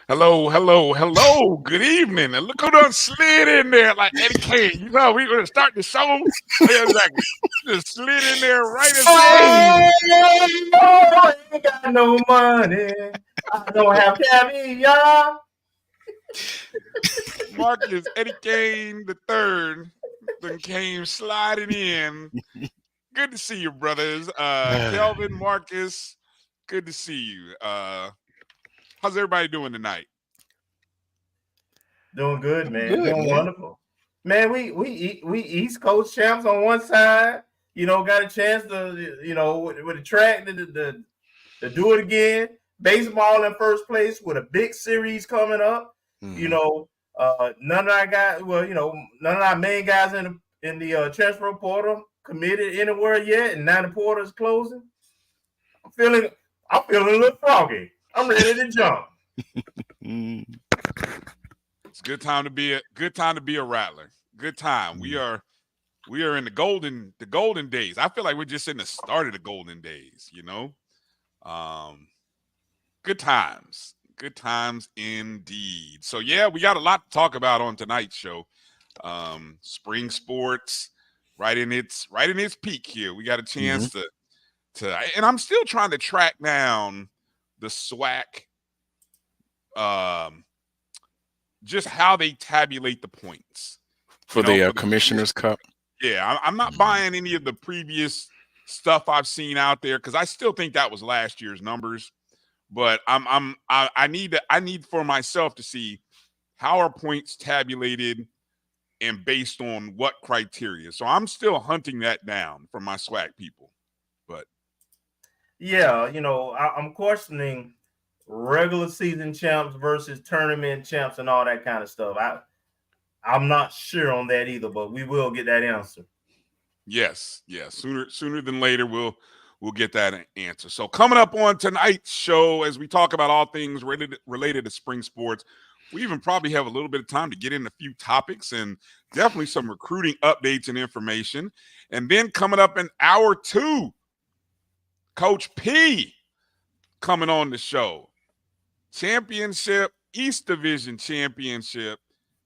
Hello, hello, hello. Good evening. And look who done slid in there like Eddie Kane. You know, we going to start the show. Yeah, exactly. Just slid in there right as Oh, I ain't got no money. I don't have caviar. Marcus Eddie Kane the third then came sliding in. Good to see you, brothers. Kelvin, Marcus, good to see you. How's everybody doing tonight? Doing good, man. Good, Doing man. wonderful. Man, we East Coast champs on one side. Got a chance to, with the track to do it again. Baseball in first place with a big series coming up. None of our guys, none of our main guys in the transfer portal committed anywhere yet, and now the portal is closing. I'm feeling a little froggy. I'm ready to jump. It's a good time to be a rattler. Good time. We are in the golden days. I feel like we're just in the start of the golden days, Good times. Good times indeed. So yeah, we got a lot to talk about on tonight's show. Spring sports right in its peak here. We got a chance to and I'm still trying to track down the SWAC just how they tabulate the points for the Commissioner's Cup. Yeah, I'm not buying any of the previous stuff I've seen out there because I still think that was last year's numbers. But I need for myself to see how are points tabulated and based on what criteria. So I'm still hunting that down from my SWAC people. But yeah, I'm questioning regular season champs versus tournament champs and all that kind of stuff. I'm not sure on that either, but we will get that answer. Yes. Sooner than later, we'll get that answer. So coming up on tonight's show, as we talk about all things related to spring sports, we even probably have a little bit of time to get in a few topics and definitely some recruiting updates and information. And then coming up in hour 2, Coach P coming on the show. Championship, East Division championship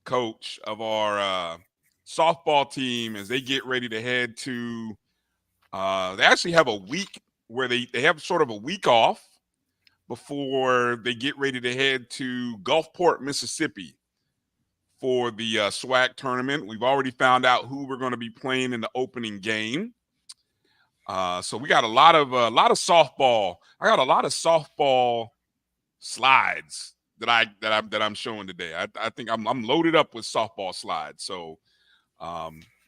coach of our softball team as they get ready to head to they actually have a week where they have sort of a week off before they get ready to head to Gulfport, Mississippi for the SWAC tournament. We've already found out who we're going to be playing in the opening game. So we got a lot of softball. I got a lot of softball slides that I'm showing today. I think I'm loaded up with softball slides. So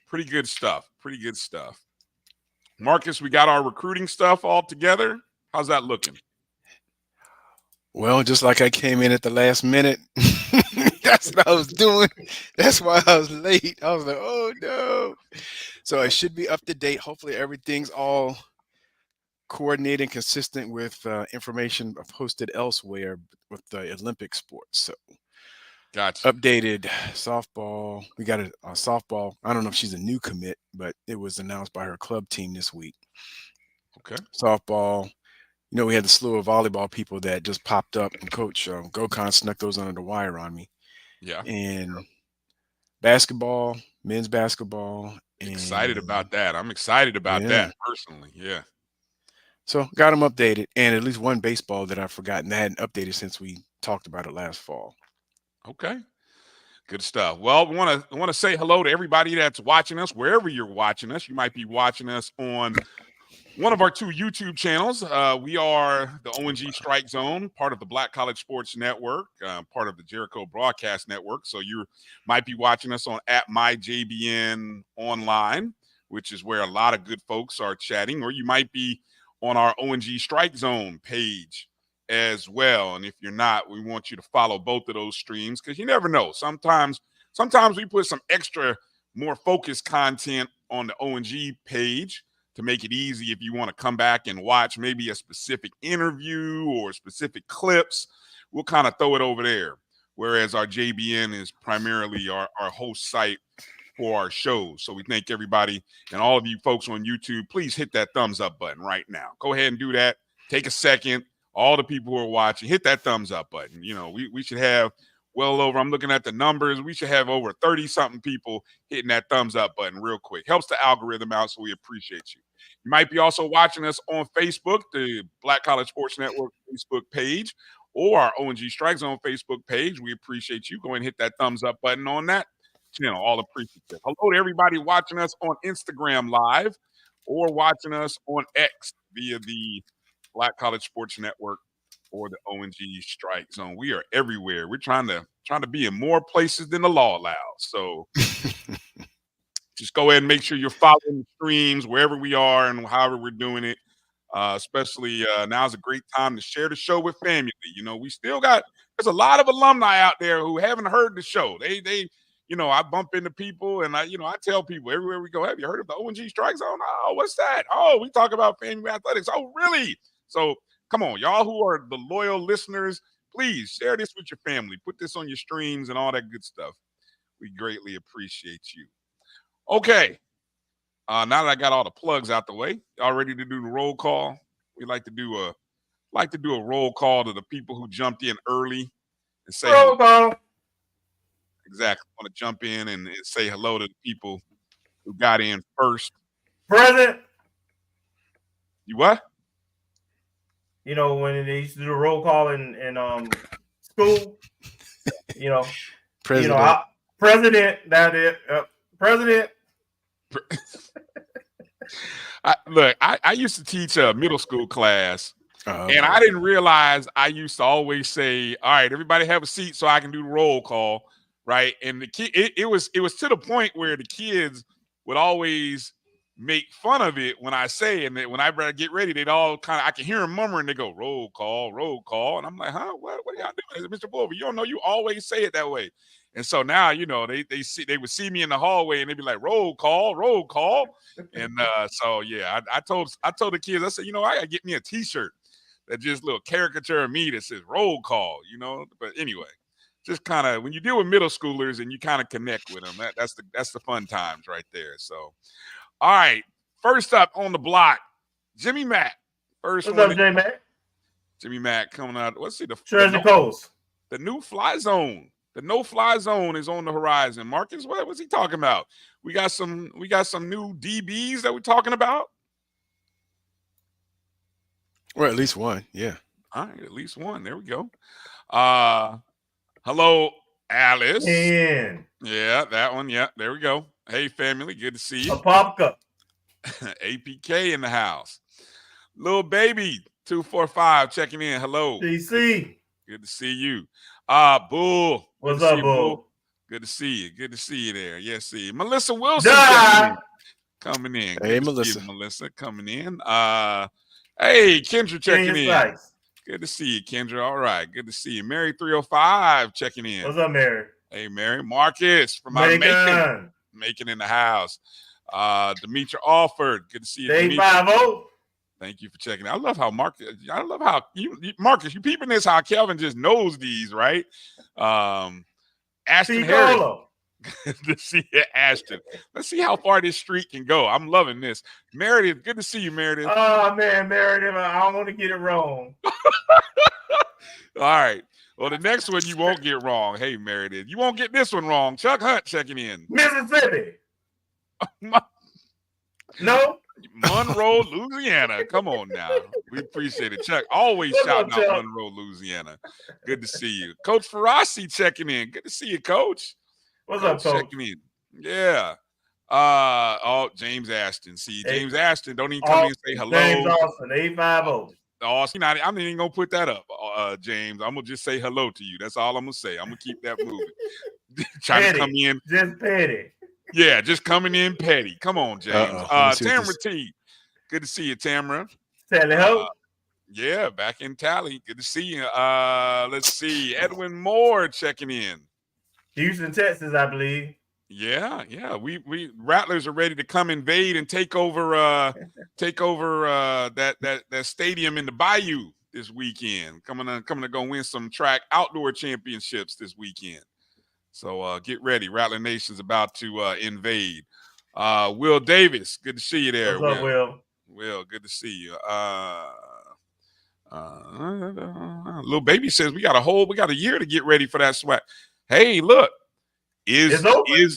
pretty good stuff. Marcus, we got our recruiting stuff all together. How's that looking? Well, just like I came in at the last minute. That's what I was doing. That's why I was late. I was like, oh no. So I should be up to date. Hopefully everything's all coordinated and consistent with information posted elsewhere with the Olympic sports. So gotcha. Updated softball. We got a softball. I don't know if she's a new commit, but it was announced by her club team this week. Okay. Softball. We had the slew of volleyball people that just popped up, and Coach Gokon snuck those under the wire on me. Yeah. And basketball, men's basketball. Excited about that. I'm excited about that personally. Yeah. So got them updated, and at least one baseball that I've forgotten that hadn't updated since we talked about it last fall. Okay. Good stuff. Well, we want to say hello to everybody that's watching us wherever you're watching us. You might be watching us on one of our 2 YouTube channels. We are the O&G StrikeZone, part of the Black College Sports Network, part of the Jericho Broadcast Network. So you might be watching us on @MyJBN Online, which is where a lot of good folks are chatting, or you might be on our O&G StrikeZone page as well. And if you're not, we want you to follow both of those streams because you never know. Sometimes we put some extra, more focused content on the O&G page to make it easy if you want to come back and watch maybe a specific interview or specific clips. We'll kind of throw it over there. Whereas our JBN is primarily our host site for our shows. So we thank everybody and all of you folks on YouTube. Please hit that thumbs up button right now. Go ahead and do that. Take a second. all the people who are watching, hit that thumbs up button. You know, we should have well over, I'm looking at the numbers, we should have over 30-something people hitting that thumbs up button real quick. Helps the algorithm out, so we appreciate you. You might be also watching us on Facebook, the Black College Sports Network Facebook page, or our O&G StrikeZone Facebook page. We appreciate you. Go ahead and hit that thumbs up button on that channel. All appreciative. Hello to everybody watching us on Instagram Live or watching us on X via the Black College Sports Network or the O&G StrikeZone. We are everywhere. We're trying to be in more places than the law allows. So just go ahead and make sure you're following the streams wherever we are and however we're doing it. Especially now's a great time to share the show with family. You know, we still there's a lot of alumni out there who haven't heard the show. They you know, I bump into people and I tell people everywhere we go, have you heard of the O&G StrikeZone? Oh, what's that? Oh, we talk about FAMU Athletics. Oh, really? So come on, y'all who are the loyal listeners, please share this with your family. Put this on your streams and all that good stuff. We greatly appreciate you. Okay. Now that I got all the plugs out the way, y'all ready to do the roll call? We like to do a roll call to the people who jumped in early and say Roll call. exactly. I want to jump in and say hello to the people who got in first. Present. You what? You know, when they used to do the roll call in school, you know, President. president, that it, president. I used to teach a middle school class, and I didn't realize I used to always say, all right, everybody have a seat so I can do the roll call, right? And the kid, it was to the point where the kids would always make fun of it when I say, and when I get ready, they'd all I can hear them murmuring. They go, roll call. And I'm like, huh, what are y'all doing? Mr. Bulver, you don't know, you always say it that way. And so now, you know, they would see me in the hallway and they'd be like, roll call. And so yeah, I told the kids, I said, you know, I gotta get me a t-shirt that just little caricature of me that says roll call, you know. But anyway, just kind of when you deal with middle schoolers and you kind of connect with them, that's the fun times right there. So all right, first up on the block, Jimmy Mack. What's up, J Mac? Jimmy Mack coming out. Let's see Treasure Coast. The new fly zone. The no-fly zone is on the horizon. Marcus, what was he talking about? We got some new DBs that we're talking about. Or at least one, yeah. All right, at least one. There we go. Hello, Alice. Man. Yeah, that one. Yeah, there we go. Hey, family, good to see you. Apopka. APK in the house. Little baby 245 checking in. Hello. DC. Good to see you. Bull. What's up, Bull? Good to see you. Good to see you there. Yes, see you. Melissa Wilson coming in. Hey, Melissa. Melissa coming in. Hey, Kendra checking in. Nice. Good to see you, Kendra. All right. Good to see you. Mary 305 checking in. What's up, Mary? Hey, Mary. Marcus from Macon in the house. Demetra Alford. Good to see you, Demetra. Thank you for checking. I love how Marcus you peeping this, how Kelvin just knows these, right? Ashton Harris. Good to see you, Ashton. Let's see how far this streak can go. I'm loving this. Meredith, good to see you, Meredith. Oh, man, Meredith, I don't want to get it wrong. All right. Well, the next one you won't get wrong. Hey, Meredith, you won't get this one wrong. Chuck Hunt checking in. Mississippi. No? Monroe, Louisiana. Come on now. We appreciate it. Chuck, always shouting out Monroe, Louisiana. Good to see you. Coach Ferrasi checking in. Good to see you, Coach. What's up, Coach? Checking in. Yeah. James Ashton. See, James Ashton, don't even come in and say hello. James Austin, 850. Austin, I'm not even going to put that up, James. I'm going to just say hello to you. That's all I'm going to say. I'm going to keep that moving. Trying to come in. Just petty. Yeah, just coming in petty. Come on, James. Tamara T. Good to see you, Tamara. Tally ho. Yeah, back in Tally. Good to see you. Let's see. Edwin Moore checking in. Houston, Texas, I believe. Yeah. We Rattlers are ready to come invade and take over that stadium in the Bayou this weekend. Coming to go win some track outdoor championships this weekend. So get ready. Rattler Nation's about to invade. Will Davis, good to see you there. What's up, Will? Will, good to see you. Little baby says we got a year to get ready for that SWAC. Hey, look, It's open.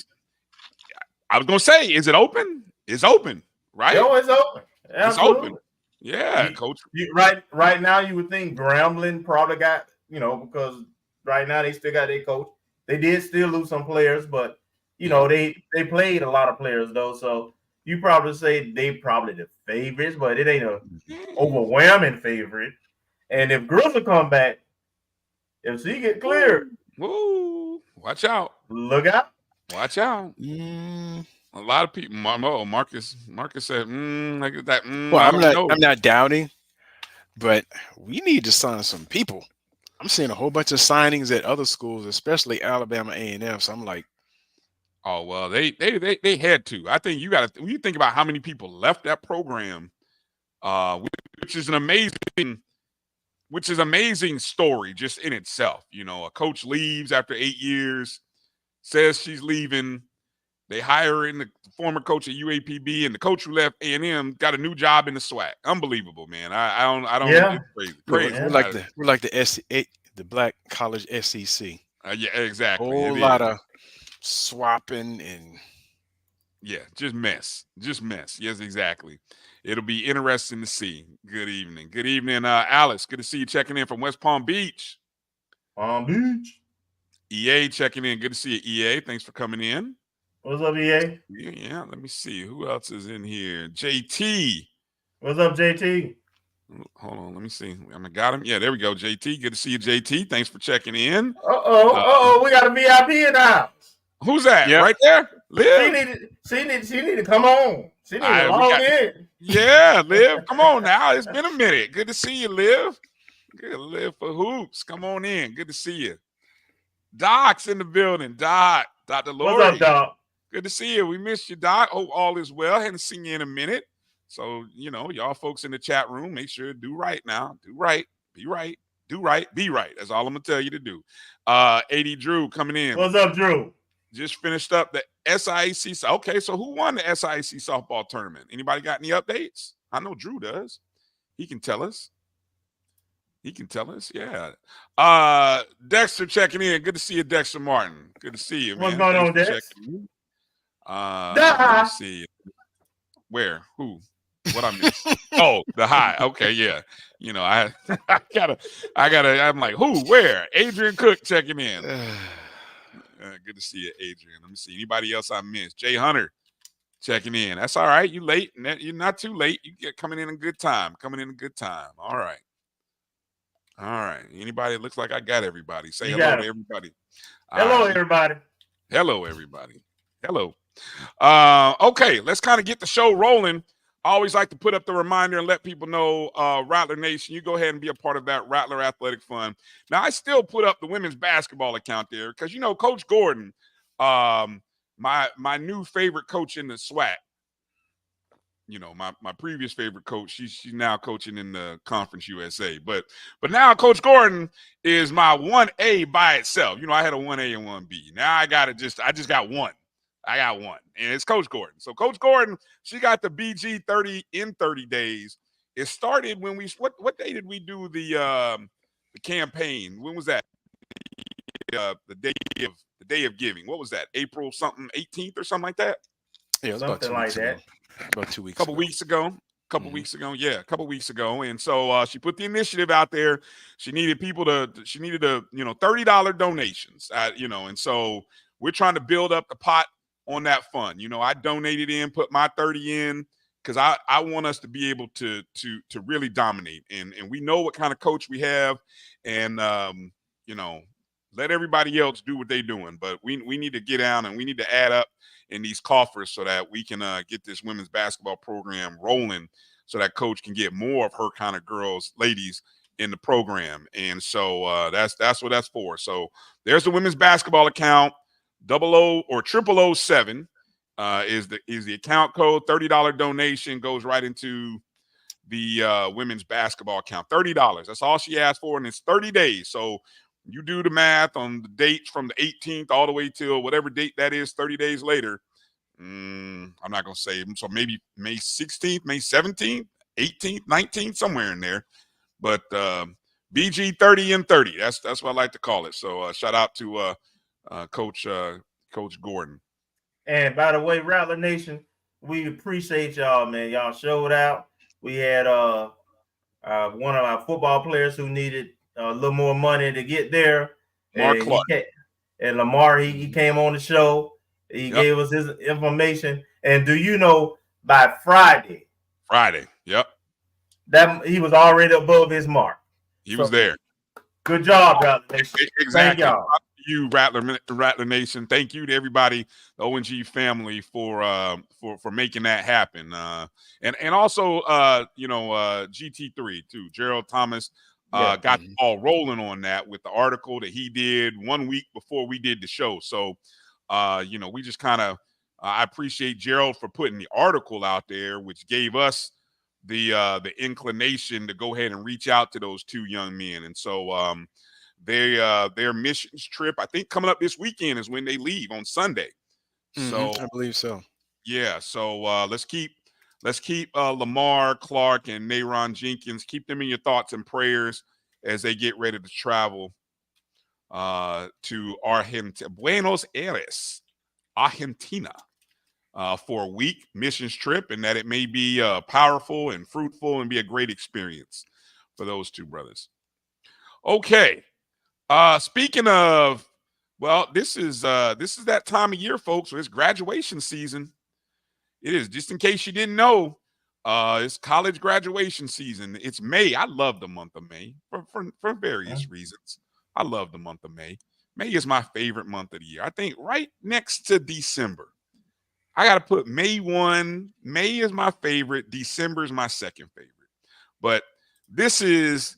I was gonna say, is it open? It's open, right? Yo, it's open. Absolutely. It's open. Yeah, Coach. Right now, you would think Grambling probably got, because right now they still got their coach. They did still lose some players, but they played a lot of players though. So you probably say they probably the favorites, but it ain't a overwhelming favorite. And if Grizzly come back, if she get cleared, woo, watch out. Look out. Watch out. A lot of people. Marcus said, "Look at that." Well, I'm not doubting, but we need to sign some people. I'm seeing a whole bunch of signings at other schools, especially Alabama A&M. So I'm like, oh well, they had to. I think you got to. When you think about how many people left that program, which is an amazing story just in itself. A coach leaves after 8 years, says she's leaving. They hire her in the former coach at UAPB, and the coach who left A&M got a new job in the SWAC. Unbelievable, man. I don't. Yeah. It's crazy. We're like the Black College SEC. Yeah, exactly. Whole lot of swapping and just mess. Yes, exactly. It'll be interesting to see. Good evening, Alice. Good to see you checking in from West Palm Beach. EA checking in. Good to see you, EA. Thanks for coming in. What's up, EA? Yeah, let me see. Who else is in here? JT. What's up, JT? Hold on, let me see. I got him. Yeah, there we go, JT. Good to see you, JT. Thanks for checking in. We got a VIP in the house. Who's that? Yep. Right there? Liv? She need to come on. She need to log in. Yeah, Liv. Come on now. It's been a minute. Good to see you, Liv. Good, Liv for hoops. Come on in. Good to see you. Doc's in the building. Doc. Dr. Lori. What's up, Doc? Good to see you. We missed you, Doc. Hope all is well. Hadn't seen you in a minute. So, y'all folks in the chat room, make sure to do right now. Do right. Be right. Do right. Be right. That's all I'm going to tell you to do. 80 Drew coming in. What's up, Drew? Just finished up the SIAC. Okay, so who won the SIAC softball tournament? Anybody got any updates? I know Drew does. He can tell us. Yeah. Dexter checking in. Good to see you, Dexter Martin. Good to see you, man. What's going on, Dex? Let me see. Where? Who? What I missed? Oh, the high. Okay, yeah. I gotta. I'm like, who? Where? Adrian Cook checking in. Good to see you, Adrian. Let me see. Anybody else I missed? Jay Hunter checking in. That's all right. You late? You're not too late. You get coming in a good time. All right. Anybody? It looks like I got everybody. Say hello to everybody. Hello, everybody. Hello. Okay, let's kind of get the show rolling. I always like to put up the reminder and let people know, Rattler Nation, you go ahead and be a part of that Rattler Athletic Fund. Now, I still put up the women's basketball account there because, Coach Gordon, my new favorite coach in the SWAC, my previous favorite coach, she's now coaching in the Conference USA. But now Coach Gordon is my 1A by itself. I had a 1A and 1B. Now I just got one. I got one, and it's Coach Gordon. So Coach Gordon, she got the BG 30 in 30 days. It started when what day did we do the campaign? When was that? The day of giving. What was that? April something 18th or something like that? Yeah, it was something like that. About 2 weeks. A couple weeks ago. Yeah, a couple weeks ago. And so she put the initiative out there. She needed $30 donations. And so we're trying to build up the pot on that fund. I donated in, put my 30 in, because I want us to be able to really dominate. And we know what kind of coach we have, and let everybody else do what they're doing. But we need to get down and we need to add up in these coffers so that we can get this women's basketball program rolling, so that coach can get more of her kind of ladies in the program. And so that's what that's for. So there's the women's basketball account. 00 or 0007 is the account code. $30 donation goes right into the women's basketball account. $30. That's all she asked for, and it's 30 days. So you do the math on the dates from the 18th all the way till whatever date that is, 30 days later. I'm not going to say. So maybe May 16th, May 17th, 18th, 19th, somewhere in there. But BG 30 and 30. That's what I like to call it. So shout out to Coach Gordon. And by the way, Rattler Nation, we appreciate y'all, man. Y'all showed out. We had one of our football players who needed a little more money to get there. Mark Clark. And Lamar, he came on the show. He gave us his information. And do you know, by Friday, yep, that he was already above his mark. He was there. Good job, Rattler Nation. Exactly. Thank y'all. You, Rattler Nation. Thank you to everybody, the O&G family, for making that happen. And also GT3 too. Gerald Thomas got the ball rolling on that with the article that he did 1 week before we did the show. So we just kind of I appreciate Gerald for putting the article out there, which gave us the inclination to go ahead and reach out to those two young men. And so their missions trip, I think, coming up this weekend is when they leave on Sunday. So I believe so. Yeah. So let's keep Lamar Clark and Nayron Jenkins, keep them in your thoughts and prayers as they get ready to travel to Buenos Aires, Argentina, for a week missions trip, and that it may be powerful and fruitful and be a great experience for those two brothers. Okay. Speaking of, well, this is that time of year, folks, where it's graduation season. It is, just in case you didn't know, it's college graduation season. It's May. I love the month of May for various reasons. I love the month of May. May is my favorite month of the year. I think right next to December. I got to put May 1. May is my favorite. December is my second favorite. But this is,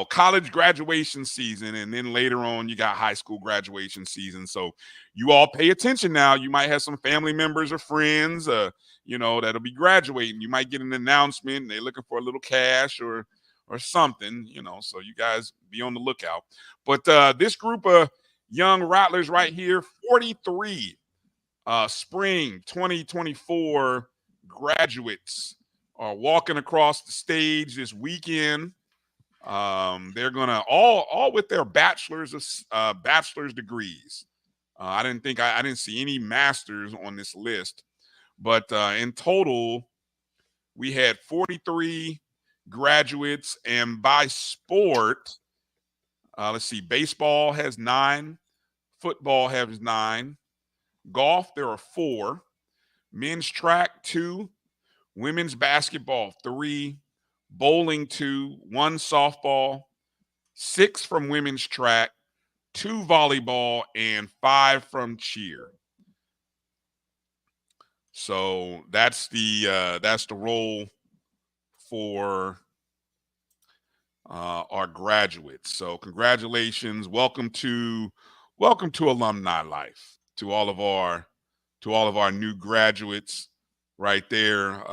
college graduation season. And then later on, you got high school graduation season. So you all pay attention now. You might have some family members or friends, that'll be graduating. You might get an announcement. They're looking for a little cash or something, so you guys be on the lookout. But this group of young Rattlers right here, 43 spring 2024 graduates are walking across the stage this weekend. They're gonna all with their bachelor's degrees. I didn't see any masters on this list, but in total we had 43 graduates, and by sport, let's see, baseball has 9, football has 9, golf there are 4, men's track 2, women's basketball 3, bowling 2, 1 softball, 6 from women's track, 2 volleyball, and 5 from cheer. So that's the roll for our graduates. So congratulations, welcome to alumni life to all of our new graduates right there.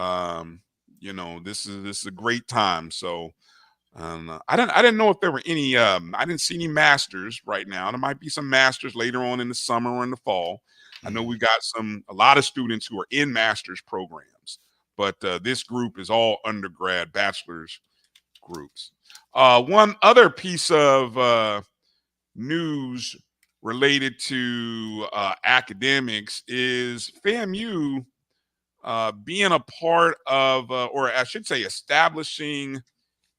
This is a great time. So I didn't know if there were any. I didn't see any masters right now. There might be some masters later on in the summer or in the fall. I know we got a lot of students who are in master's programs, but this group is all undergrad, bachelor's groups. One other piece of news related to academics is FAMU being a part of, or I should say, establishing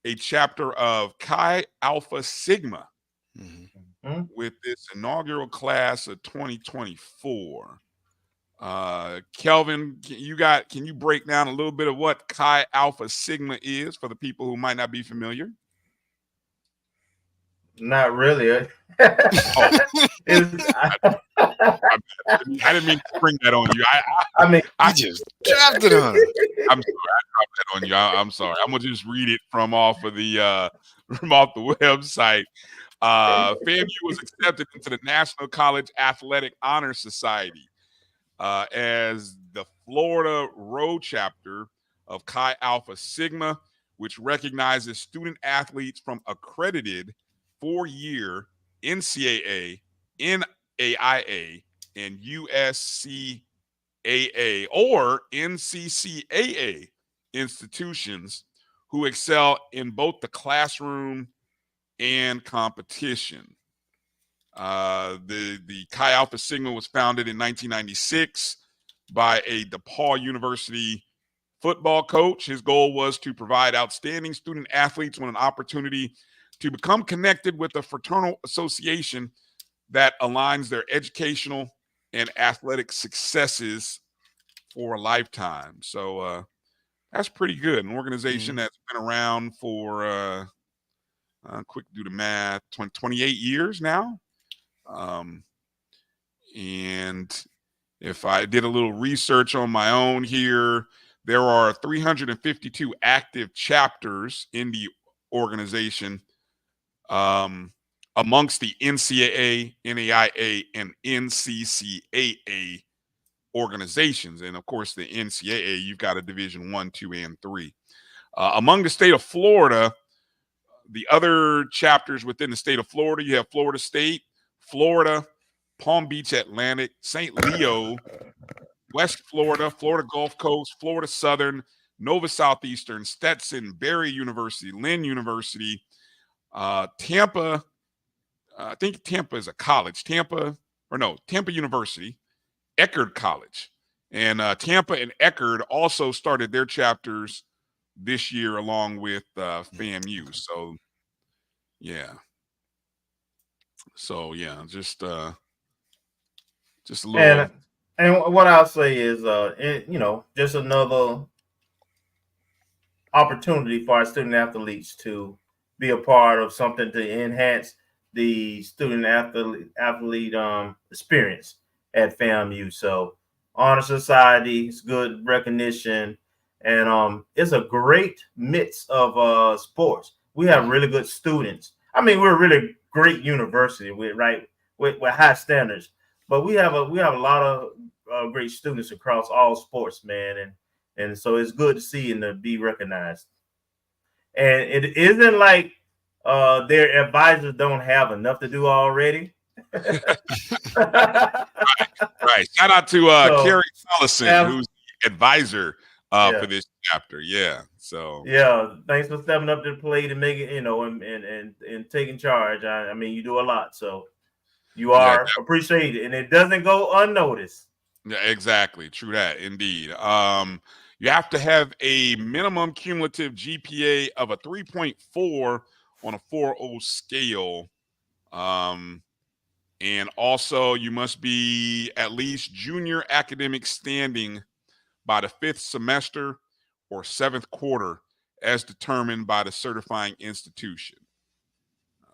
a chapter of Chi Alpha Sigma with this inaugural class of 2024. Kelvin, can you break down a little bit of what Chi Alpha Sigma is for the people who might not be familiar? Not really. I didn't mean to spring that on you. I just dropped it on him. I'm sorry, I dropped that on you. I'm sorry. I'm gonna just read it from off the website. FAMU was accepted into the National College Athletic Honor Society as the Florida Row chapter of Chi Alpha Sigma, which recognizes student athletes from accredited 4-year NCAA, NAIA, and USCAA or NCCAA institutions who excel in both the classroom and competition. The Chi Alpha Sigma was founded in 1996 by a DePaul University football coach. His goal was to provide outstanding student athletes with an opportunity to become connected with a fraternal association that aligns their educational and athletic successes for a lifetime. So that's pretty good. An organization that's been around for quick do the math, 28 years now. And if I did a little research on my own here, there are 352 active chapters in the organization amongst the NCAA, NAIA, and NCCAA organizations. And of course, the NCAA, you've got a Division 1, 2, and 3. Among the state of Florida, the other chapters within the state of Florida, you have Florida State, Florida, Palm Beach Atlantic, St. Leo, West Florida, Florida Gulf Coast, Florida Southern, Nova Southeastern, Stetson, Berry University, Lynn University, Tampa. I think Tampa is a college. Tampa University, Eckerd College. And Tampa and Eckerd also started their chapters this year along with FAMU. So, yeah. Just a little. And what I'll say is, just another opportunity for our student athletes to be a part of something to enhance the student athlete experience at FAMU. So, honor society, it's good recognition, and it's a great mix of sports. We have really good students. I mean, we're a really great university with high standards, but we have a lot of great students across all sports, man, and so it's good to see and to be recognized. And it isn't like their advisors don't have enough to do already. Right. Shout out to Kerry Collison, who's the advisor for this chapter. Yeah. So thanks for stepping up to the plate and making and taking charge. I mean, you do a lot, so you are appreciated, and it doesn't go unnoticed. Yeah, exactly. True that, indeed. You have to have a minimum cumulative GPA of a 3.4 on a 4.0 scale. And also you must be at least junior academic standing by the 5th semester or 7th quarter as determined by the certifying institution.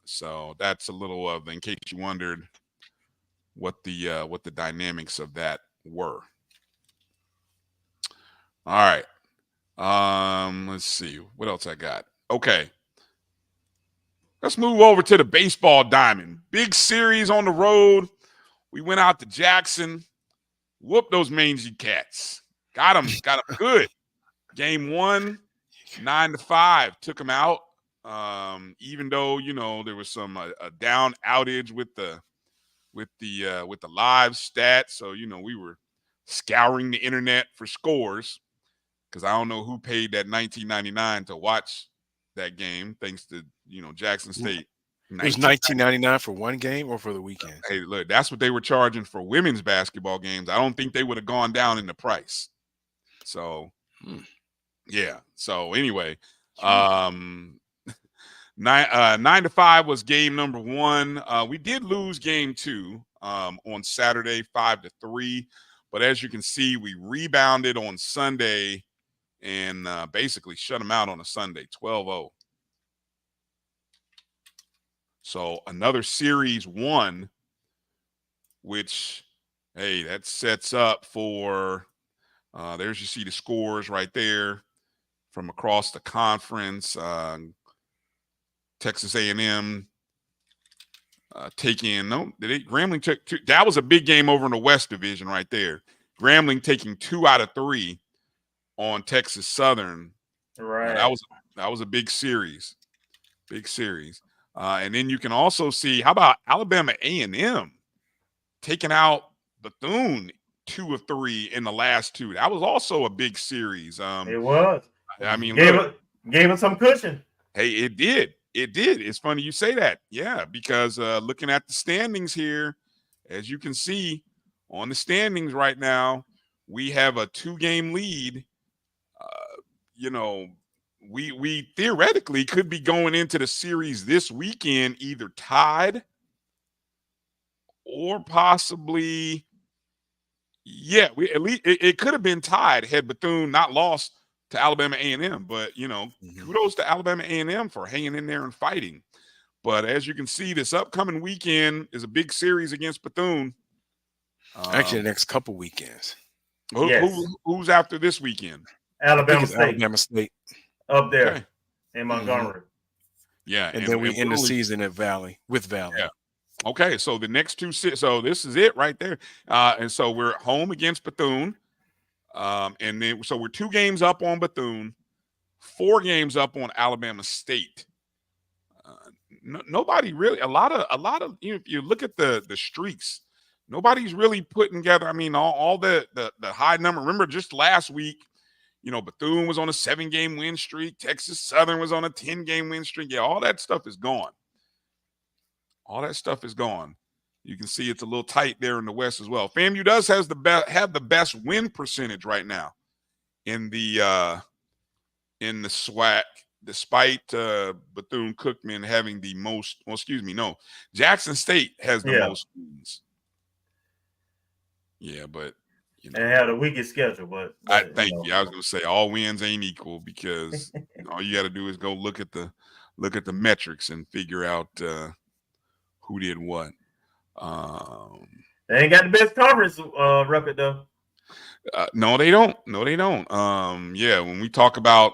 So that's a little of, in case you wondered what the dynamics of that were. All right. Let's see what else I got. Okay. Let's move over to the baseball diamond. Big series on the road. We went out to Jackson, whooped those mangy cats. Got them good. Game 1, 9-5, took them out. Even though there was some a down outage with the live stats, so we were scouring the internet for scores because I don't know who paid that $19.99 to watch that game. Thanks to Jackson State. It was $19.99 for one game or for the weekend. Hey, look, that's what they were charging for women's basketball games. I don't think they would have gone down in the price. So, yeah. So anyway, 9-5 was game number 1. We did lose game 2 on Saturday, 5-3. But as you can see, we rebounded on Sunday and basically shut them out on a Sunday, 12-0. So another series 1, which, hey, that sets up for, there's you see the scores right there from across the conference. Texas A&M Grambling took 2. That was a big game over in the West Division right there. Grambling taking 2 out of 3 on Texas Southern. Right. That was a big series. Big series. And then you can also see, how about Alabama A&M taking out Bethune 2 of 3 in the last 2. That was also a big series. It was. I mean, Gave him some cushion. Hey, it did. It did. It's funny you say that. Yeah, because looking at the standings here, as you can see on the standings right now, we have a 2-game lead. You know, we theoretically could be going into the series this weekend either tied or possibly, yeah, we at least it could have been tied had Bethune not lost to Alabama A&M. But kudos to Alabama A&M for hanging in there and fighting. But as you can see, this upcoming weekend is a big series against Bethune. Actually, the next couple weekends. Who's after this weekend? Alabama State. Alabama State up there in Montgomery. Yeah, and then we end the season at Valley. Yeah. Okay, so the next two, so this is it right there. And so we're at home against Bethune. And then so we're 2 games up on Bethune, 4 games up on Alabama State. Nobody really, a lot of if you look at the streaks, nobody's really putting together. I mean, all the high number. Remember, just last week, Bethune was on a 7-game win streak. Texas Southern was on a 10-game win streak. Yeah, all that stuff is gone. All that stuff is gone. You can see it's a little tight there in the West as well. FAMU does have the best win percentage right now in the SWAC, despite Bethune-Cookman having the most. Well, excuse me, no, Jackson State has the most wins. Yeah, but and had a weakest schedule. But I thank you. I was going to say all wins ain't equal, because all you got to do is go look at the metrics and figure out who did what. They ain't got the best conference record though. No, they don't. No, they don't. Yeah, when we talk about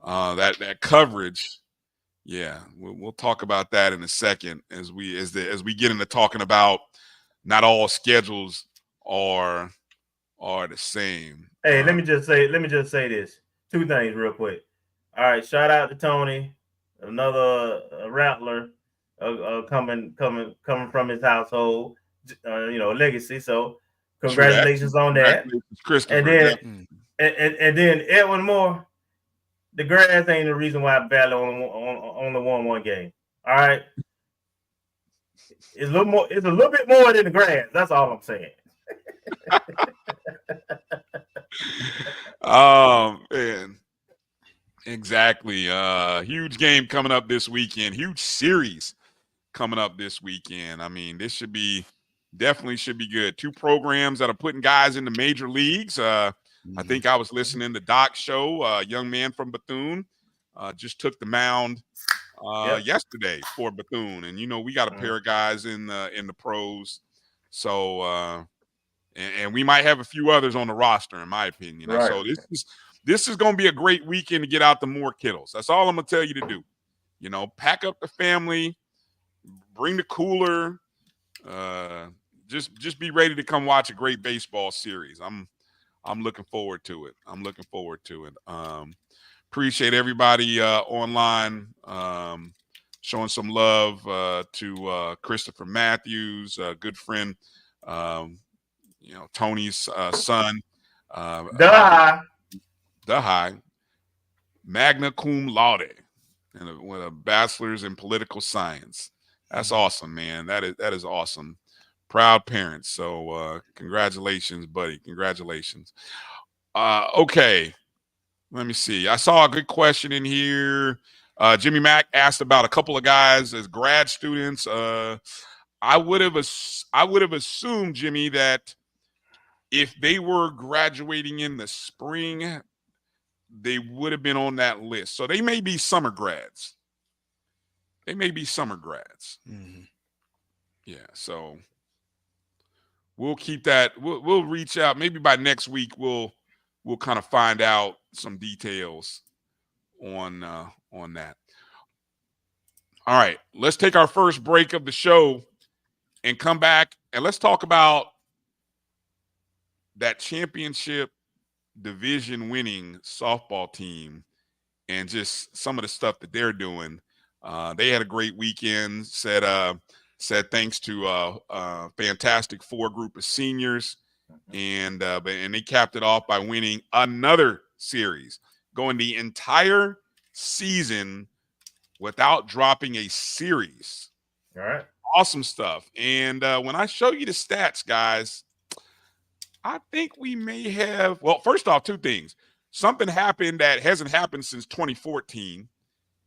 that coverage, yeah, we'll talk about that in a second as we get into talking about not all schedules are the same. Hey, let me just say this. 2 things real quick. All right, shout out to Tony, another Rattler. Coming from his household, legacy. So congratulations on that. And then and then Edwin Moore, the grass ain't the reason why I battle on the 1-1 game. All right, it's a little bit more than the grass. That's all I'm saying. Man. Exactly. Huge game coming up this weekend. Huge series coming up this weekend. I mean, this definitely should be good. 2 programs that are putting guys into major leagues. I think I was listening to Doc's show. A young man from Bethune just took the mound yesterday for Bethune, and we got a pair of guys in the pros. So and we might have a few others on the roster, in my opinion. Right. So this is going to be a great weekend to get out the more kiddos. That's all I'm going to tell you to do. Pack up the family. Bring the cooler. Just be ready to come watch a great baseball series. I'm looking forward to it. Appreciate everybody online showing some love to Christopher Matthews, good friend. Tony's son. The high. Magna cum laude, and with a bachelor's in political science. That's awesome, man. That is awesome. Proud parents. So congratulations, buddy. Congratulations. Okay. Let me see. I saw a good question in here. Jimmy Mack asked about a couple of guys as grad students. I would have assumed, Jimmy, that if they were graduating in the spring, they would have been on that list. So they may be summer grads. Mm-hmm. Yeah, so we'll keep that. We'll reach out. Maybe by next week we'll kind of find out some details on that. All right, let's take our first break of the show and come back, and let's talk about that championship division winning softball team and just some of the stuff that they're doing. They had a great weekend. Said thanks to a fantastic 4 group of seniors, and they capped it off by winning another series, going the entire season without dropping a series. All right. Awesome stuff. And when I show you the stats, guys, I think we may have, well, first off, two things. Something happened that hasn't happened since 2014.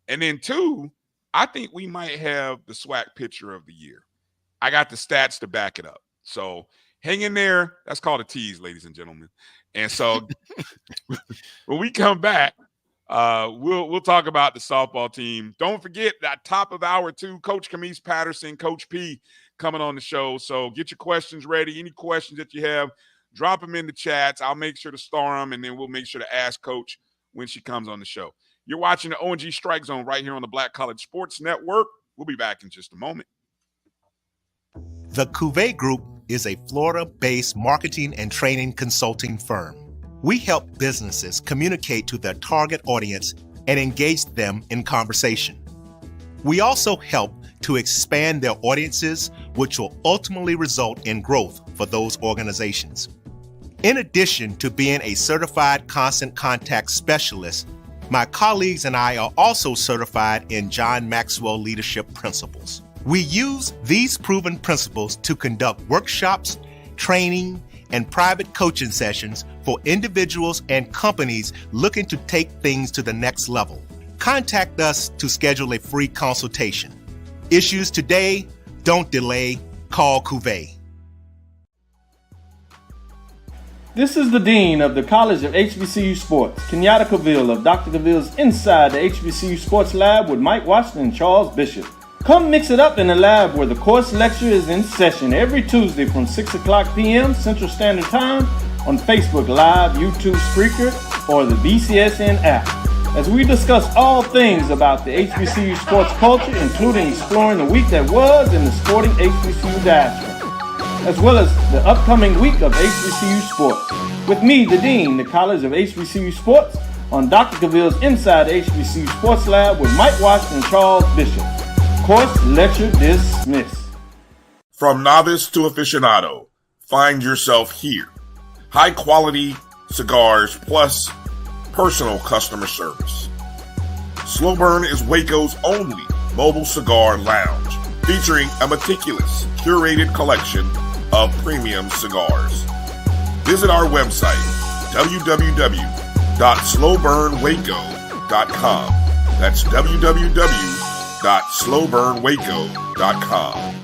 And then two, I think we might have the SWAC pitcher of the year. I got the stats to back it up. So hang in there. That's called a tease, ladies and gentlemen. And so when we come back, we'll talk about the softball team. Don't forget that top of hour 2, Coach Camise, Patterson, Coach P coming on the show. So get your questions ready. Any questions that you have, drop them in the chats. I'll make sure to star them, and then we'll make sure to ask Coach when she comes on the show. You're watching the O&G Strike Zone right here on the Black College Sports Network. We'll be back in just a moment. The Cuvée Group is a Florida-based marketing and training consulting firm. We help businesses communicate to their target audience and engage them in conversation. We also help to expand their audiences, which will ultimately result in growth for those organizations. In addition to being a certified constant contact specialist, my colleagues and I are also certified in John Maxwell Leadership Principles. We use these proven principles to conduct workshops, training, and private coaching sessions for individuals and companies looking to take things to the next level. Contact us to schedule a free consultation. Issues today, don't delay, call Cuvée. This is the Dean of the College of HBCU Sports, Kenyatta Cavill of Dr. Cavill's Inside the HBCU Sports Lab with Mike Washington and Charles Bishop. Come mix it up in the lab where the course lecture is in session every Tuesday from 6 o'clock p.m. Central Standard Time on Facebook Live, YouTube Spreaker, or the BCSN app, as we discuss all things about the HBCU sports culture, including exploring the week that was in the sporting HBCU diaspora, as well as the upcoming week of HBCU sports. With me, the Dean, the College of HBCU Sports, on Dr. Cavill's Inside the HBCU Sports Lab with Mike Washington and Charles Bishop. Course lecture dismissed. From novice to aficionado, find yourself here. High quality cigars plus personal customer service. Slow Burn is Waco's only mobile cigar lounge, featuring a meticulous, curated collection of premium cigars. Visit our website, www.slowburnwaco.com. That's www.slowburnwaco.com.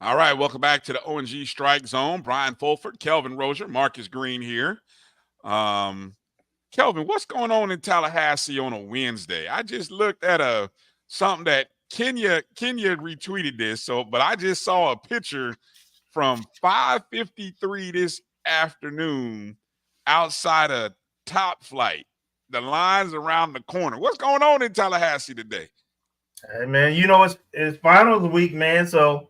All right, welcome back to the O&G Strike Zone. Bryan Fulford, Kelvin Rozier, Marcus Green here. Kelvin, what's going on in Tallahassee on a Wednesday? I just looked at something that Kenya retweeted this, but I just saw a picture from 5:53 this afternoon outside of Top Flight. The lines around the corner. What's going on in Tallahassee today? Hey man, it's finals week, man. So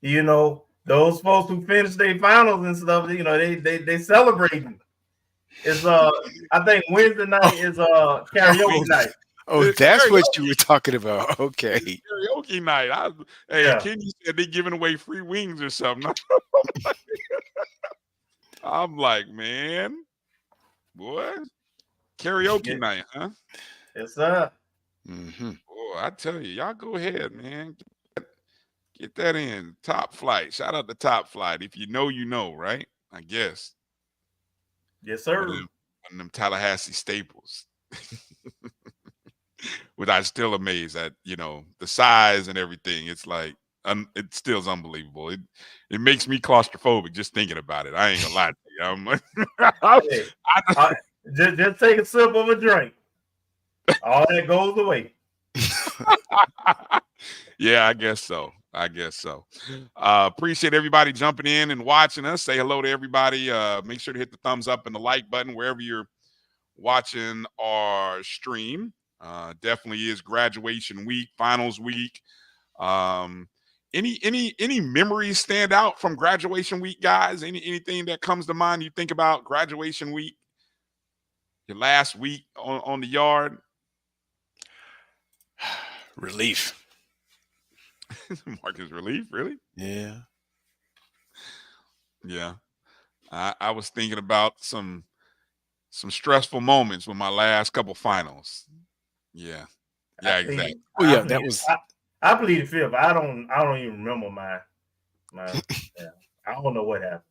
those folks who finished their finals and stuff, they celebrating. It's I think Wednesday night is karaoke night. Oh, that's what you were talking about. Okay. Karaoke night. Kenny said they giving away free wings or something. I'm like, man, boy, karaoke night, huh? Yes, sir. Mm-hmm. Boy, I tell you, y'all go ahead, man. Get that in. Top Flight. Shout out to Top Flight. If you know, right? I guess. Yes, sir. One of them Tallahassee staples. Which I still amazed at, the size and everything. It's like, it still is unbelievable. It makes me claustrophobic just thinking about it. I ain't gonna lie to you. Just take a sip of a drink. All that goes away. Yeah, I guess so. Appreciate everybody jumping in and watching us. Say hello to everybody. Make sure to hit the thumbs up and the like button wherever you're watching our stream. Definitely is graduation week, finals week. Any memories stand out from graduation week, guys? Anything that comes to mind you think about graduation week, your last week on the yard? Relief. Marcus, relief, really? Yeah. Yeah. I was thinking about some stressful moments with my last couple finals. Yeah. Yeah, exactly. Oh yeah, that was. I plead the fifth. I don't even remember my. Yeah, I don't know what happened.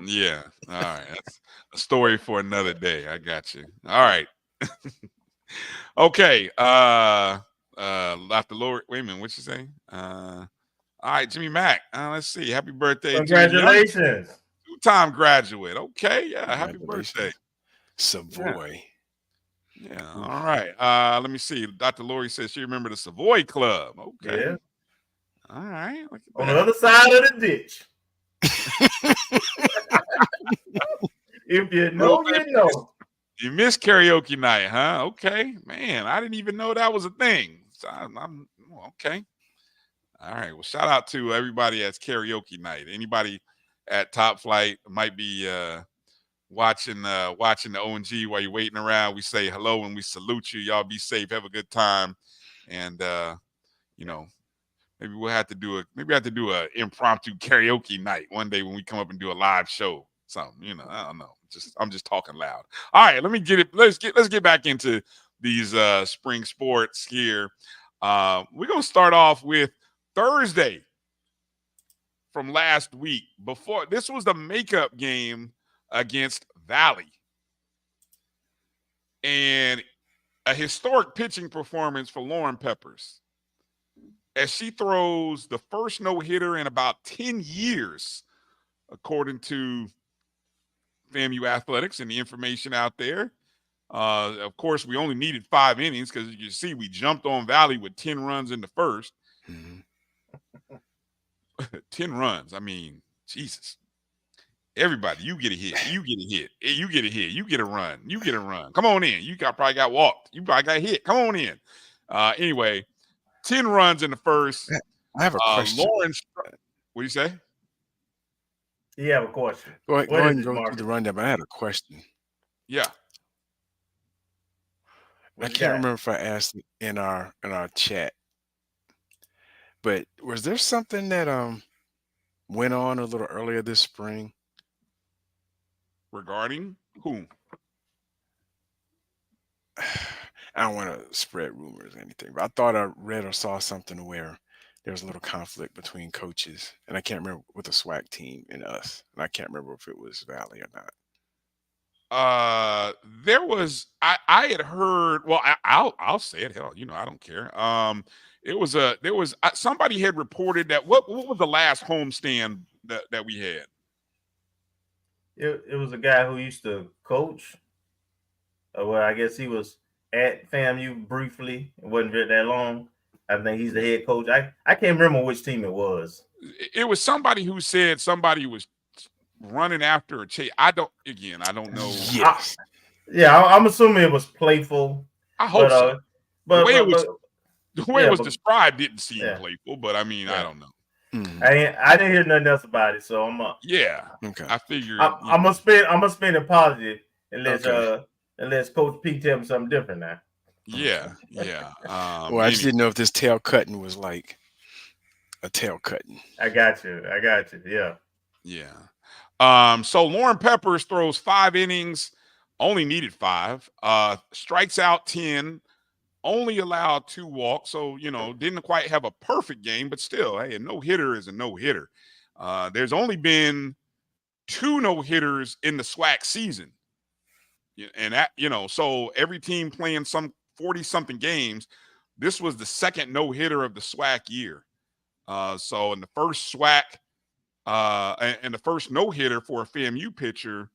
Yeah. All right. That's a story for another day. I got you. All right. Okay. Dr. Lord, wait a minute. What you say? All right, Jimmy Mack. Let's see. Happy birthday. Congratulations. Two-time graduate. Okay. Yeah. Happy birthday. Savoy. Yeah. All right. Let me see. Dr. Lori says she remembered the Savoy Club. Okay. Yeah. All right. On the other side of the ditch. If you know, you know. You missed karaoke night, huh? Okay. Man, I didn't even know that was a thing. So I'm okay. All right. Well, shout out to everybody at karaoke night. Anybody at Top Flight might be watching the O&G while you're waiting around. We say hello and we salute you. Y'all be safe. Have a good time. And maybe we'll have to do a impromptu karaoke night one day when we come up and do a live show. Something, I don't know. I'm just talking loud. All right, let's get back into these spring sports here. We're gonna start off with Thursday from last week. Before this was the makeup game against Valley. And a historic pitching performance for Lauren Peppers as she throws the first no-hitter in about 10 years, according to FAMU Athletics and the information out there. Of course, we only needed 5 innings because you see we jumped on Valley with 10 runs in the first. Mm-hmm. 10 runs. I mean, Jesus. Everybody, you get a hit. You get a hit. You get a hit. You get a run. You get a run. Come on in. You probably got walked. You probably got hit. Come on in. Anyway, 10 runs in the first. I have a question. Lawrence, what do you say? You have a question. Go ahead and go through the rundown, but I had a question. Yeah. I can't remember if I asked in our chat, but was there something that went on a little earlier this spring? Regarding whom? I don't want to spread rumors or anything, but I thought I read or saw something where there was a little conflict between coaches, and I can't remember, with the SWAC team and us, and I can't remember if it was Valley or not. There was I had heard. Well, I'll say it. Hell, I don't care. Somebody had reported that what was the last homestand that we had? It was a guy who used to coach. Well, I guess he was at FAMU briefly. It wasn't very that long. I think he's the head coach. I can't remember which team it was. It was somebody who said somebody was running after a chase. I don't know. Yes. I'm assuming it was playful. I hope so. But the way it was described didn't seem playful, but I mean, I don't know. Mm-hmm. I didn't hear nothing else about it, so I'm up. Yeah. Okay. I figured I'm gonna spin it positive unless Coach P tell me something different now. Yeah. Well, I just didn't know if this tail cutting was like a tail cutting. I got you. Yeah. So Lauren Peppers throws 5 innings, only needed 5. Strikes out 10, only allowed 2 walks. So, didn't quite have a perfect game, but still, hey, a no-hitter is a no-hitter. There's only been 2 no-hitters in the SWAC season. And that, so every team playing some 40-something games, this was the second no-hitter of the SWAC year. So in the first SWAC, and the first no-hitter for a FAMU pitcher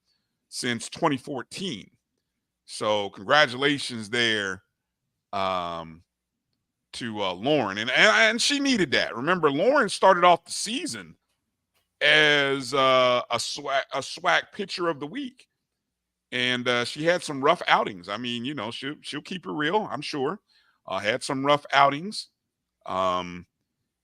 since 2014. So congratulations there to Lauren. And she needed that. Remember, Lauren started off the season as a SWAC pitcher of the week. And she had some rough outings. I mean, she'll keep it real, I'm sure. Had some rough outings.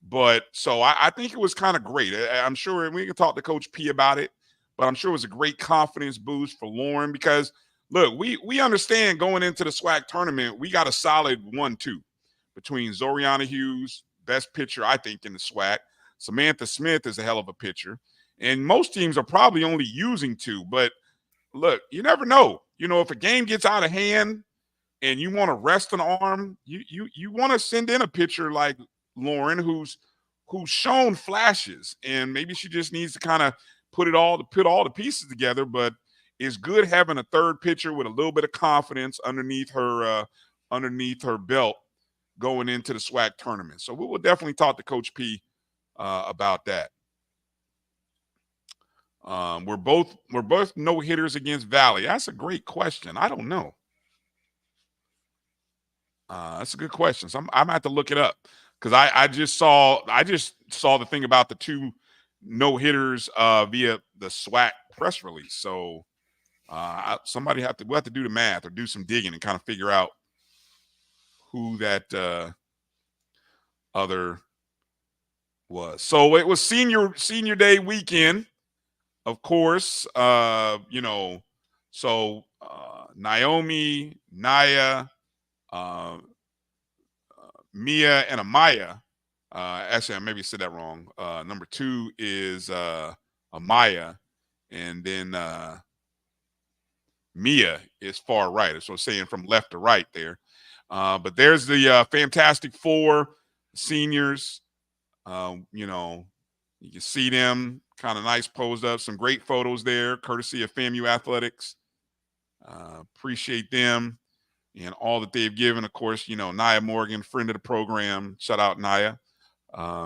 But so I think it was kind of great. I'm sure we can talk to Coach P about it, but I'm sure it was a great confidence boost for Lauren because look, we understand going into the SWAC tournament, we got a solid 1-2 between Zoriana Hughes, best pitcher, I think, in the SWAC. Samantha Smith is a hell of a pitcher. And most teams are probably only using 2. But look, you never know. You know, if a game gets out of hand and you want to rest an arm, you want to send in a pitcher like Lauren who's shown flashes, and maybe she just needs to kind of put all the pieces together. But it's good having a third pitcher with a little bit of confidence underneath her belt going into the SWAC tournament. So we will definitely talk to Coach P about that. We're both no hitters against Valley. That's a great question. I don't know. That's a good question. So I'm gonna have to look it up because I just saw the thing about the 2 no hitters via the SWAC press release. So we'll have to do the math or do some digging and kind of figure out who that other was. So it was senior day weekend, of course. So Naomi, Naya, Mia, and Amaya. Actually, I maybe said that wrong. Number 2 is Amaya, and then Mia is far right. So saying from left to right there. But there's the Fantastic Four seniors. You can see them kind of nice posed up. Some great photos there, courtesy of FAMU Athletics. Appreciate them and all that they've given. Of course, Nia Morgan, friend of the program. Shout out Nia.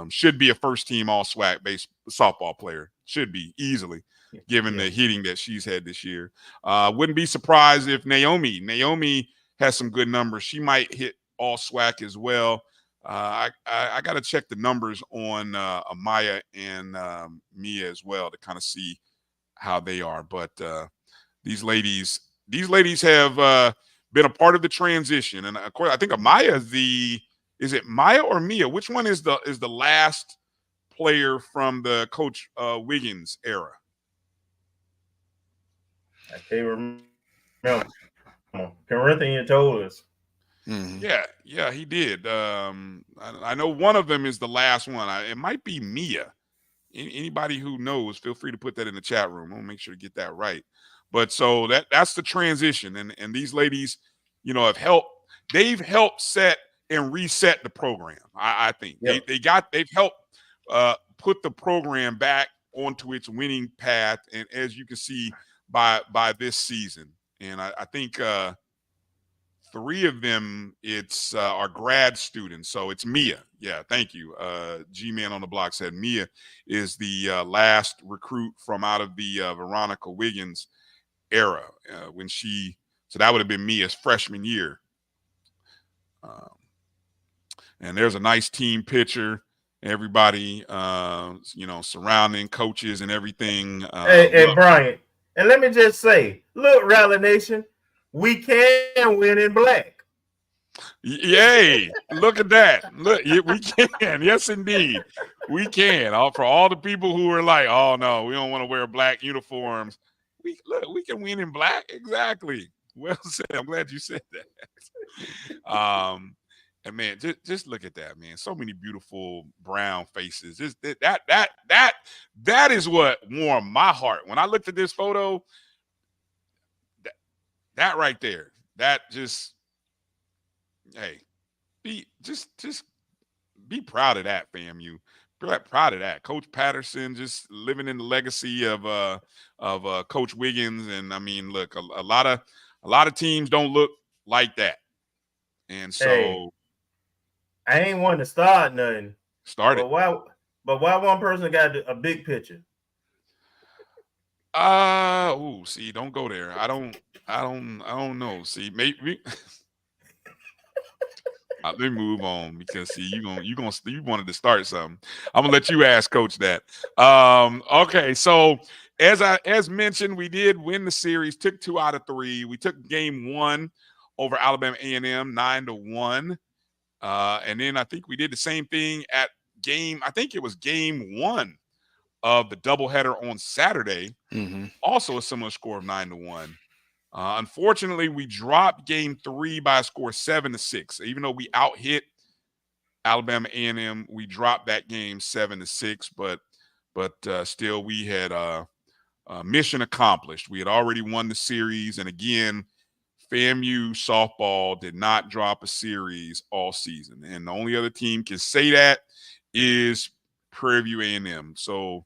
Should be a first-team all-SWAC based softball player. Should be easily, given the hitting that she's had this year. Wouldn't be surprised if Naomi has some good numbers. She might hit all SWAC as well. I got to check the numbers on Amaya and Mia as well to kind of see how they are. But these ladies have been a part of the transition, and of course, I think Amaya is it Maya or Mia? Which one is the last player from the Coach Wiggins era? I can't remember. Corinthian told us. Mm-hmm. Yeah, he did. I know one of them is the last one. It might be Mia. Anybody who knows, feel free to put that in the chat room. I'll make sure to get that right. But so that's the transition, and these ladies, have helped. They've helped set and reset the program. I think they've helped put the program back onto its winning path, and as you can see by this season, and I think 3 of them are grad students. So it's Mia. Yeah, thank you. G-Man on the block said Mia is the last recruit from out of the Veronica Wiggins era so that would have been Mia's freshman year. And there's a nice team picture. Everybody, surrounding coaches and everything. Hey, Bryan, and let me just say, look, Rally Nation, we can win in black. Yay! Look at that. Look, we can. Yes, indeed, we can. For all the people who are like, "Oh no, we don't want to wear black uniforms." We can win in black. Exactly. Well said. I'm glad you said that. And man, just look at that, man. So many beautiful brown faces. Just that is what warmed my heart when I looked at this photo. That right there. That just, hey, be proud of that, FAMU. Proud of that. Coach Patterson just living in the legacy of Coach Wiggins. And I mean, look, a lot of teams don't look like that. And so. Hey, I ain't want to start nothing. Start it. But why one person got a big picture? See, don't go there. I don't know. See, maybe let me move on because see, you wanted to start something. I'm gonna let you ask Coach that. Okay, so as mentioned, we did win the series. Took 2 out of 3. We took game 1 over Alabama A&M 9-1. And then I think we did the same thing at game, I think it was game 1 of the doubleheader on Saturday. Also a similar score of 9-1. Unfortunately, we dropped game 3 by a score 7-6. Even though we out-hit Alabama A&M, we dropped that game 7-6, but still we had mission accomplished. We had already won the series, and again, FAMU softball did not drop a series all season, and the only other team can say that is Prairie View A&M. So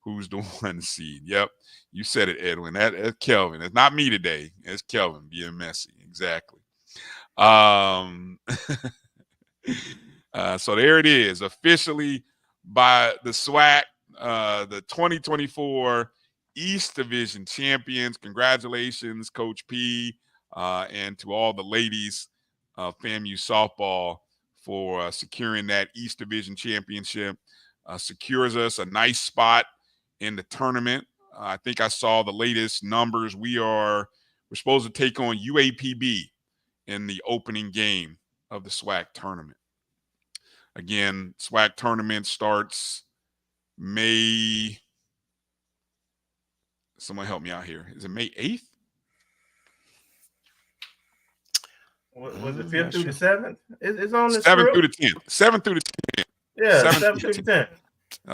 who's the 1 seed? Yep, you said it, Edwin. That's Kelvin. It's not me today. It's Kelvin being messy. Exactly. So there it is, officially by the SWAC, the 2024 East Division champions. Congratulations, Coach P, and to all the ladies of FAMU softball for securing that East Division championship. Secures us a nice spot in the tournament. I think I saw the latest numbers. We're supposed to take on UAPB in the opening game of the SWAC tournament. Again, SWAC tournament starts May. Someone help me out here. Is it May 8th? Was it 5th through the 7th? It's on the 7th script. through the 10th. 7th through the 10th. Yeah, 7th 7th through the 10th.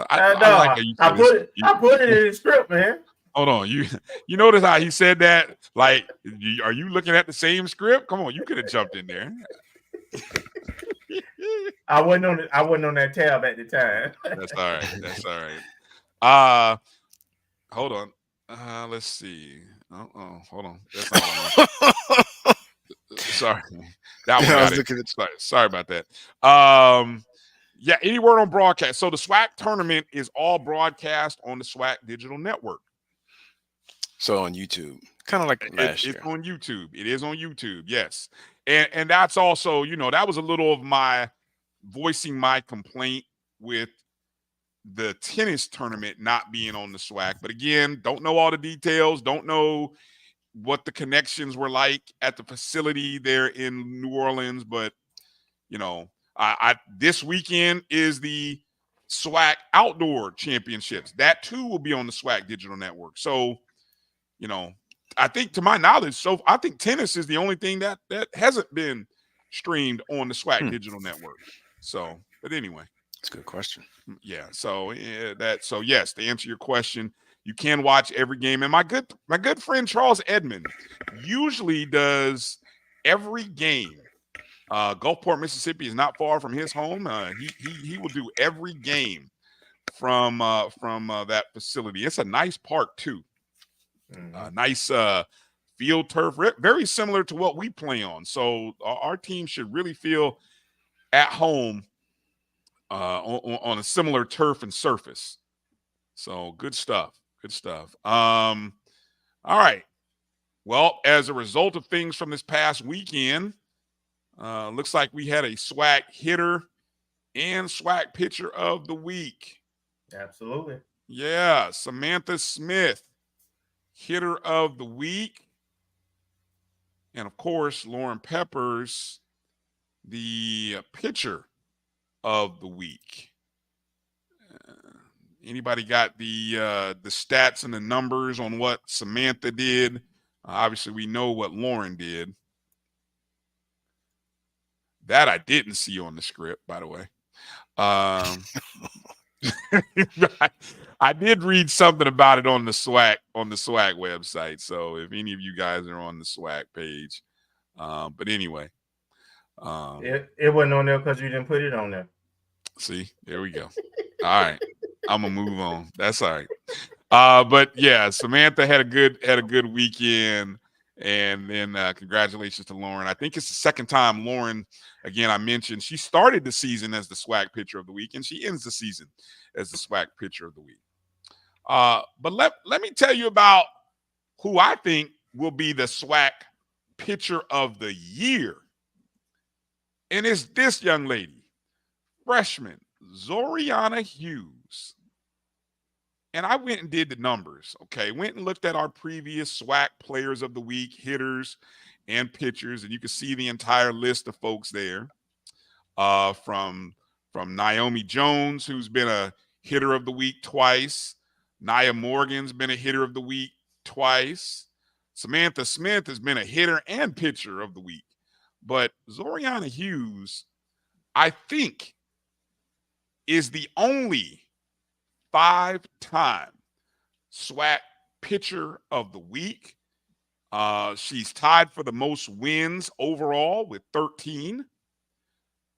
I like how you I said put it in the script, man. Hold on. You notice how he said that? Like, are you looking at the same script? Come on, you could have jumped in there. I wasn't on that tab at the time. That's all right. That's all right. Hold on. Let's see. Hold on. That's not what sorry. That one got it. Sorry about that. Yeah, any word on broadcast? So the SWAC tournament is all broadcast on the SWAC digital network. So on YouTube, kind of like last year. It's on YouTube. It is on YouTube, yes. And that's also, that was a little of my voicing my complaint with the tennis tournament not being on the SWAC. But again, don't know all the details, don't know what the connections were like at the facility there in New Orleans. But, this weekend is the SWAC Outdoor Championships. That too will be on the SWAC digital network. So, I think, to my knowledge, I think tennis is the only thing that hasn't been streamed on the SWAC digital network. So, but anyway, that's a good question. Yeah. So yes, to answer your question, you can watch every game. And my good friend Charles Edmond usually does every game. Gulfport, Mississippi is not far from his home. He will do every game from that facility. It's a nice park too. Nice field turf, very similar to what we play on. So our team should really feel at home on a similar turf and surface. So good stuff. Good stuff. All right. Well, as a result of things from this past weekend, looks like we had a SWAC hitter and SWAC pitcher of the week. Absolutely. Yeah, Samantha Smith, hitter of the week. And of course, Lauren Peppers, the pitcher of the week. Anybody got the stats and the numbers on what Samantha did? Obviously, we know what Lauren did. That I didn't see on the script, by the way. I did read something about it on the SWAC website. So if any of you guys are on the SWAC page, but anyway, it wasn't on there because you didn't put it on there. See, there we go. All right, I'm gonna move on. That's all right. But yeah, Samantha had a good weekend, and then congratulations to Lauren. I think it's the second time Lauren. Again, I mentioned she started the season as the SWAC pitcher of the week, and she ends the season as the SWAC pitcher of the week. But let me tell you about who I think will be the SWAC pitcher of the year. And it's this young lady, freshman Zoriana Hughes. And I went and did the numbers, okay? Went and looked at our previous SWAC players of the week, hitters and pitchers, and you can see the entire list of folks there from from Naomi Jones, who's been a hitter of the week twice. Nia Morgan's been a hitter of the week twice. Samantha Smith has been a hitter and pitcher of the week. But Zoriana Hughes, I think, is the only 5-time SWAC pitcher of the week. She's tied for the most wins overall with 13.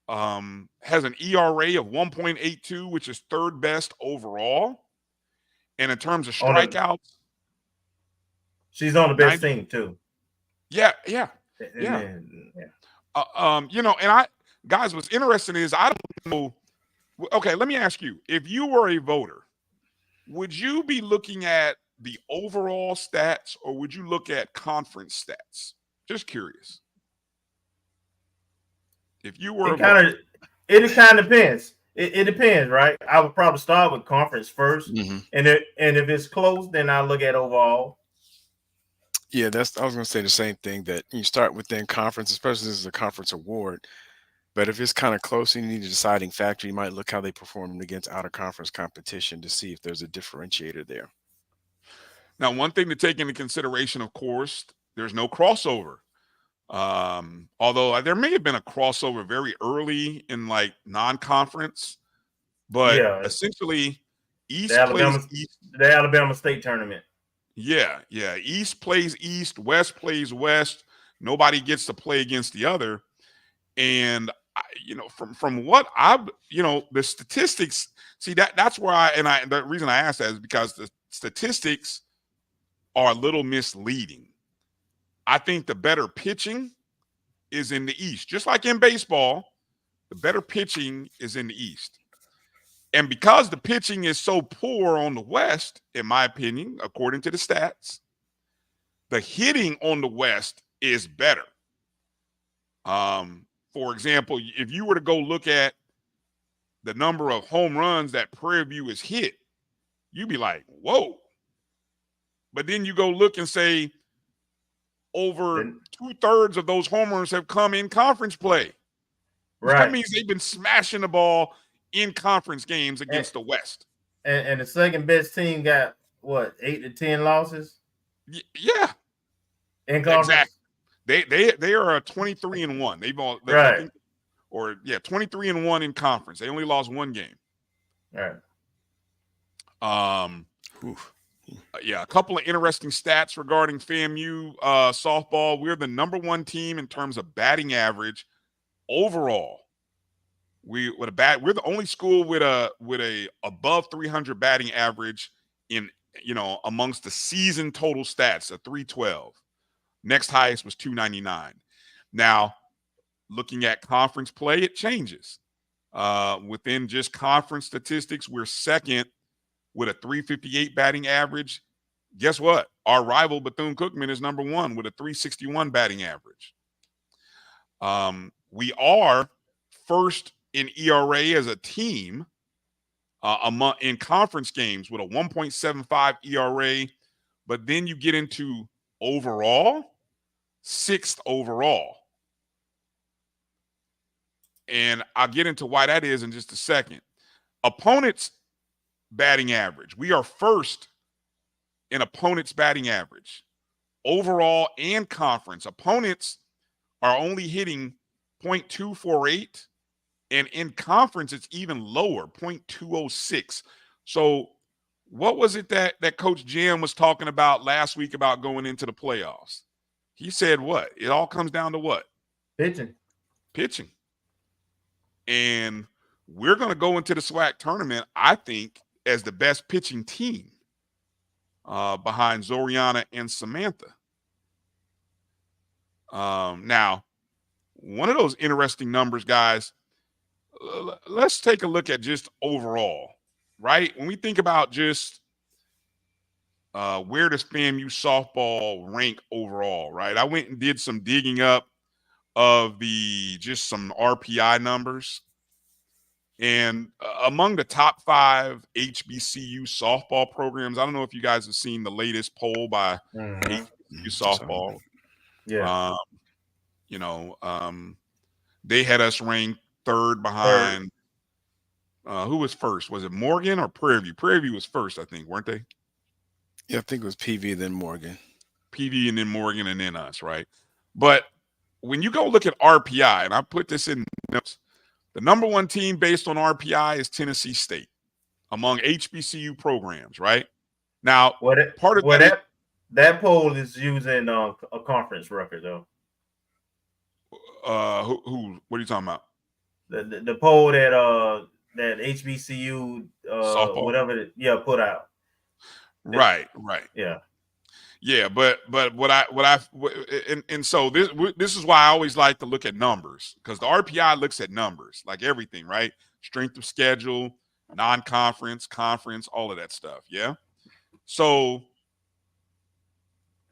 Has an ERA of 1.82, which is third best overall. And in terms of strikeouts, she's on the best team too. Yeah. And And guys, what's interesting is I don't know. Okay, let me ask you: if you were a voter, would you be looking at the overall stats or would you look at conference stats? Just curious. If you were it kind of depends. It depends, right? I would probably start with conference first, and if it's close, then I'll look at overall. Yeah, I was going to say the same thing, that you start within conference, especially this is a conference award. But if it's kind of close and you need a deciding factor, you might look how they performed against out-of-conference competition to see if there's a differentiator there. Now, one thing to take into consideration, of course, there's no crossover. Although there may have been a crossover very early in like non-conference, but essentially East plays East. The Alabama State tournament. Yeah. East plays East, West plays West. Nobody gets to play against the other. And from what the statistics, see that's where the reason I asked that is because the statistics are a little misleading. I think the better pitching is in the East. Just like in baseball, the better pitching is in the East. And because the pitching is so poor on the West, in my opinion, according to the stats, the hitting on the West is better. For example, if you were to go look at the number of home runs that Prairie View has hit, you'd be like, whoa. But then you go look and say, over 2/3 of those home runs have come in conference play. Right. That means they've been smashing the ball in conference games against the West. And the second best team got what, 8 to 10 losses? Yeah. In conference. Exactly. They are 23-1. They've all 23-1 in conference. They only lost one game. Right. A couple of interesting stats regarding FAMU softball. We're the number 1 team in terms of batting average overall. We're the only school with a above 300 batting average in amongst the season total stats, a 312. Next highest was 299. Now, looking at conference play, it changes. Within just conference statistics, we're second with a 358 batting average. Guess what? Our rival Bethune-Cookman is number 1 with a 361 batting average. We are first in ERA as a team in conference games with a 1.75 ERA, but then you get into overall, 6th overall. And I'll get into why that is in just a second. Opponents' batting average. We are first in opponents' batting average. Overall and conference. Opponents are only hitting .248, and in conference, it's even lower, .206. So what was it that Coach Jam was talking about last week about going into the playoffs? He said what? It all comes down to what? Pitching. And we're going to go into the SWAC tournament, I think, as the best pitching team behind Zoriana and Samantha. Now, one of those interesting numbers, guys, let's take a look at just overall, right? When we think about just where does FAMU softball rank overall, right? I went and did some digging up of just some RPI numbers. And among the top 5 HBCU softball programs, I don't know if you guys have seen the latest poll by HBCU softball. Yeah. They had us ranked 3rd behind Who was first? Was it Morgan or Prairie View? Prairie View was first, I think, weren't they? Yeah, I think it was PV, then Morgan. PV and then Morgan and then us, right? But when you go look at RPI, and I put this in notes, the number one team based on RPI is Tennessee State among HBCU programs, right? Now, part of that poll is using a conference record, though. Who? What are you talking about? The poll that HBCU softball? Put out. Right. Yeah, but so this is why I always like to look at numbers, because the RPI looks at numbers like everything, right? Strength of schedule, non-conference, conference, all of that stuff. Yeah. So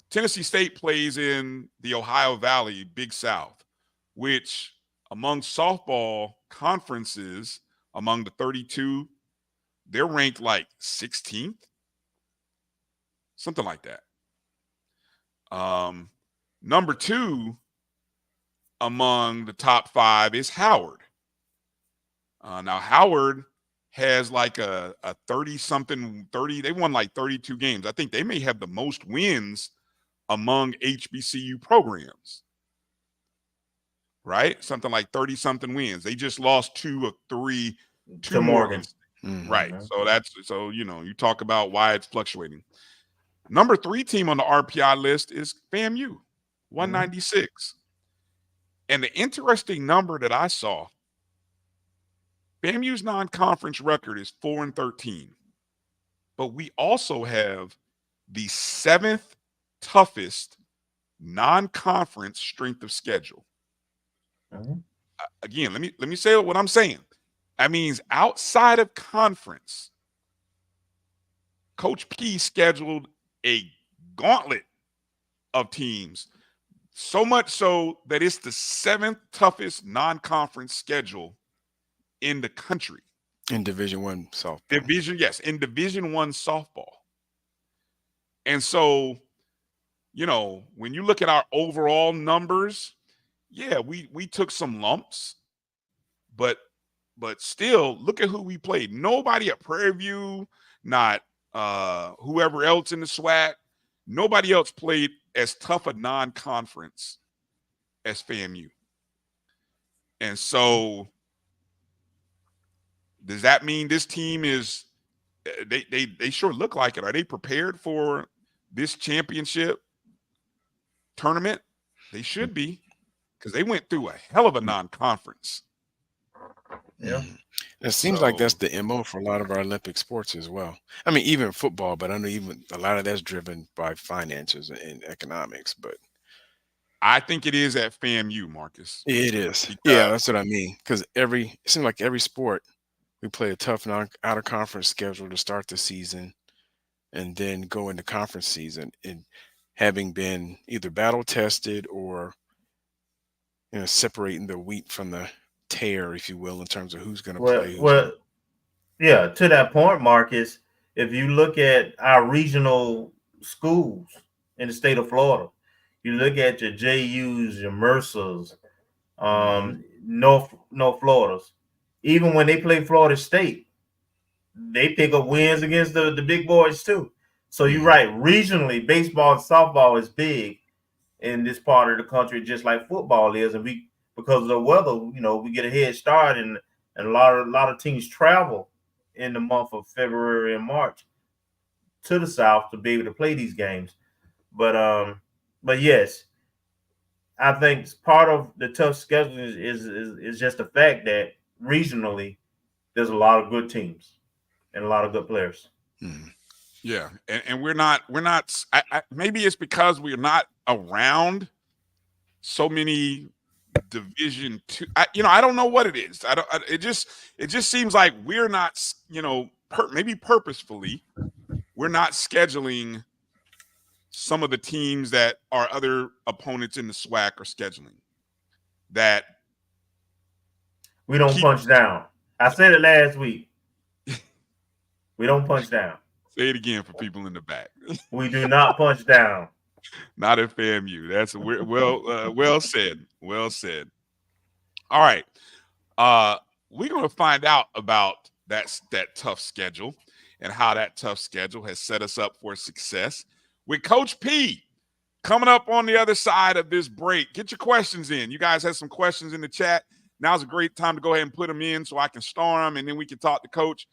Tennessee State plays in the Ohio Valley Big South, which among softball conferences, among the 32, they're ranked like 16th, something like that. Number 2 among the top 5 is Howard. Now Howard has like a 30-something, they won like 32 games. I think they may have the most wins among HBCU programs, right? Something like 30-something wins. They just lost 2 or 3 to Morgan. Mm-hmm. Right. So you talk about why it's fluctuating. Number 3 team on the RPI list is FAMU, 196. And the interesting number that I saw, FAMU's non-conference record is 4-13. But we also have the 7th toughest non-conference strength of schedule. Again, let me say what I'm saying. That means outside of conference, Coach P scheduled a gauntlet of teams, so much so that it's the 7th toughest non-conference schedule in the country. In Division I softball. In Division I softball. And so, when you look at our overall numbers, yeah, we took some lumps, but still, look at who we played. Nobody at Prairie View, not whoever else in the SWAC, nobody else played as tough a non-conference as FAMU. And so, does that mean this team is they sure look like it? Are they prepared for this championship tournament? They should be, because they went through a hell of a non-conference. Yeah. It seems like that's the MO for a lot of our Olympic sports as well. I mean, even football, but I know even a lot of that's driven by finances and economics. But I think it is at FAMU, Marcus. It is. Yeah, that's what I mean. Because it seems like every sport, we play a tough out-of-conference schedule to start the season and then go into conference season, and having been either battle-tested or separating the wheat from the tear, if you will, in terms of who's going to play. Yeah, to that point, Marcus, if you look at our regional schools in the state of Florida, you look at your JUs, your Mercers, North Floridas. Even when they play Florida State, they pick up wins against the big boys too. So you're right. Regionally, baseball and softball is big in this part of the country, just like football is, and because of the weather, we get a head start, and a lot of teams travel in the month of February and March to the South to be able to play these games. But yes, I think part of the tough schedule is just the fact that regionally there's a lot of good teams and a lot of good players. Mm-hmm. Yeah, and we're not. Maybe it's because we're not around so many Division II. I don't know what it is. It just seems like we're not. Maybe purposefully, we're not scheduling some of the teams that our other opponents in the SWAC are scheduling. That we don't punch down. I said it last week. We don't punch down. Say it again for people in the back. We do not punch down. Not at FAMU. That's well said. Well said. All right. We're going to find out about that tough schedule and how that tough schedule has set us up for success with Coach P coming up on the other side of this break. Get your questions in. You guys have some questions in the chat. Now's a great time to go ahead and put them in so I can star them, and then we can talk to Coach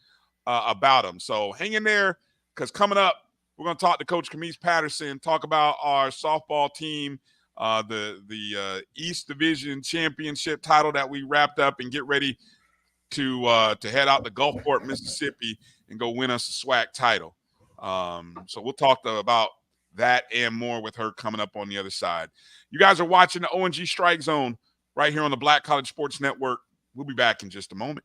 about them. So hang in there, because coming up, we're going to talk to Coach Camise Patterson, talk about our softball team, the East Division championship title that we wrapped up, and get ready to head out to Gulfport, Mississippi, and go win us a SWAC title. So we'll talk about that and more with her coming up on the other side. You guys are watching the O&G StrikeZone right here on the Black College Sports Network. We'll be back in just a moment.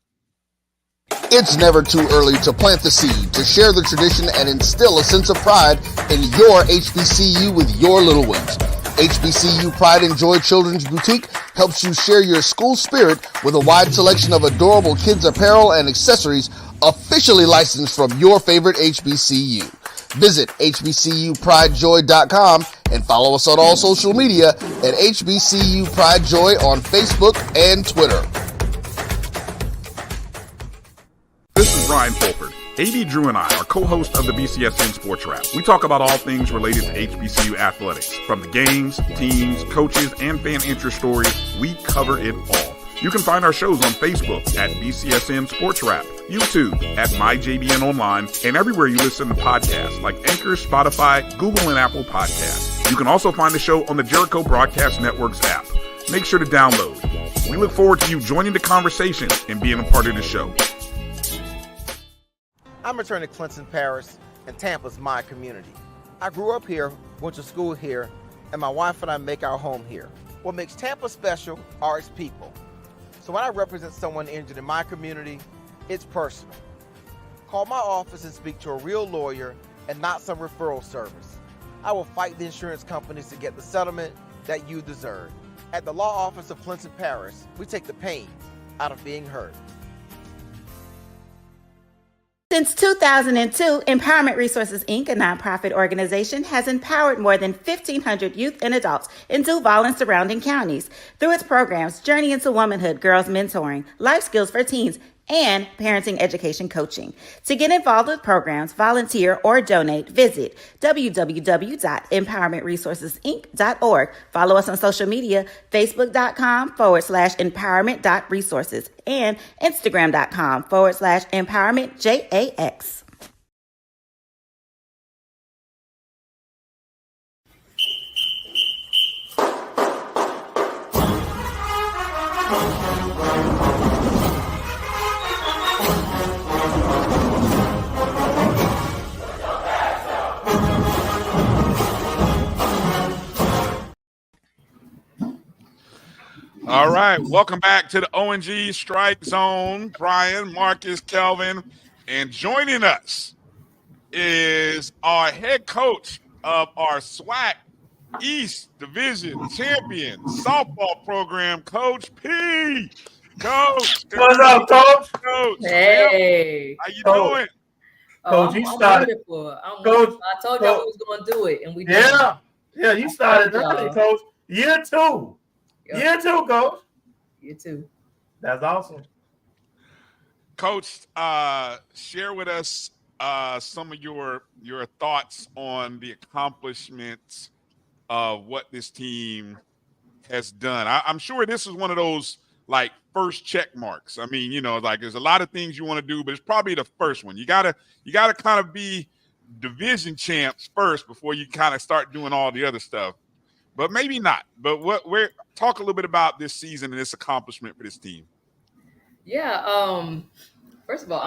It's never too early to plant the seed, to share the tradition, and instill a sense of pride in your HBCU with your little ones. HBCU Pride and Joy Children's Boutique helps you share your school spirit with a wide selection of adorable kids apparel and accessories officially licensed from your favorite HBCU. Visit hbcupridejoy.com and follow us on all social media at HBCU Pride Joy on Facebook and Twitter. This is Bryan Fulford. AD Drew and I are co-hosts of the BCSN Sports Wrap. We talk about all things related to HBCU athletics. From the games, teams, coaches, and fan interest stories, we cover it all. You can find our shows on Facebook at BCSN Sports Wrap, YouTube at MyJBN Online, and everywhere you listen to podcasts like Anchor, Spotify, Google, and Apple Podcasts. You can also find the show on the Jericho Broadcast Network's app. Make sure to download. We look forward to you joining the conversation and being a part of the show. I'm returning to Clinton Parish, and Tampa's my community. I grew up here, went to school here, and my wife and I make our home here. What makes Tampa special are its people. So when I represent someone injured in my community, it's personal. Call my office and speak to a real lawyer and not some referral service. I will fight the insurance companies to get the settlement that you deserve. At the law office of Clinton Parish, we take the pain out of being hurt. Since 2002, Empowerment Resources, Inc., a nonprofit organization, has empowered more than 1,500 youth and adults in Duval and surrounding counties through its programs Journey into Womanhood, Girls Mentoring, Life Skills for Teens, and Parenting Education Coaching. To get involved with programs, volunteer, or donate, visit www.empowermentresourcesinc.org. Follow us on social media, facebook.com/empowerment.resources and instagram.com/empowermentJAX. All right, welcome back to the O&G StrikeZone. Bryan, Marcus, Kelvin, and joining us is our head coach of our SWAC East Division champion softball program, Coach P. Coach, What's up, Coach? Coach, Hey, how you Coach. doing? Coach, you started. Coach, I told y'all we was going to do it, and we did. Yeah, you started early, Coach. Year 2. Yep. Year 2, Coach. You too. That's awesome. Coach, share with us some of your thoughts on the accomplishments of what this team has done. I'm sure this is one of those like first check marks. I mean, you know, like there's a lot of things you want to do, but it's probably the first one. You gotta kind of be division champs first before you kind of start doing all the other stuff. But maybe not. But talk a little bit about this season and this accomplishment for this team. Yeah. First of all,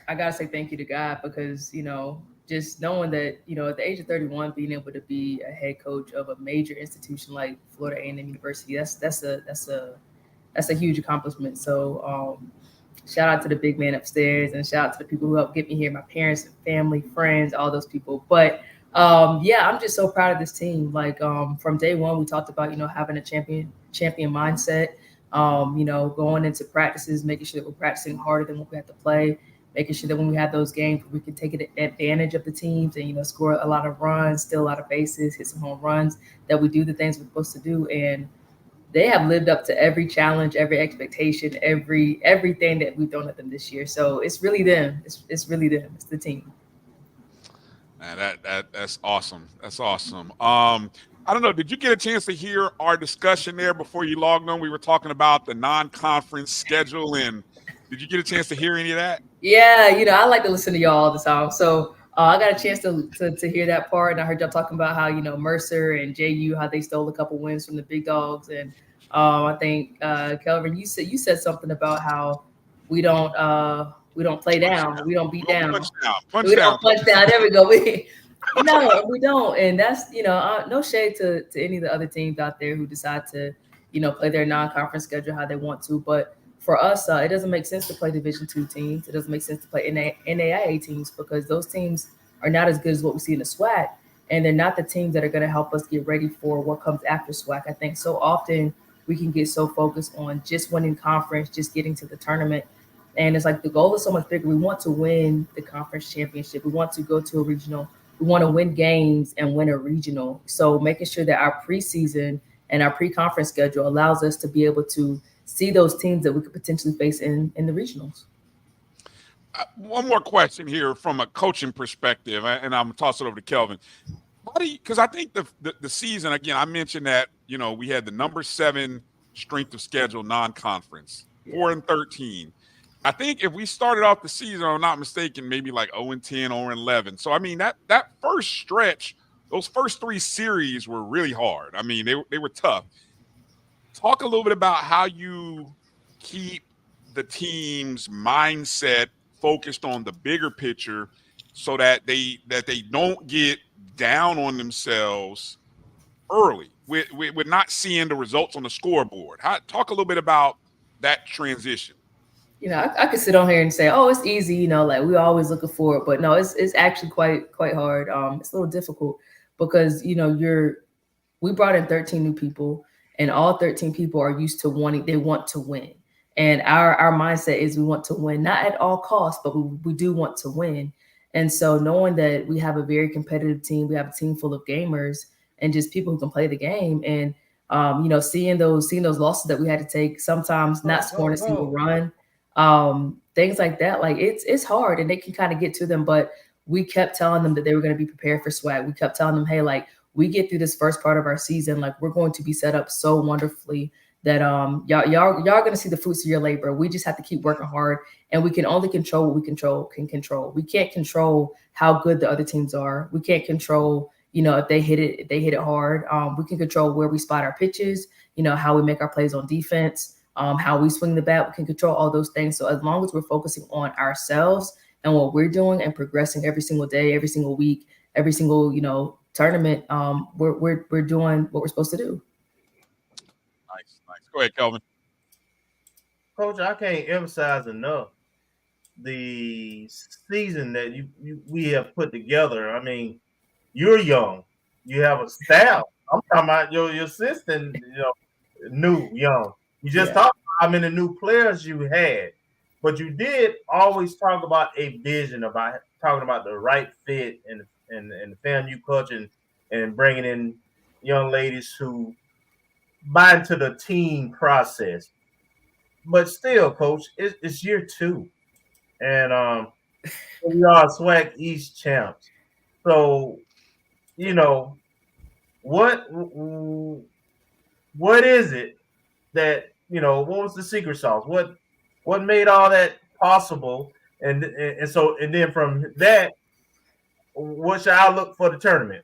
I gotta say thank you to God, because, you know, just knowing that, you know, at the age of 31, being able to be a head coach of a major institution like Florida A&M University, that's a huge accomplishment. So shout out to the big man upstairs, and shout out to the people who helped get me here, my parents, family, friends, all those people. But yeah, I'm just so proud of this team. Like from day one, we talked about, you know, having a champion mindset, you know, going into practices, making sure that we're practicing harder than what we have to play, making sure that when we have those games, we can take advantage of the teams and, you know, score a lot of runs, steal a lot of bases, hit some home runs, that we do the things we're supposed to do. And they have lived up to every challenge, every expectation, everything that we've thrown at them this year. So it's really them. It's really them. It's the team. Man, that's awesome. That's awesome. I don't know. Did you get a chance to hear our discussion there before you logged on? We were talking about the non-conference schedule, and did you get a chance to hear any of that? Yeah, I like to listen to y'all all the time. So I got a chance to hear that part, and I heard y'all talking about how Mercer and JU, how they stole a couple wins from the big dogs, and I think Kelvin, you said something about how we don't play down, we don't beat down, we don't punch down. There we go. No, we don't, and that's no shade to any of the other teams out there who decide to play their non-conference schedule how they want to, but for us, it doesn't make sense to play Division II teams. It doesn't make sense to play NAIA teams because those teams are not as good as what we see in the SWAC, and they're not the teams that are going to help us get ready for what comes after SWAC. I think so often we can get so focused on just winning conference, just getting to the tournament, and it's like the goal is so much bigger. We want to win the conference championship. We want to go to a regional. We want to win games and win a regional. So making sure that our preseason and our pre-conference schedule allows us to be able to see those teams that we could potentially face in the regionals. One more question here from a coaching perspective, and I'm going to toss it over to Kelvin. Because I think the season, again, I mentioned that, we had the number 7 strength of schedule non-conference, 4-13. I think if we started off the season, I'm not mistaken, maybe like 0-10, 0-11. So, I mean, that first stretch, those first 3 series were really hard. I mean, they were tough. Talk a little bit about how you keep the team's mindset focused on the bigger picture so that they don't get down on themselves early with not seeing the results on the scoreboard. Talk a little bit about that transition. I could sit on here and say, oh, it's easy, like we're always looking for it. But no, it's actually quite hard. It's a little difficult because, we brought in 13 new people. And all 13 people are used to they want to win. And our mindset is we want to win, not at all costs, but we do want to win. And so knowing that we have a very competitive team, we have a team full of gamers and just people who can play the game. And, seeing those losses that we had to take, sometimes not scoring a single run, things like that, like it's hard and they can kind of get to them. But we kept telling them that they were going to be prepared for SWAC. We kept telling them, hey, like, we get through this first part of our season, like we're going to be set up so wonderfully that y'all going to see the fruits of your labor. We just have to keep working hard, and we can only control what we can control. We can't control how good the other teams are. We can't control, if they hit it hard. We can control where we spot our pitches, how we make our plays on defense, how we swing the bat. We can control all those things. So as long as we're focusing on ourselves and what we're doing and progressing every single day, every single week, every single, tournament, we're doing what we're supposed to do. Nice. Go ahead, Kelvin. Coach, I can't emphasize enough the season that we have put together. I mean, you're young. You have a staff. I'm talking about your assistant, new, young. You just talked about how many new players you had. But you did always talk about a vision, about talking about the right fit and the FAMU culture and bringing in young ladies who buy into the team process. But still, Coach, it's year 2. And we are SWAC East champs. So, what is it that, what was the secret sauce? What made all that possible? And then from that, what's your outlook for the tournament?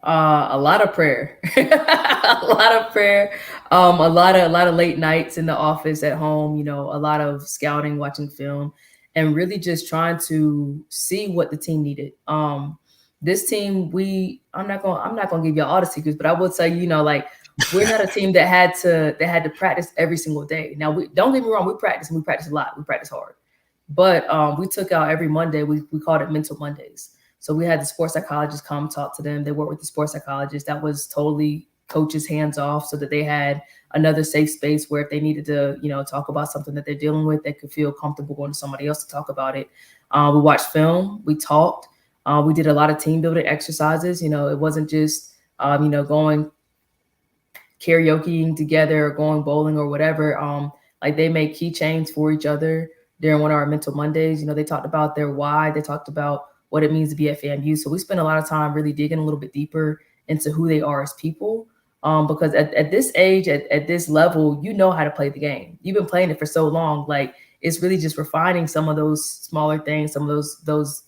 A lot of prayer, a lot of prayer, a lot of late nights in the office at home, a lot of scouting, watching film, and really just trying to see what the team needed. This team, I'm not gonna give you all the secrets, but I will tell you, like, we're not a team that had to practice every single day. Now, don't get me wrong, we practice a lot, we practice hard, but we took out every Monday. We called it Mental Mondays. So we had the sports psychologists come talk to them. They worked with the sports psychologist. That was totally coaches hands off, so that they had another safe space where if they needed to, talk about something that they're dealing with, they could feel comfortable going to somebody else to talk about it. We watched film, we talked, we did a lot of team building exercises. It wasn't just, going karaokeing together or going bowling or whatever. Like they make keychains for each other during one of our mental Mondays. You know, they talked about their why, they talked about what it means to be at FAMU. So we spend a lot of time really digging a little bit deeper into who they are as people. Because at this age, at this level, you know how to play the game. You've been playing it for so long. Like it's really just refining some of those smaller things, some of those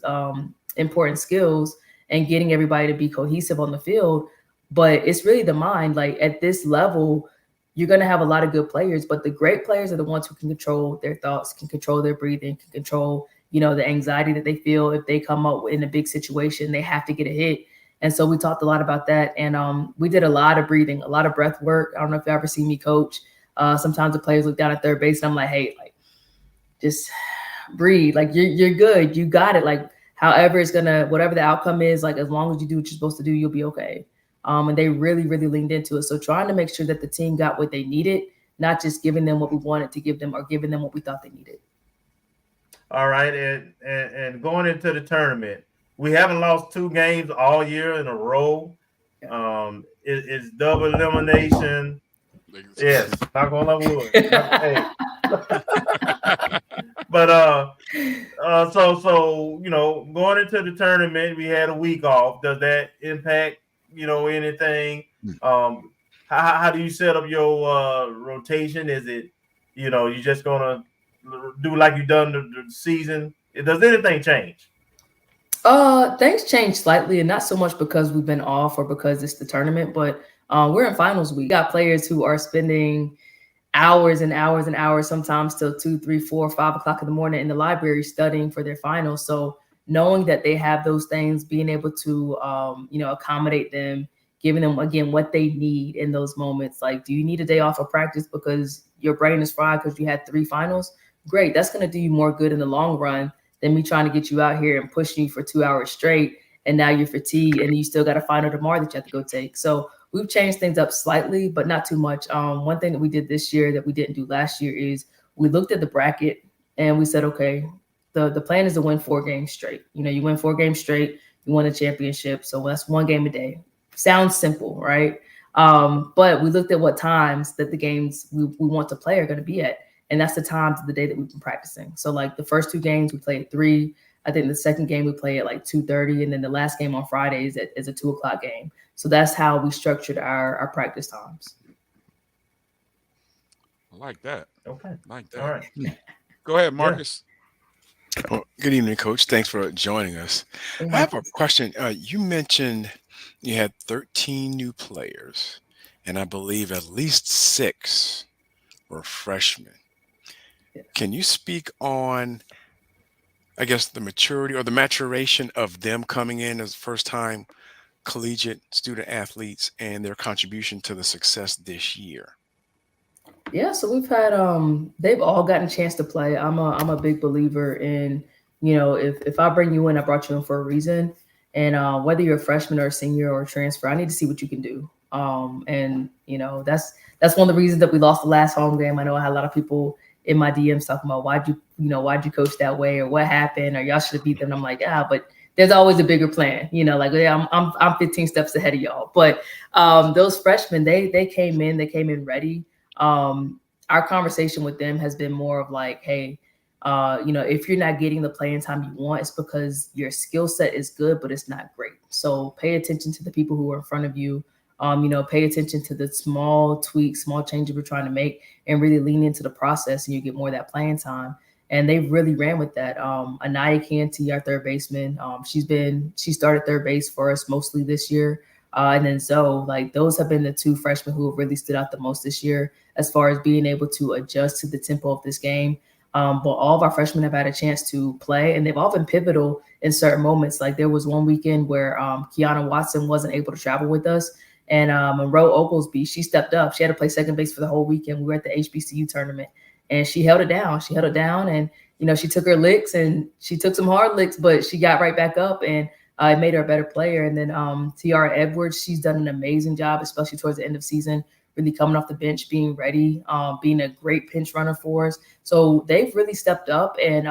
important skills, and getting everybody to be cohesive on the field. But it's really the mind. Like at this level, you're going to have a lot of good players, but the great players are the ones who can control their thoughts, can control their breathing, can control, you know, the anxiety that they feel if they come up in a big situation, they have to get a hit. And so we talked a lot about that. And we did a lot of breathing, a lot of breath work. I don't know if you ever see me coach. Sometimes the players look down at third base and I'm like, hey, like, just breathe. Like you're good. You got it. Like, however it's going to, whatever the outcome is, like, as long as you do what you're supposed to do, you'll be okay. And they really, really leaned into it. So trying to make sure that the team got what they needed, not just giving them what we wanted to give them or giving them what we thought they needed. All right. And going into the tournament, we haven't lost 2 games all year in a row. It's double elimination. Yes, not gonna wood. But so you know, going into the tournament, we had a week off. Does that impact, you know, anything? How do you set up your rotation? Is it, you know, you just gonna do like you've done the season? Does anything change? Things changed slightly, and not so much because we've been off or because it's the tournament, but we're in finals week. We got players who are spending hours and hours and hours, sometimes till 2, 3, 4, 5 o'clock in the morning in the library studying for their finals. So knowing that they have those things, being able to, you know, accommodate them, giving them, again, what they need in those moments. Like, do you need a day off of practice because your brain is fried because you had 3 finals? Great. That's going to do you more good in the long run than me trying to get you out here and pushing you for 2 hours straight. And now you're fatigued and you still got a final tomorrow that you have to go take. So we've changed things up slightly, but not too much. One thing that we did this year that we didn't do last year is we looked at the bracket and we said, okay, the plan is to win 4 games straight. You know, you win 4 games straight, you win a championship. So that's 1 game a day. Sounds simple, right? But we looked at what times that the games we want to play are going to be at. And that's the times of the day that we've been practicing. So like the first 2 games we play at 3. I think the second game we play at like 2:30. And then the last game on Friday is a 2 o'clock game. So that's how we structured our practice times. I like that. Okay. Like that. All right. Go ahead, Marcus. Yeah. Well, good evening, Coach. Thanks for joining us. I have a question. You mentioned you had 13 new players, and I believe at least 6 were freshmen. Can you speak on, I guess, the maturity or the maturation of them coming in as first-time collegiate student athletes and their contribution to the success this year? Yeah, so we've had they've all gotten a chance to play. I'm a big believer in, you know, if I bring you in, I brought you in for a reason. And whether you're a freshman or a senior or a transfer, I need to see what you can do. And you know, that's one of the reasons that we lost the last home game. I know I had a lot of people in my DMs talking about why'd you coach that way, or what happened, or y'all should have beat them. And I'm like, but there's always a bigger plan, you know, like, yeah, I'm 15 steps ahead of y'all. But those freshmen, they came in ready. Our conversation with them has been more of like, hey, you know, if you're not getting the playing time you want, it's because your skill set is good, but it's not great. So pay attention to the people who are in front of you. You know, pay attention to the small tweaks, small changes we're trying to make, and really lean into the process, and you get more of that playing time. And they really ran with that. Anaya Canty, our third baseman, she started third base for us mostly this year. And then Zoe, like, those have been the 2 freshmen who have really stood out the most this year as far as being able to adjust to the tempo of this game. But all of our freshmen have had a chance to play, and they've all been pivotal in certain moments. Like there was one weekend where Kiana Watson wasn't able to travel with us. And Monroe Oglesby, she stepped up. She had to play second base for the whole weekend. We were at the HBCU tournament, and she held it down. And, you know, she took her licks, and she took some hard licks, but she got right back up, and it made her a better player. And then Tiara Edwards, she's done an amazing job, especially towards the end of season, really coming off the bench, being ready, being a great pinch runner for us. So they've really stepped up, and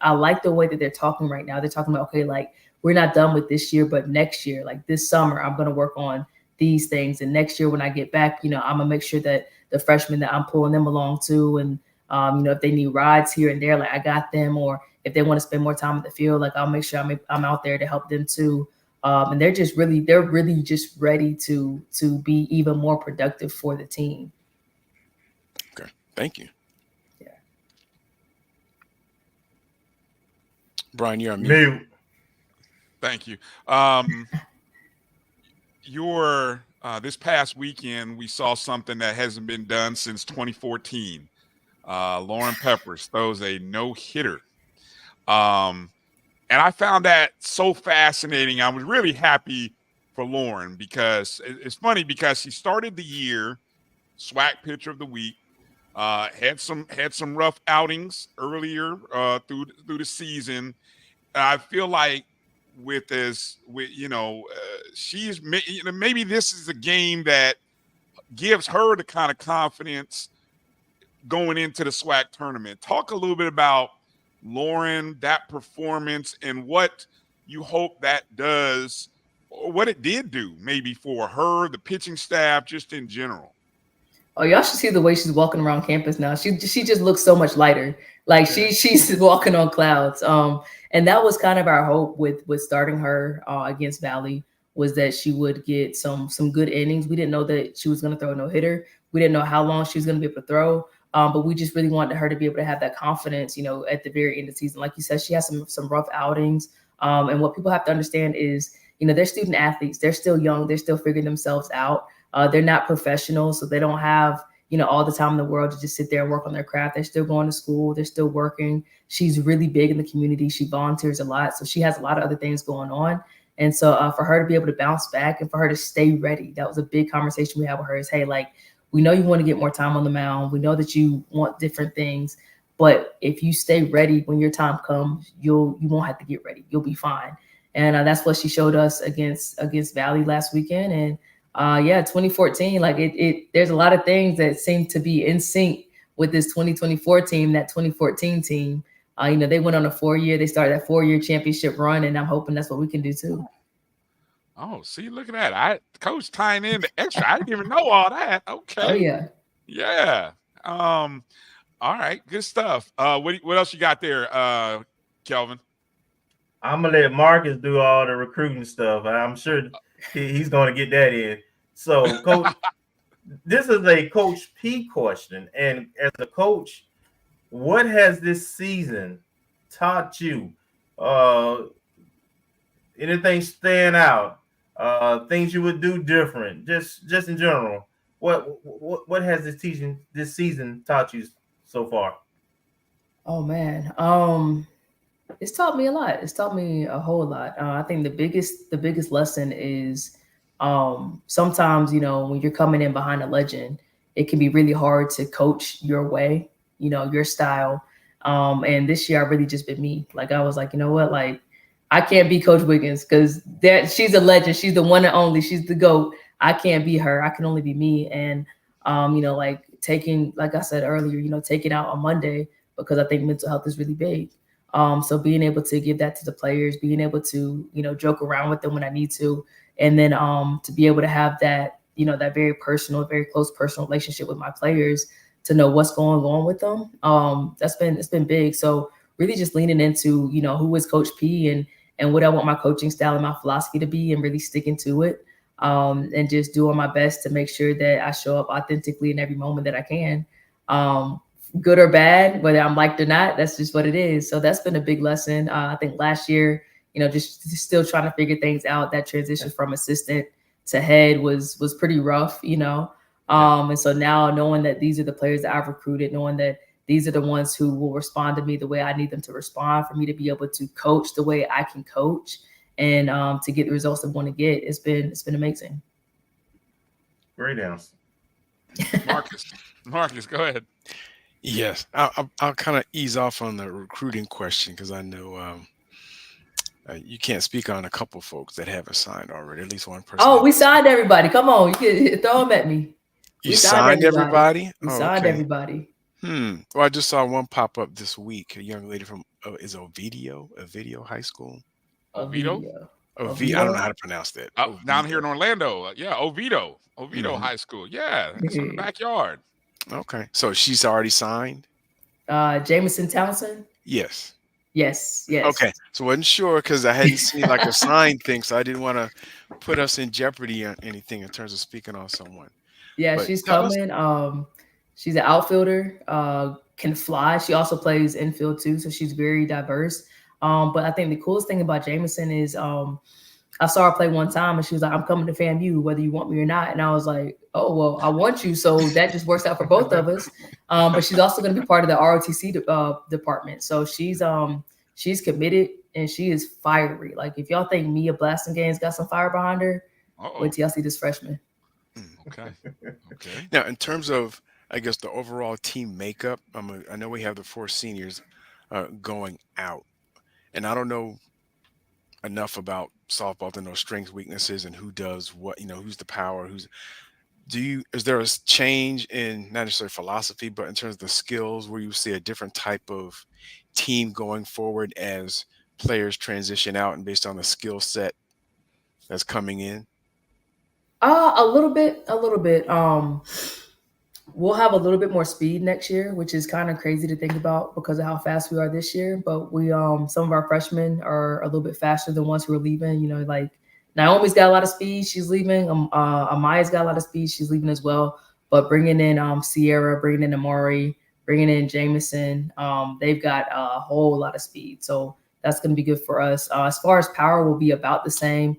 I like the way that they're talking right now. They're talking about, okay, like, we're not done with this year, but next year, like this summer, I'm going to work on these things. And next year when I get back, I'm gonna make sure that the freshmen that I'm pulling them along to, and if they need rides here and there, like I got them, or if they want to spend more time at the field, like I'll make sure I'm out there to help them too. And they're really just ready to be even more productive for the team. Okay, thank you. Yeah. Bryan, you're on mute. Thank you. This past weekend, we saw something that hasn't been done since 2014. Lauren Peppers throws a no-hitter. And I found that so fascinating. I was really happy for Lauren because it's funny because she started the year SWAC Pitcher of the Week, had some rough outings earlier through the season. I feel like she's maybe this is a game that gives her the kind of confidence going into the SWAC tournament. Talk a little bit about Lauren, that performance, and what you hope that does, or what it did do maybe for her, the pitching staff, just in general. Oh, y'all should see the way she's walking around campus now. She just looks so much lighter. Like she's walking on clouds. And that was kind of our hope with starting her against Valley, was that she would get some good innings. We didn't know that she was going to throw a no-hitter. We didn't know how long she was going to be able to throw. But we just really wanted her to be able to have that confidence, at the very end of the season. Like you said, she has some rough outings. And what people have to understand is, they're student athletes. They're still young. They're still figuring themselves out. They're not professionals, so they don't have, all the time in the world to just sit there and work on their craft. They're still going to school. They're still working. She's really big in the community. She volunteers a lot. So she has a lot of other things going on. And so for her to be able to bounce back and for her to stay ready, that was a big conversation we had with her is, hey, like, we know you want to get more time on the mound. We know that you want different things, but if you stay ready when your time comes, you won't have to get ready. You'll be fine. And that's what she showed us against Valley last weekend. And 2014, like there's a lot of things that seem to be in sync with this 2024 team, that 2014 team. They went on they started that 4-year championship run, and I'm hoping that's what we can do too. Oh, see, look at that. Coach tying in the extra. I didn't even know all that. Okay. Oh, yeah. Yeah. All right. Good stuff. What else you got there, Kelvin? I'm going to let Marcus do all the recruiting stuff. I'm sure he's going to get that in. So, Coach, this is a Coach P question. And as a coach, what has this season taught you? Anything stand out? Things you would do different, just in general. What has this season taught you so far? Oh man, it's taught me a lot. It's taught me a whole lot. I think the biggest lesson is sometimes when you're coming in behind a legend, it can be really hard to coach your way, your style. And this year I really just been me. Like I was like, like, I can't be Coach Wiggins because she's a legend. She's the one and only. She's the GOAT. I can't be her. I can only be me. And, like taking, like I said earlier, taking out on Monday because I think mental health is really big. So being able to give that to the players, being able to, joke around with them when I need to, and then to be able to have that, that very personal, very close personal relationship with my players to know what's going on with them. It's been big. So really just leaning into, who is Coach P and what I want my coaching style and my philosophy to be, and really sticking to it, and just doing my best to make sure that I show up authentically in every moment that I can, good or bad, whether I'm liked or not. That's just what it is. So that's been a big lesson. I think last year, just still trying to figure things out. That transition from assistant to head was pretty rough, and so now knowing that these are the players that I've recruited, knowing that these are the ones who will respond to me the way I need them to respond, for me to be able to coach the way I can coach, and to get the results I want to get. It's been amazing. Great answer. Marcus, go ahead. Yes, I'll kind of ease off on the recruiting question because I know you can't speak on a couple folks that haven't signed already. At least one person. Oh, we signed everybody. Come on, you can throw them at me. You signed everybody? We signed everybody. Well, I just saw one pop up this week. A young lady from is Ovidio High School. Oviedo? I don't know how to pronounce that. Down here in Orlando. Oviedo High School. Yeah, it's in the backyard. Okay. So she's already signed? Jamison Townsend? Yes. Yes. Okay. So I wasn't sure because I hadn't seen like a sign thing, so I didn't want to put us in jeopardy or anything in terms of speaking on someone. Yeah, But she's tell us- coming. She's an outfielder, can fly. She also plays infield too, so she's very diverse. But I think the coolest thing about Jamison is I saw her play one time and she was like, I'm coming to FAMU, whether you want me or not. And I was like, oh, well, I want you. So that just works out for both of us. But she's also going to be part of the ROTC department. So she's committed and she is fiery. Like if y'all think Mia Blastingame got some fire behind her, wait till y'all see this freshman. Okay. Now, in terms of, I guess, the overall team makeup, I know we have the 4 seniors going out. And I don't know enough about softball to know strengths, weaknesses, and who does what, who's the power, is there a change in not necessarily philosophy, but in terms of the skills where you see a different type of team going forward as players transition out and based on the skill set that's coming in? A little bit. We'll have a little bit more speed next year, which is kind of crazy to think about because of how fast we are this year. But we, some of our freshmen are a little bit faster than ones who are leaving. Like Naomi's got a lot of speed. She's leaving. Amaya's got a lot of speed. She's leaving as well. But bringing in Sierra, bringing in Amari, bringing in Jamison, they've got a whole lot of speed. So that's going to be good for us. As far as power, will be about the same.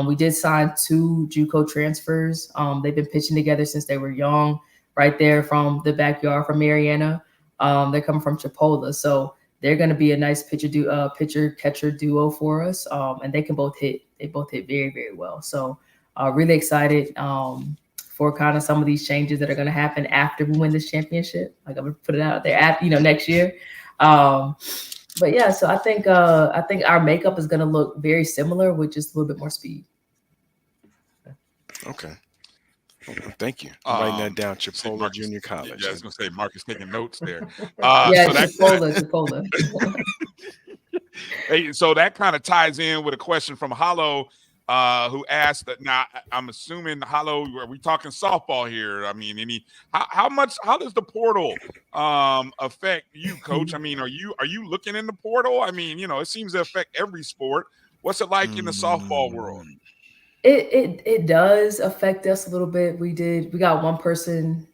We did sign 2 JUCO transfers. They've been pitching together since they were young. Right there from the backyard from Mariana. They're coming from Chipola. So they're going to be a nice pitcher catcher duo for us. And they can both hit. They both hit very, very well. So really excited for kind of some of these changes that are going to happen after we win this championship. Like I'm going to put it out there next year. But yeah, so I think our makeup is going to look very similar with just a little bit more speed. Okay. Thank you. I'm writing that down. Chipola Junior College. Yeah, I was going to say Marcus taking notes there. Chipola. Hey, so that kind of ties in with a question from Hollow, who asked that. Now, I'm assuming Hollow, are we talking softball here? I mean, how does the portal affect you, Coach? I mean, are you looking in the portal? I mean, it seems to affect every sport. What's it like in the softball world? It does affect us a little bit. We got one person,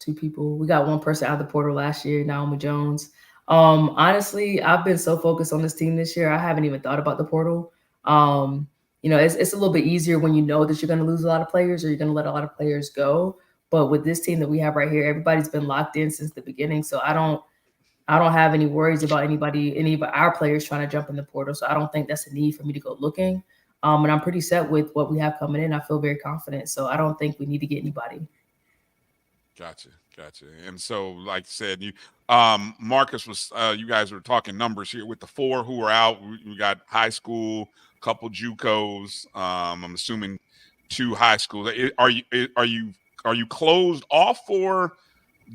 2 people. We got one person out of the portal last year, Naomi Jones. Honestly, I've been so focused on this team this year, I haven't even thought about the portal. It's a little bit easier when you know that you're going to lose a lot of players or you're going to let a lot of players go. But with this team that we have right here, everybody's been locked in since the beginning. So I don't have any worries about any of our players trying to jump in the portal. So I don't think that's a need for me to go looking. And I'm pretty set with what we have coming in. I feel very confident. So I don't think we need to get anybody. Gotcha. And so, like I said, you, Marcus was, you guys were talking numbers here with the 4 who are out. We got high school, a couple JUCOs. I'm assuming 2 high schools. Are you closed off for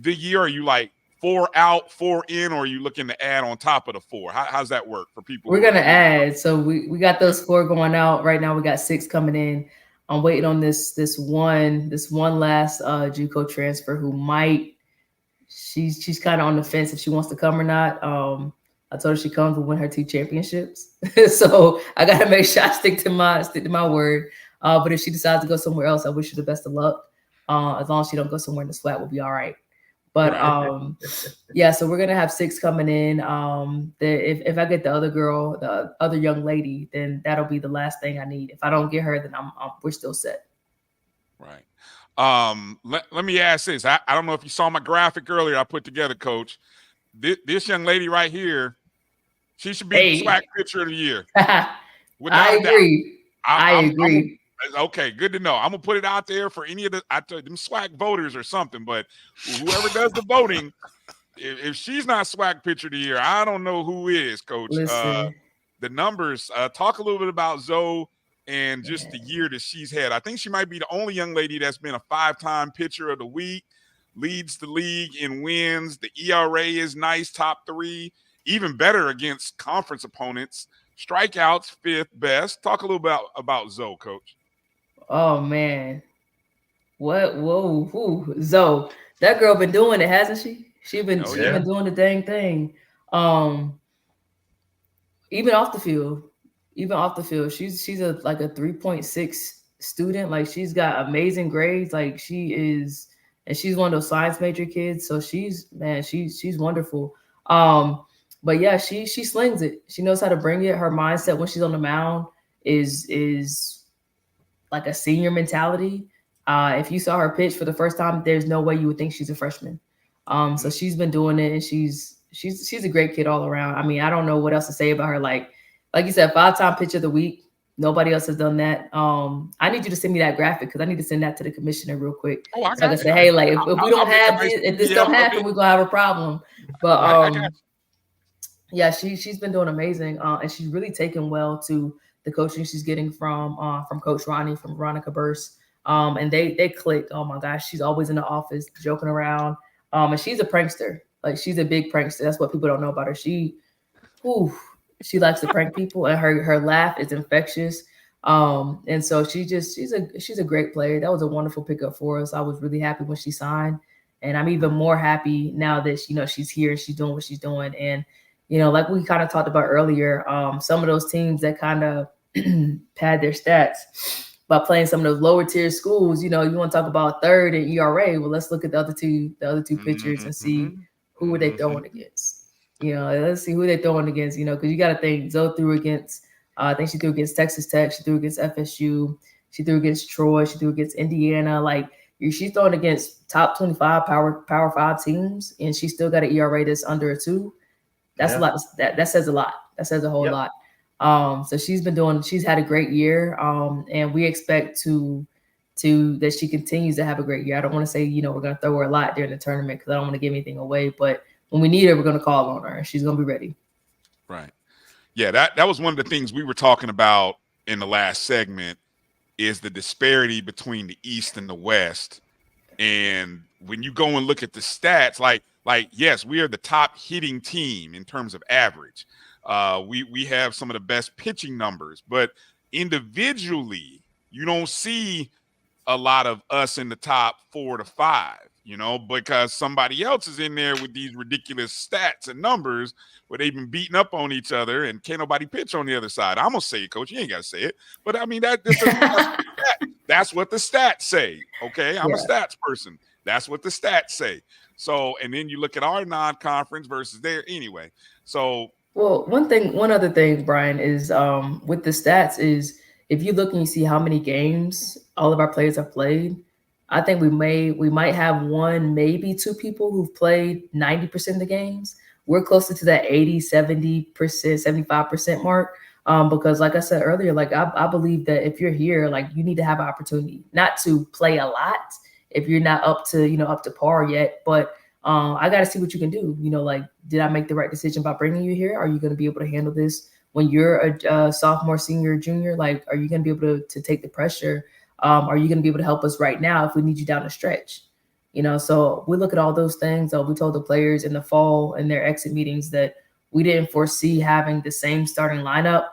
the year? Are you like 4 out, 4 in, or are you looking to add on top of the 4? How's that work for people? We're gonna add. So we got those 4 going out right now. We got 6 coming in. I'm waiting on this one last JUCO transfer who might. She's kind of on the fence if she wants to come or not. I told her she comes to win her 2 championships. So I gotta make sure I stick to my word. But if she decides to go somewhere else, I wish her the best of luck. As long as she don't go somewhere in the SWAC, we'll be all right. But yeah, so we're gonna have 6 coming in. If I get the other girl, the other young lady, then that'll be the last thing I need. If I don't get her, then we're still set. Right. Let me ask this. I don't know if you saw my graphic earlier I put together, Coach. This young lady right here, she should be the SWAC Pitcher of the Year. I agree. I agree. Okay, good to know. I'm gonna put it out there for any of them SWAC voters or something. But whoever does the voting, if she's not SWAC Pitcher of the Year, I don't know who is, Coach. Listen. The numbers. Talk a little bit about Zoe and just the year that she's had. I think she might be the only young lady that's been a 5-time Pitcher of the Week, leads the league in wins. The ERA is nice, top 3, even better against conference opponents. strikeouts 5th best. Talk a little about Zoe, Coach. Oh man, what? Whoa, whoo, Zoe, that girl been doing it, hasn't she? She been doing the dang thing. Even off the field, she's a 3.6 student. Like she's got amazing grades. Like and she's one of those science major kids. So she's wonderful. But yeah, she slings it. She knows how to bring it. Her mindset when she's on the mound is like a senior mentality. If you saw her pitch for the first time, there's no way you would think she's a freshman. So she's been doing it, and she's a great kid all around. I mean, I don't know what else to say about her. Like you said, 5-time pitch of the week. Nobody else has done that. I need you to send me that graphic because I need to send that to the commissioner real quick. Oh, I got so I can say, hey, like if we don't have this, if this don't happen, we're gonna have a problem. But yeah, she's been doing amazing, and she's really taken well to the coaching she's getting from Coach Ronnie, from Veronica Burst. And they clicked. Oh my gosh, she's always in the office joking around. And she's a prankster. Like she's a big prankster. That's what people don't know about her. She likes to prank people, and her laugh is infectious. And so she's a great player. That was a wonderful pickup for us. I was really happy when she signed, and I'm even more happy now that she's here and she's doing what she's doing. And like we kind of talked about earlier, some of those teams that kind of pad their stats by playing some of those lower tier schools, you want to talk about third in ERA. Well, let's look at the other two pitchers and see who are they throwing against. Let's see who they're throwing against, because you got to think Zoe threw against, I think she threw against Texas Tech. She threw against FSU. She threw against Troy. She threw against Indiana. Like she's throwing against top 25 power 5 teams, and she still got an ERA that's under a 2. That's a lot. That says a lot. That says a whole lot. So she's had a great year. And we expect that she continues to have a great year. I don't want to say, we're going to throw her a lot during the tournament because I don't want to give anything away, but when we need her, we're going to call on her and she's going to be ready. Right. Yeah. That was one of the things we were talking about in the last segment is the disparity between the East and the West. And when you go and look at the stats, like, yes, we are the top hitting team in terms of average. We have some of the best pitching numbers, but individually, you don't see a lot of us in the top 4 to 5, because somebody else is in there with these ridiculous stats and numbers where they've been beating up on each other and can't nobody pitch on the other side. I'm going to say it, Coach. You ain't got to say it. But I mean, that's what the stats say. Okay. I'm a stats person. That's what the stats say. So, and then you look at our non-conference versus there anyway. So, well, one other thing, Brian, is with the stats is if you look and you see how many games all of our players have played, I think we might have 1, maybe 2 people who've played 90% of the games. We're closer to that 80, 70%, 75% mark. Because like I said earlier, like I believe that if you're here, like you need to have an opportunity, not to play a lot if you're not up to par yet, but I got to see what you can do. Like, did I make the right decision by bringing you here? Are you going to be able to handle this when you're a sophomore, senior, junior? Like, are you going to be able to take the pressure? Are you going to be able to help us right now if we need you down the stretch? So we look at all those things. We told the players in the fall in their exit meetings that we didn't foresee having the same starting lineup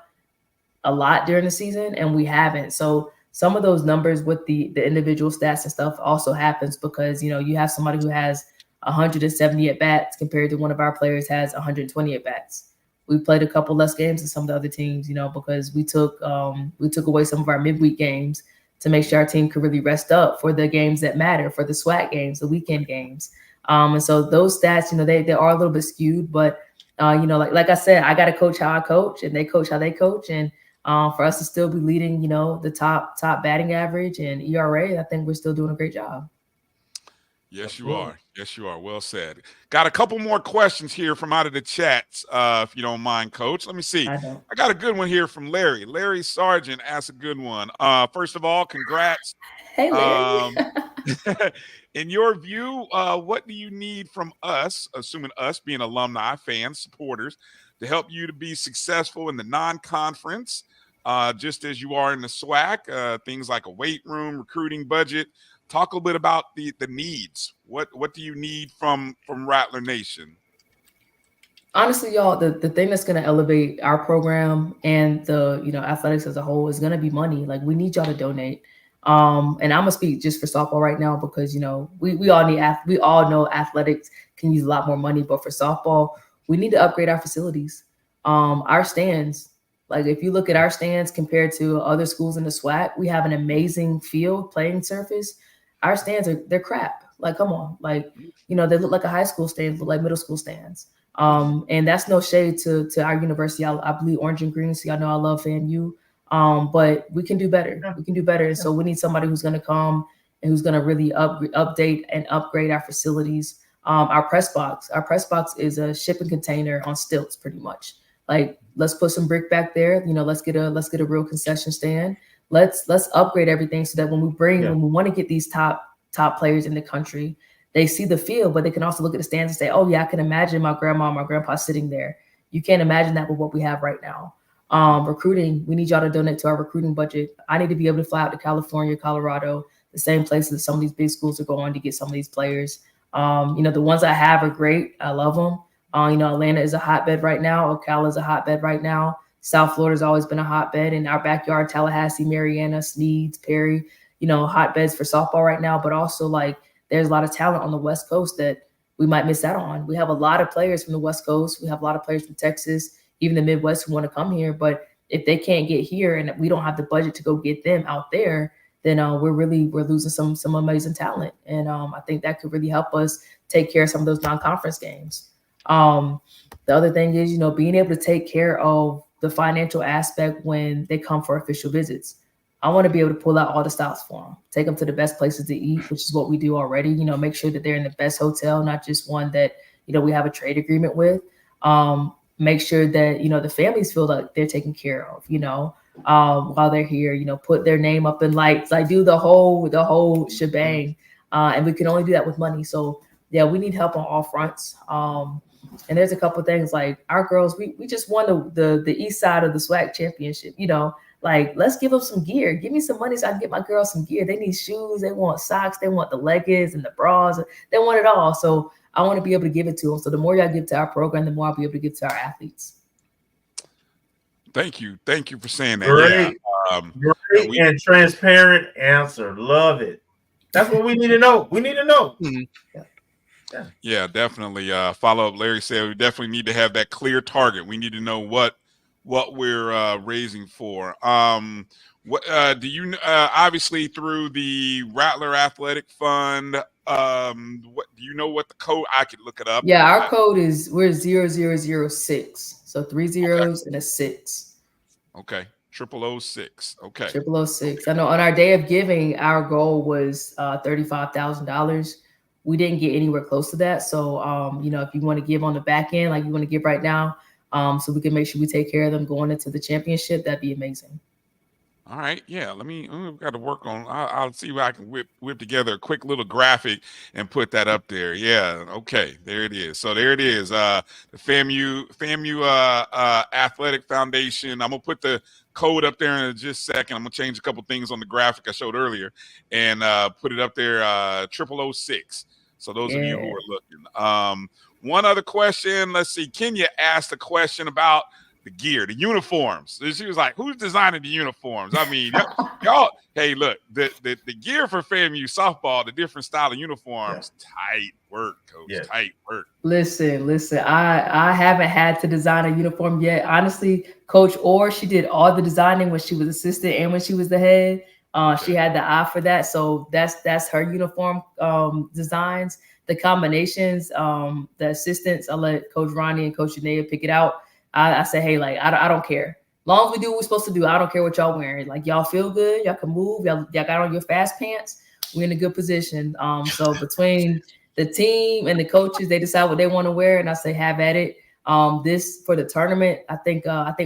a lot during the season, and we haven't. So some of those numbers with the individual stats and stuff also happens because, you have somebody who has 170 at bats compared to one of our players has 120 at bats. We played a couple less games than some of the other teams, because we took away some of our midweek games to make sure our team could really rest up for the games that matter, for the SWAC games, the weekend games. And so those stats, they are a little bit skewed, but like I said, I got to coach how I coach and they coach how they coach. And for us to still be leading, the top batting average and ERA, I think we're still doing a great job. Yes, you are. Yes, you are. Well said. Got a couple more questions here from out of the chats, if you don't mind, Coach. Let me see. I got a good one here from Larry. Larry Sargent asked a good one. First of all, congrats. Hey, Larry. In your view, what do you need from us, assuming us being alumni, fans, supporters, to help you to be successful in the non-conference, just as you are in the SWAC, things like a weight room, recruiting budget? Talk a little bit about the needs. What do you need from Rattler Nation? Honestly, y'all, the thing that's going to elevate our program and the, athletics as a whole is going to be money. Like, we need y'all to donate. And I'm gonna speak just for softball right now because, we all know athletics can use a lot more money, but for softball, we need to upgrade our facilities. Our stands, like if you look at our stands compared to other schools in the SWAC, we have an amazing field playing surface. Our stands they're crap. Like, come on, like, they look like a high school stand, look like middle school stands. And that's no shade to our university. I believe orange and green, so y'all know I love FAMU. But we can do better. We can do better. And so we need somebody who's going to come and who's going to really update and upgrade our facilities. Our press box is a shipping container on stilts, pretty much. Like, let's put some brick back there. Let's get a real concession stand. Let's upgrade everything so that when we want to get these top players in the country, they see the field, but they can also look at the stands and say, oh yeah, I can imagine my grandma, my grandpa sitting there. You can't imagine that with what we have right now. Recruiting, we need y'all to donate to our recruiting budget. I need to be able to fly out to California, Colorado, the same places that some of these big schools are going to get some of these players. The ones I have are great. I love them. Atlanta is a hotbed right now. Ocala is a hotbed right now. South Florida's always been a hotbed. In our backyard, Tallahassee, Mariana, Sneads, Perry, hotbeds for softball right now, but also like there's a lot of talent on the West Coast that we might miss out on. We have a lot of players from the West Coast. We have a lot of players from Texas, even the Midwest who want to come here. But if they can't get here and we don't have the budget to go get them out there, then we're losing some amazing talent. And I think that could really help us take care of some of those non-conference games. The other thing is, being able to take care of the financial aspect when they come for official visits. I want to be able to pull out all the stops for them, take them to the best places to eat, which is what we do already. Make sure that they're in the best hotel, not just one that, we have a trade agreement with. Make sure that, the families feel like they're taken care of, while they're here, put their name up in lights, like do the whole shebang. And we can only do that with money. So yeah, we need help on all fronts. And there's a couple of things like our girls, we just won the east side of the SWAC championship, like, let's give them some gear. Give me some money so I can get my girls some gear. They need shoes. They want socks. They want the leggings and the bras. They want it all. So I want to be able to give it to them. So the more y'all give to our program, the more I'll be able to give to our athletes. Thank you. Thank you for saying that. Great, great and transparent answer. Love it. That's what we need to know. We need to know. Mm-hmm. Yeah, definitely. Follow up. Larry said we definitely need to have that clear target. We need to know what we're raising for. What do you obviously through the Rattler Athletic Fund? What do you know? What the code? I could look it up. Yeah, our code is we're 0006. So 3 zeros and a 6. Okay, 0006. Okay, 0006. I know on our day of giving, our goal was $35,000. We didn't get anywhere close to that. So if you want to give on the back end, like you want to give right now. So we can make sure we take care of them going into the championship. That'd be amazing. All right. Yeah. We've got to work on, I'll see if I can whip together a quick little graphic and put that up there. Yeah. Okay. There it is. So there it is. The FAMU Athletic Foundation. I'm going to put the code up there in just a second. I'm going to change a couple things on the graphic I showed earlier and put it up there, 0006. So those of you who are looking. One other question. Let's see. Kenya asked a question about the gear, the uniforms. She was like, who's designing the uniforms? I mean, y'all, hey, look, the gear for FAMU softball, the different style of uniforms, tight work, coach, tight work. Listen, I haven't had to design a uniform yet. Honestly, Coach Orr, she did all the designing when she was assistant and when she was the head. She had the eye for that. So that's her uniform designs. The combinations, the assistants, I'll let Coach Ronnie and Coach Janaea pick it out. I say, hey, like, I don't care. As long as we do what we're supposed to do, I don't care what y'all wearing. Like, y'all feel good. Y'all can move. Y'all got on your fast pants. We're in a good position. So between the team and the coaches, they decide what they want to wear. And I say, have at it. This for the tournament, I think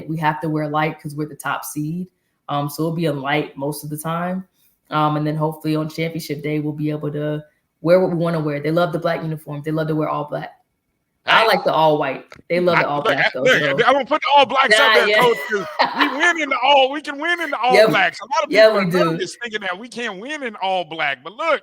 we have to wear light because we're the top seed. So it'll be a light most of the time. And then hopefully on championship day, we'll be able to wear what we want to wear. They love the black uniform. They love to wear all black. I like the all white. They love the all black though. I'm gonna put the all blacks up there, Coach. We win in the all. We can win in the all blacks. A lot of people are nervous thinking that we can't win in all black. But look,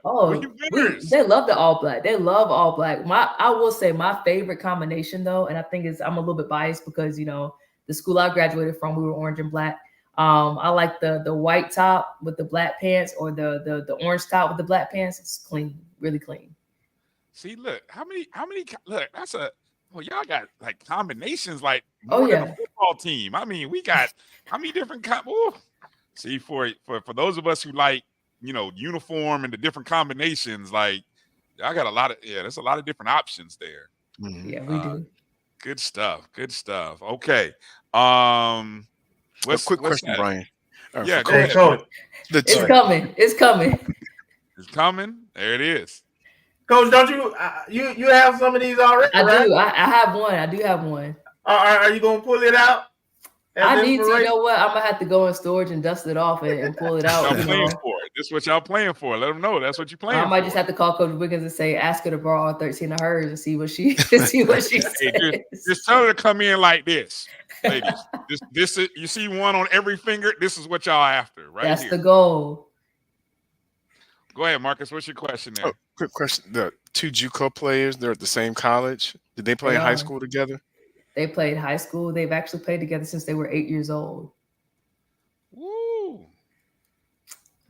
they love the all black. They love all black. I will say my favorite combination though, and I think I'm a little bit biased because the school I graduated from, we were orange and black. I like the white top with the black pants, or the orange top with the black pants. It's clean, really clean. See, look, how many, look, y'all got like combinations like more than a football team. I mean, we got how many different see, for those of us who like, uniform and the different combinations, like y'all got a lot of, there's a lot of different options there. Mm-hmm. Yeah, we do. Good stuff. Okay. Quick question, that? Bryan. Yeah, go ahead. Coach. It's coming. It's coming. There it is. Coach, don't you have some of these already? I do. I have one. I do have one. Are you gonna pull it out? I need to. You know what? I'm gonna have to go in storage and dust it off and pull it out. Y'all playing for it. This is what y'all playing for. Let them know that's what you're playing. I might just have to call Coach Wiggins and say, ask her to borrow 13 of hers and see what she says. Just tell her to come in like this, ladies. This is, you see one on every finger. This is what y'all after, right? That's the goal. Go ahead, Marcus. What's your question there? Oh, quick question. The two JUCO players, they're at the same college. Did they play in high school together? They played high school. They've actually played together since they were 8 years old. Woo.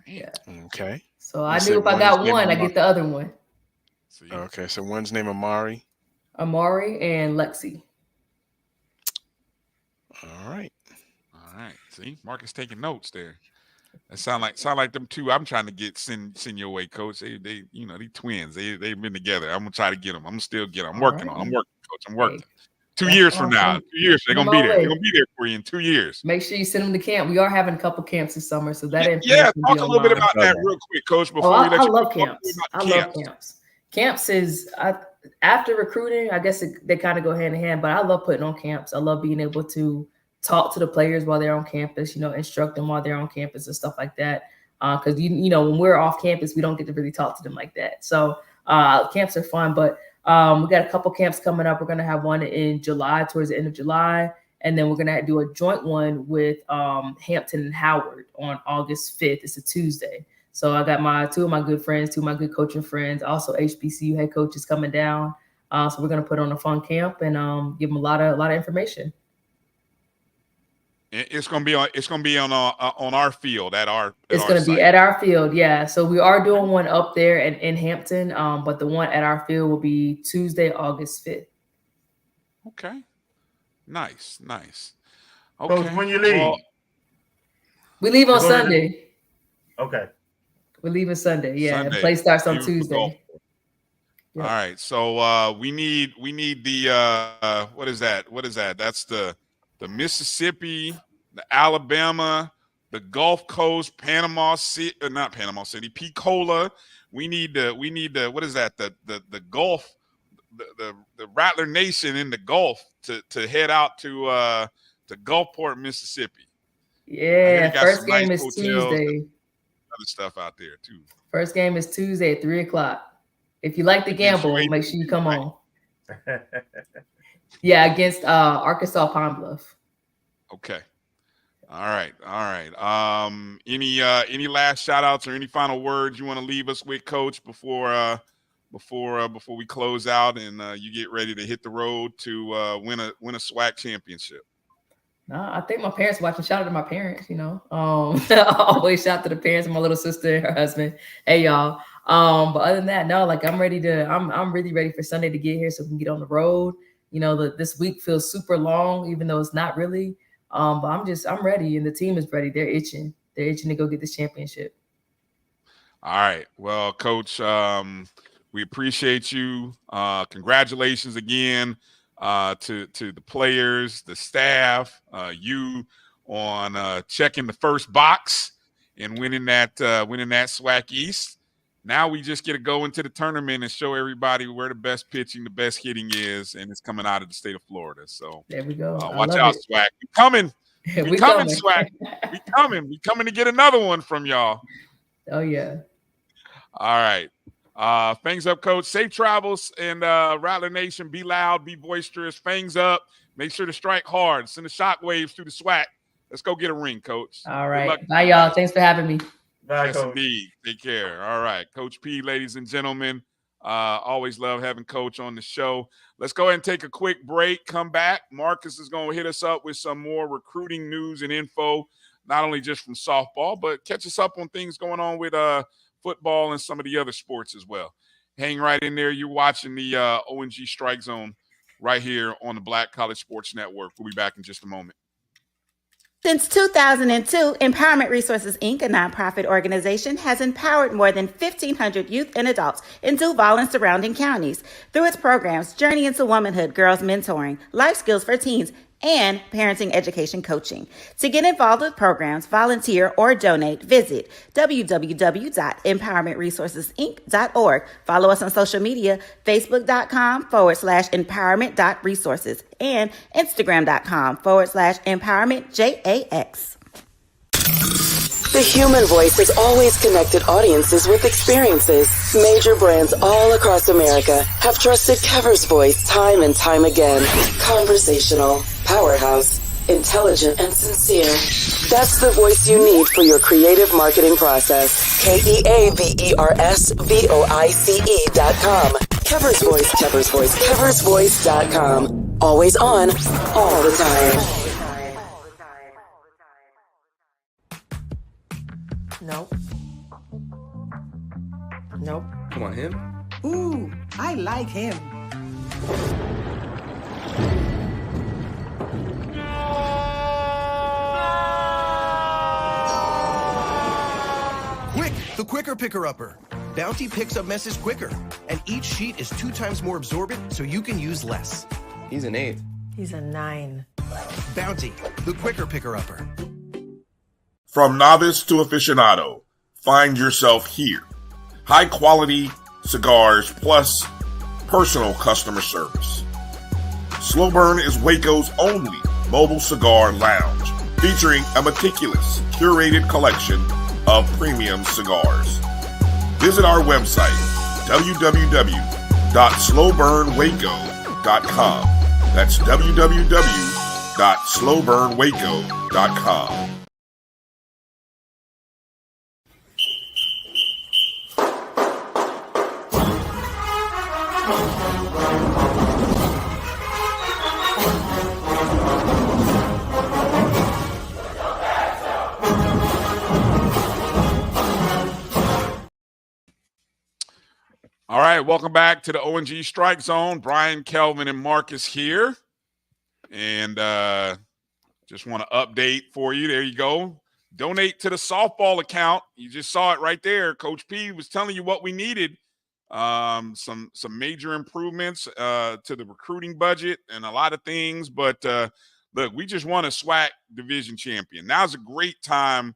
Yeah. Okay. So I knew if I got one, I get the other one. Okay. So one's name Amari and Lexi. All right. See, Marcus taking notes there. That sound like them two. I'm trying to send your way, Coach. They they twins. They've been together. I'm gonna try to get them. I'm gonna still get them. I'm working, Coach. I'm working. 2 years from now, 2 years, they're gonna be there. They're gonna be there for you in 2 years. Make sure you send them to camp. We are having a couple camps this summer, so that talk a little bit about that real quick, Coach. Before we let you love camps. I love camps. Camps is after recruiting. I guess they kind of go hand in hand, but I love putting on camps. I love being able to talk to the players while they're on campus. Instruct them while they're on campus and stuff like that. Because when we're off campus, we don't get to really talk to them like that. So camps are fun, but. We got a couple camps coming up. We're going to have one in July, towards the end of July. And then we're going to do a joint one with Hampton and Howard on August 5th. It's a Tuesday. So I got two of my good friends, two of my good coaching friends, also HBCU head coaches coming down. So we're going to put on a fun camp and give them a lot of information. It's gonna be on our field at our. It's gonna be at our field, yeah. So we are doing one up there in Hampton, but the one at our field will be Tuesday, August 5th. Okay, nice. Okay, Coach, when you leave? We leave on Sunday. Okay, we're leaving Sunday. Yeah, Sunday. The play starts on Tuesday. Yeah. All right, so we need the what is that? That's the Mississippi, the Alabama, the Gulf Coast, Panama City, not Panama City, Pensacola. We need the what is that? The Gulf, the Rattler Nation in the Gulf to head out to Gulfport, Mississippi. Yeah, first game is Tuesday. Other stuff out there too. First game is Tuesday at 3:00. If you like to gamble, make sure you come on. Yeah, against Arkansas Pine Bluff. Okay. All right. Any last shout outs or any final words you want to leave us with, Coach, before we close out and you get ready to hit the road to win a SWAC championship? No, I think my parents watching. Shout out to my parents, I always shout to the parents and my little sister and her husband. Hey y'all. But other than that, no, like I'm really ready for Sunday to get here so we can get on the road. This week feels super long, even though it's not really. But I'm ready, and the team is ready. They're itching to go get this championship. All right. Well, Coach, we appreciate you. Congratulations again to the players, the staff, you on checking the first box and winning that SWAC East. Now we just get to go into the tournament and show everybody where the best pitching, the best hitting is, and it's coming out of the state of Florida. So there we go. Watch out, SWAC. We coming. We coming, SWAC. We coming. We coming to get another one from y'all. Oh yeah. All right. Fangs up, coach. Safe travels, and Rattler Nation, be loud, be boisterous. Fangs up. Make sure to strike hard. Send the shockwaves through the SWAC. Let's go get a ring, coach. All right. Bye, y'all. Thanks for having me. Bye, Yes, Coach. indeed. Take care. All right. Coach P, ladies and gentlemen. Always love having Coach on the show. Let's go ahead and take a quick break. Come back. Marcus is going to hit us up with some more recruiting news and info, not only just from softball, but catch us up on things going on with football and some of the other sports as well. Hang right in there. You're watching the O&G StrikeZone right here on the Black College Sports Network. We'll be back in just a moment. Since 2002, Empowerment Resources, Inc., a nonprofit organization, has empowered more than 1,500 youth and adults in Duval and surrounding counties through its programs Journey into Womanhood, Girls Mentoring, Life Skills for Teens, and Parenting Education Coaching. To get involved with programs, volunteer, or donate, visit www.empowermentresourcesinc.org. Follow us on social media, facebook.com/empowerment.resources and instagram.com/empowermentjax. The human voice has always connected audiences with experiences. Major brands all across America have trusted Kever's voice time and time again. Conversational, powerhouse, intelligent, and sincere. That's the voice you need for your creative marketing process. KEAVERSVOICE.com. Kever's Voice, Kever's Voice, KeversVoice.com. Always on, all the time. Nope. Nope. Come on, him? Ooh, I like him. Quick, the quicker picker-upper. Bounty picks up messes quicker, and each sheet is 2 times more absorbent, so you can use less. He's an 8. He's a 9. Bounty, the quicker picker-upper. From novice to aficionado, find yourself here. High quality cigars plus personal customer service. Slow Burn is Waco's only mobile cigar lounge, featuring a meticulous, curated collection of premium cigars. Visit our website, www.slowburnwaco.com. That's www.slowburnwaco.com. All right, welcome back to the O&G StrikeZone. Bryan, Kelvin, and Marcus here. And just want to update for you. There you go. Donate to the softball account. You just saw it right there. Coach P was telling you what we needed. Some major improvements to the recruiting budget and a lot of things. But look, we just won a SWAC division champion. Now's a great time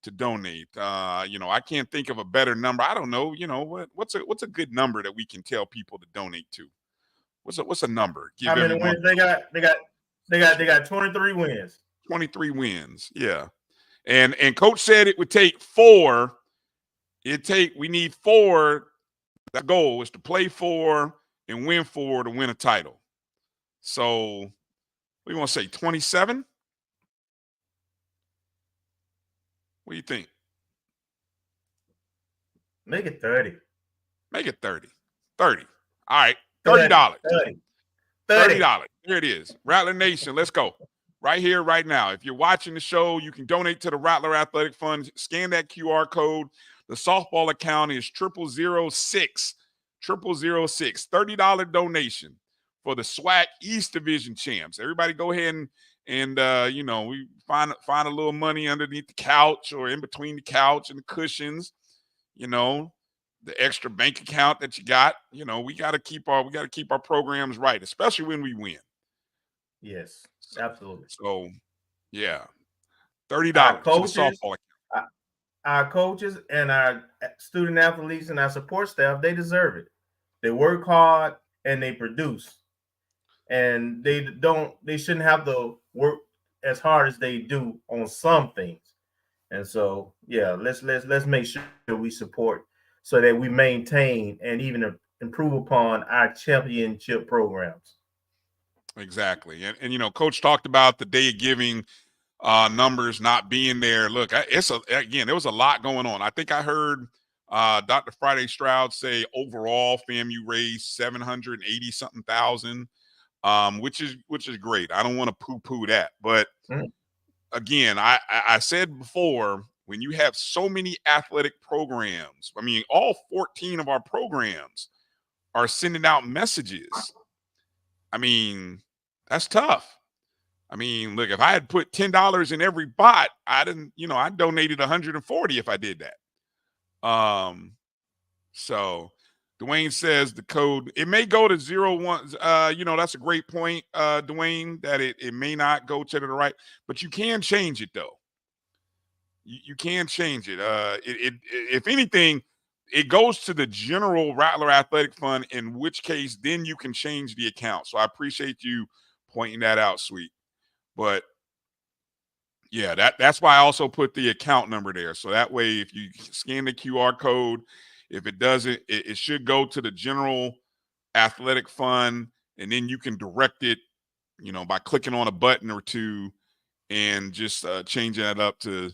to donate. I can't think of a better number. I don't know. What's a good number that we can tell people to donate to? What's a number? How many wins they got? They got 23 wins. 23 wins. Yeah. And coach said it would take 4. We need 4. The goal is to play 4 and win 4 to win a title. So we want to say 27. What do you think? Make it 30. Make it 30. 30. All right. $30. $30. There it is. Rattler Nation, let's go. Right here, right now. If you're watching the show, you can donate to the Rattler Athletic Fund. Scan that QR code. The softball account is 0006. $30 donation for the SWAC East Division champs. Everybody go ahead and we find a little money underneath the couch or in between the couch and the cushions, the extra bank account that you got. We got to keep our programs right, especially when we win. Yes, absolutely. So, yeah, $30 for the softball account. Our coaches and our student athletes and our support staff, they deserve it. They work hard and they produce. And they shouldn't have to work as hard as they do on some things. And so, yeah, let's make sure we support so that we maintain and even improve upon our championship programs. Exactly. And you know, Coach talked about the Day of Giving numbers not being there. Look, there was a lot going on. I think I heard Dr. Friday Stroud say overall FAMU raised 780 something thousand, which is great. I don't want to poo-poo that, but again, I said before, when you have so many athletic programs, I mean, all 14 of our programs are sending out messages. I mean, that's tough. I mean, look, if I had put $10 in every bot, I donated 140 if I did that. So Dwayne says the code, it may go to 01. That's a great point, Dwayne, that it may not go to the right, but you can change it though. You can change it. If anything, it goes to the general Rattler Athletic Fund, in which case then you can change the account. So I appreciate you pointing that out, Sweet. But yeah, that's why I also put the account number there. So that way, if you scan the QR code, if it doesn't, it should go to the general athletic fund, and then you can direct it, by clicking on a button or two and just changing that up to.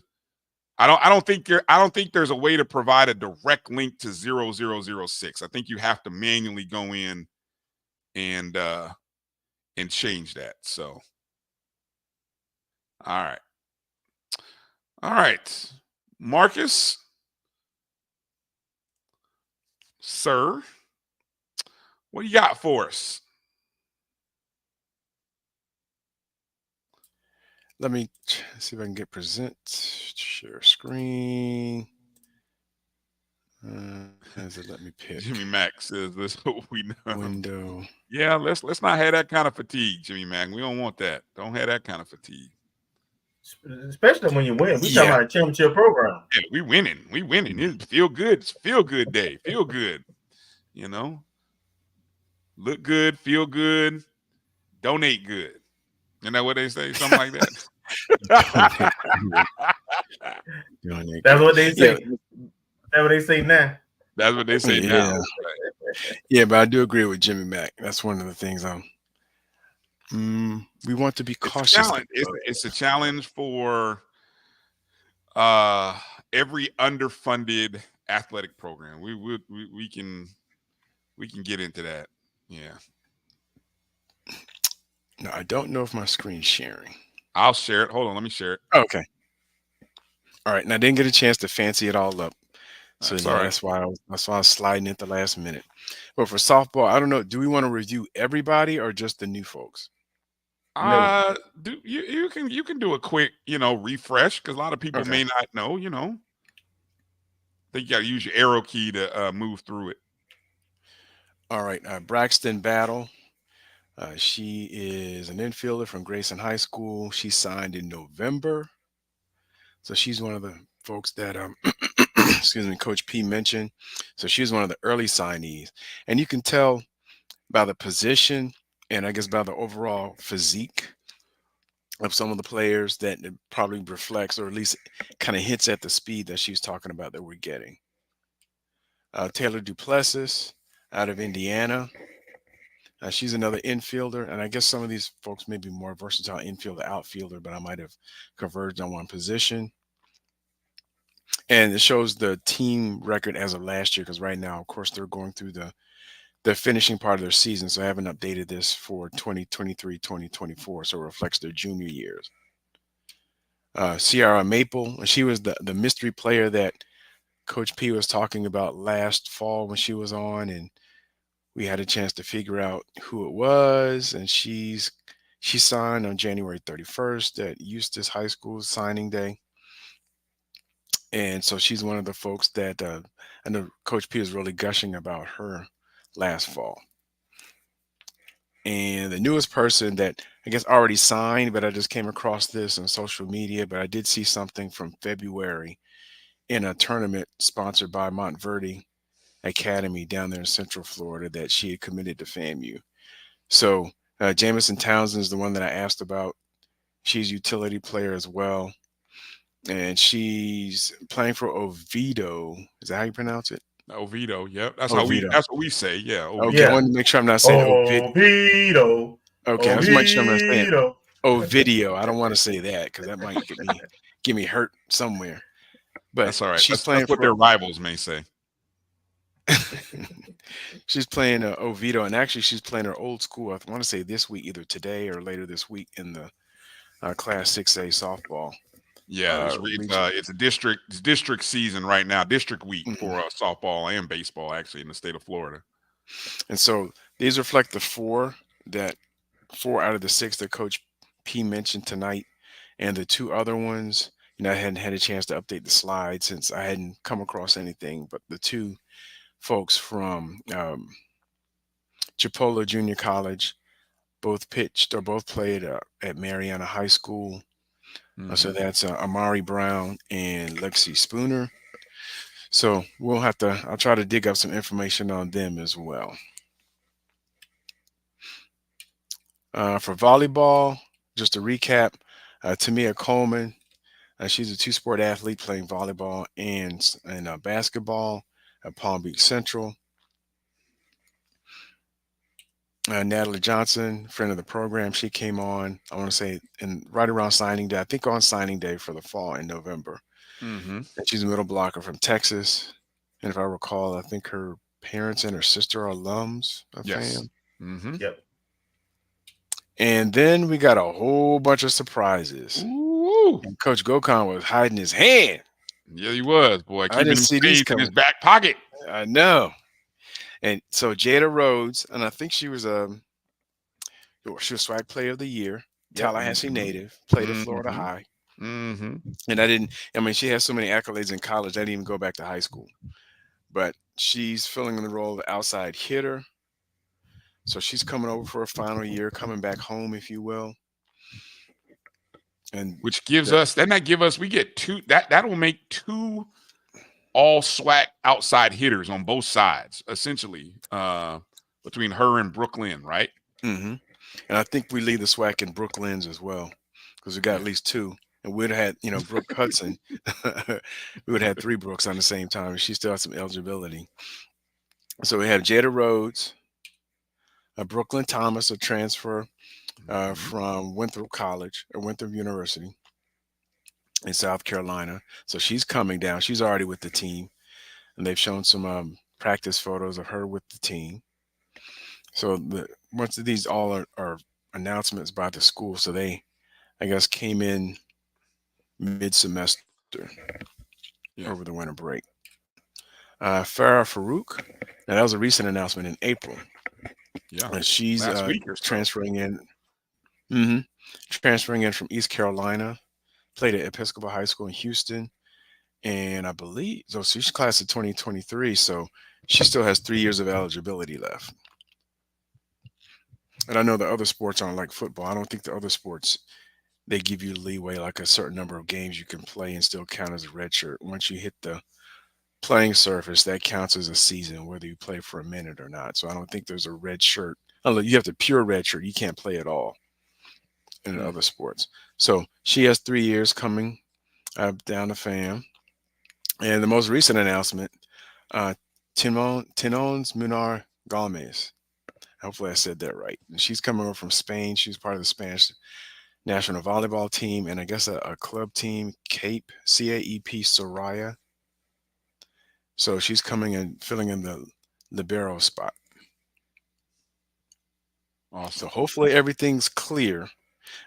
I don't think there's a way to provide a direct link to 0006. I think you have to manually go in and change that. So, all right, Marcus, sir, what do you got for us? Let me see if I can get present, share screen. Does it let me pick? Jimmy Mack says, "Let's hope we know." Window. Yeah, let's not have that kind of fatigue, Jimmy Mack. We don't want that. Don't have that kind of fatigue. Especially when you win. We talking about a championship program. Yeah, we winning. It's feel good. It's feel good day. Feel good. Look good, feel good, donate good. Isn't that what they say? Something like that. That's what they say. Yeah. That's what they say now. That's what they say now. Yeah, but I do agree with Jimmy Mack. That's one of the things we want to be cautious. It's a challenge for every underfunded athletic program. We can get into that. Yeah. No, I don't know if my screen's sharing. I'll share it. Hold on, let me share it. Okay. All right. And I didn't get a chance to fancy it all up. So that's why I was sliding at the last minute. But for softball, I don't know. Do we want to review everybody or just the new folks? You can do a quick, refresh, because a lot of people may not know, I think you got to use your arrow key to move through it. All right. Braxton Battle. She is an infielder from Grayson High School. She signed in November. So she's one of the folks that, excuse me, Coach P mentioned. So she was one of the early signees. And you can tell by the position and I guess by the overall physique of some of the players that it probably reflects, or at least kind of hints at the speed that she's talking about that we're getting. Taylor Duplessis out of Indiana. She's another infielder, and I guess some of these folks may be more versatile infielder, outfielder, but I might have converged on one position. And it shows the team record as of last year, because right now, of course, they're going through the finishing part of their season, so I haven't updated this for 2023, 2024, so it reflects their junior years. Ciara Maple, she was the mystery player that Coach P was talking about last fall when she was on, and we had a chance to figure out who it was, and she signed on January 31st at Eustis High School signing day. And so she's one of the folks that I know Coach P is really gushing about her last fall. And the newest person that I guess already signed, but I just came across this on social media, but I did see something from February in a tournament sponsored by Montverde Academy down there in Central Florida that she had committed to FAMU. So Jamison Townsend is the one that I asked about. She's a utility player as well. And she's playing for Oviedo. Is that how you pronounce it? Oviedo. Yep. That's Oviedo. that's what we say. Yeah. Oviedo. Okay, I wanted to make sure I'm not saying Oviedo. Okay, I just make sure I'm not saying Oviedo. Ovidio. I don't want to say that because that might get me hurt somewhere. But That's all right. she's That's playing what for their rivals may say. she's playing Oviedo, and actually she's playing her old school. I want to say this week, either today or later this week in the Class 6A softball. Yeah, it's a district season right now, district week for softball and baseball, actually, in the state of Florida. And so these reflect the four out of the 6 that Coach P mentioned tonight, and the 2 other ones. I hadn't had a chance to update the slide since I hadn't come across anything, but the 2 folks from Chipola Junior College both played at Mariana High School. So that's Amari Brown and Lexi Spooner. So I'll try to dig up some information on them as well. For volleyball, just to recap, Tamia Coleman, she's a 2-sport athlete playing volleyball and basketball at Palm Beach Central. Natalie Johnson, friend of the program, she came on, I want to say, right around signing day, I think on signing day for the fall in November. And she's a middle blocker from Texas. And if I recall, I think her parents and her sister are alums of FAM. Yep. And then we got a whole bunch of surprises. And Coach Gokhan was hiding his hand. Yeah, he was, boy. I didn't see these in his back pocket. I know. And so Jada Rhodes, and I think she was SWAC Player of the Year, Tallahassee native, played at Florida High. And she has so many accolades in college, I didn't even go back to high school. But she's filling in the role of outside hitter. So she's coming over for a final year, coming back home, if you will. And which gives us, we get 2, that will make 2 all SWAC outside hitters on both sides, essentially, between her and Brooklyn, right? And I think we lead the SWAC in Brooklyn's as well, because we got at least 2. And we'd have had, Brooke Hudson. We would have had 3 Brooks on the same time, and she still has some eligibility. So we have Jada Rhodes, Brooklyn Thomas, a transfer from Winthrop University in South Carolina. So she's coming down. She's already with the team, and they've shown some practice photos of her with the team. So once these all are announcements by the school, so they, I guess, came in mid-semester over the winter break. Farah Farouk, now that was a recent announcement in April. Yeah, and she's transferring in. Transferring in from East Carolina, played at Episcopal High School in Houston, and I believe so. She's class of 2023, so she still has 3 years of eligibility left. And I know the other sports aren't like football. I don't think the other sports, they give you leeway, like a certain number of games you can play and still count as a red shirt. Once you hit the playing surface, that counts as a season, whether you play for a minute or not. So I don't think there's a red shirt. Unless you have the pure red shirt, you can't play at all in other sports. So she has 3 years coming down to FAM. And the most recent announcement, Tinons Munar Galmes. Hopefully I said that right. And she's coming over from Spain. She's part of the Spanish national volleyball team, and I guess a club team, CAEP, C-A-E-P, Soraya. So she's coming and filling in the libero spot. Awesome. So hopefully everything's clear.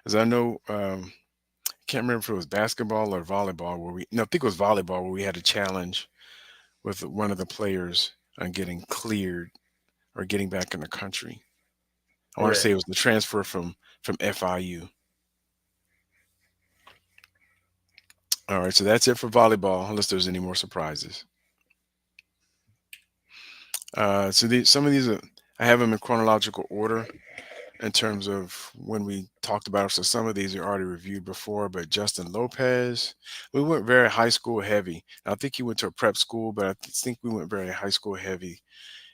As I know, I can't remember if it was basketball or volleyball I think it was volleyball where we had a challenge with one of the players on getting cleared or getting back in the country. I want to say it was the transfer from FIU. All right, so that's it for volleyball, unless there's any more surprises. So some of these, I have them in chronological order in terms of when we talked about it. So some of these are already reviewed before, but Justin Lopez, we went very high school heavy. I think he went to a prep school, but I think we went very high school heavy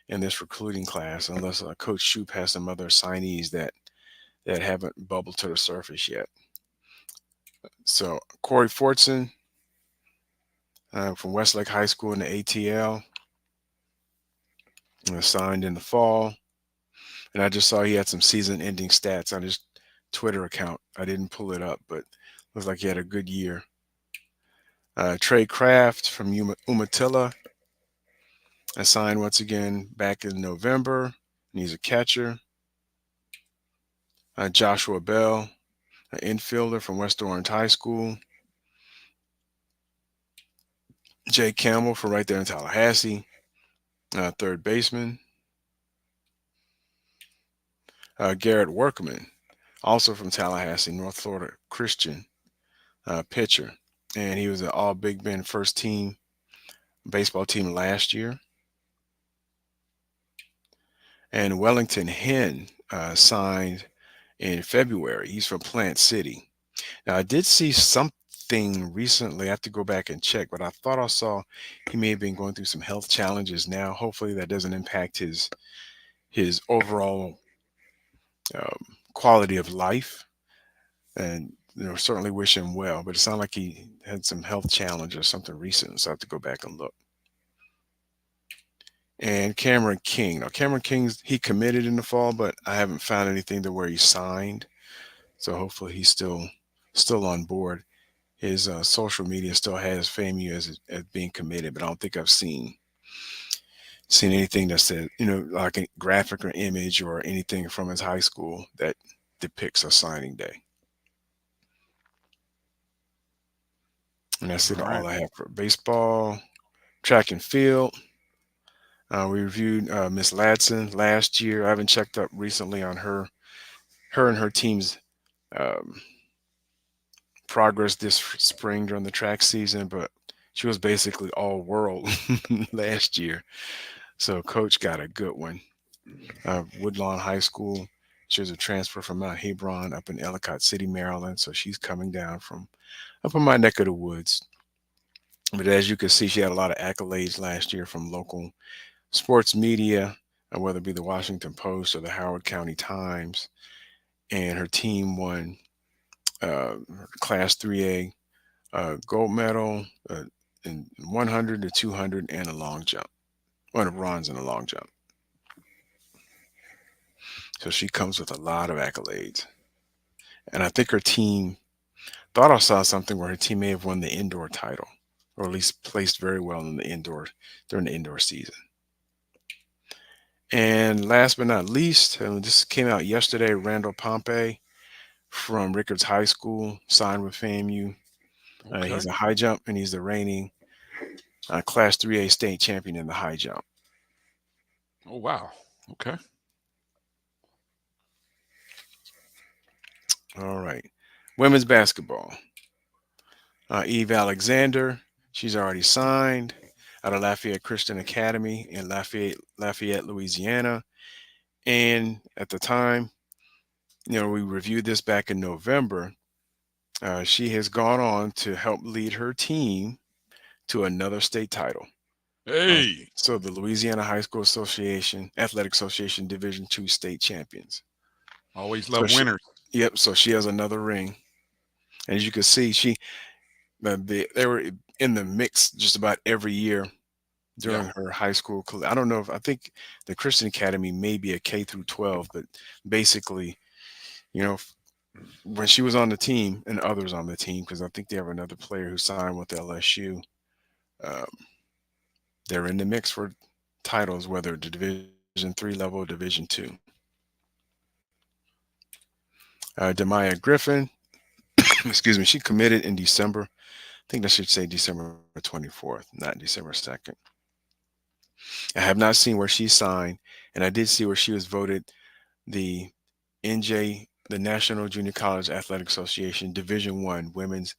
in this recruiting class, unless Coach Shoup has some other signees that haven't bubbled to the surface yet. So Corey Fortson from Westlake High School in the ATL. signed in the fall. And I just saw he had some season-ending stats on his Twitter account. I didn't pull it up, but looks like he had a good year. Trey Kraft from Umatilla signed once again back in November, and he's a catcher. Joshua Bell, an infielder from West Orange High School. Jay Campbell from right there in Tallahassee, third baseman. Garrett Workman, also from Tallahassee, North Florida Christian, pitcher. And he was an all Big Bend first team baseball team last year. And Wellington Henn signed in February. He's from Plant City. Now, I did see something recently. I have to go back and check, but I thought I saw he may have been going through some health challenges now. Hopefully that doesn't impact his overall quality of life. And certainly wish him well, but it sounded like he had some health challenge or something recent, so I have to go back and look. And Cameron King. Now, Cameron King, he committed in the fall, but I haven't found anything to where he signed. So hopefully he's still on board. His social media still has FAMU as being committed, but I don't think I've seen anything that said, like a graphic or image or anything from his high school that depicts a signing day. And that's it. All I have for baseball. Track and field. We reviewed Miss Ladson last year. I haven't checked up recently on her and her team's progress this spring during the track season, but she was basically all world last year. So coach got a good one. Woodlawn High School. She was a transfer from Mount Hebron up in Ellicott City, Maryland. So she's coming down from up in my neck of the woods. But as you can see, she had a lot of accolades last year from local sports media, whether it be the Washington Post or the Howard County Times. And her team won Class 3A gold medal in 100, the 200, and a long jump. One of bronze in a long jump. So she comes with a lot of accolades. And I think her team, thought I saw something where her team may have won the indoor title, or at least placed very well in the indoor during the indoor season. And last but not least, this came out yesterday, Randall Pompey from Rickards High School signed with FAMU. Okay. He's a high jump, and he's the reigning Class 3A state champion in the high jump. Oh, wow. Okay. All right. Women's basketball. Eve Alexander, she's already signed out of Lafayette Christian Academy in Lafayette, Louisiana. And at the time, we reviewed this back in November. She has gone on to help lead her team to another state title. Hey. So the Louisiana High School Athletic Association Division II state champions. Always love winners. Yep. So she has another ring. And as you can see, they were in the mix just about every year during her high school. I think the Christian Academy may be a K through 12, but basically, when she was on the team and others on the team, because I think they have another player who signed with LSU, they're in the mix for titles, whether the Division III level or Division II. Demaya Griffin, excuse me, she committed in December. I think I should say December 24th, not December 2nd. I have not seen where she signed, and I did see where she was voted the National Junior College Athletic Association Division I Women's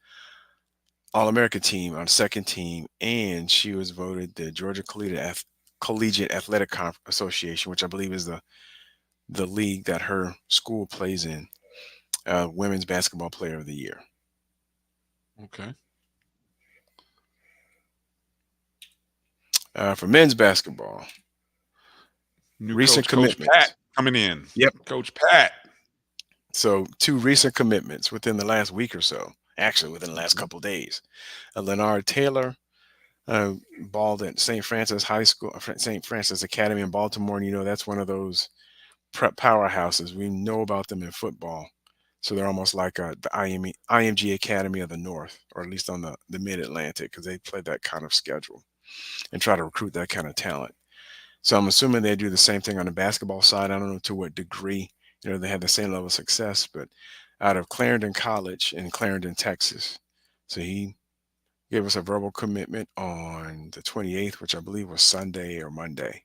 All-American team on second team, and she was voted the Georgia Collegiate Athletic Association, which I believe is the league that her school plays in, Women's Basketball Player of the Year. Okay. For men's basketball, recent commitments. Coach Pat coming in. Yep. Coach Pat. So 2 recent commitments within the last week or so, actually within the last couple of days. Lenard Taylor balled at St. Francis High School, St. Francis Academy in Baltimore. And, that's one of those prep powerhouses. We know about them in football. So they're almost like the IMG Academy of the North, or at least on the Mid-Atlantic, because they play that kind of schedule and try to recruit that kind of talent. So I'm assuming they do the same thing on the basketball side. I don't know to what degree, they have the same level of success, but out of Clarendon College in Clarendon, Texas. So he gave us a verbal commitment on the 28th, which I believe was Sunday or Monday.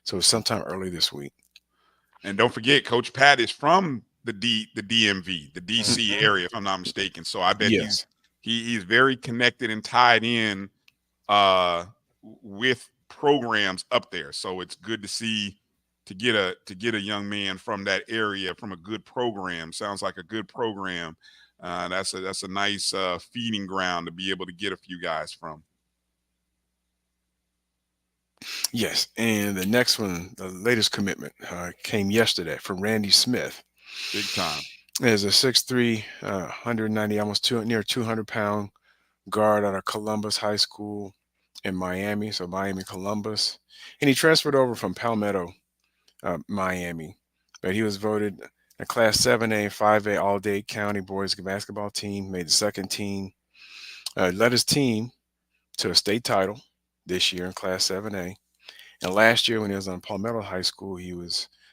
So it was sometime early this week. And don't forget, Coach Pat is from the DMV, the DC area, if I'm not mistaken. So I bet he's very connected and tied in with programs up there. So it's good to get a young man from that area, from a good program. Sounds like a good program. That's a nice feeding ground to be able to get a few guys from. Yes, and the next one, the latest commitment, came yesterday from Randy Smith. Big time. There's a 6'3", 190, almost near 200-pound guard out of Columbus High School in Miami, so Miami Columbus. And he transferred over from Palmetto, Miami. But he was voted a Class 7A, 5A All-Dade County boys basketball team, made the second team, led his team to a state title this year in Class 7A. And last year when he was on Palmetto High School,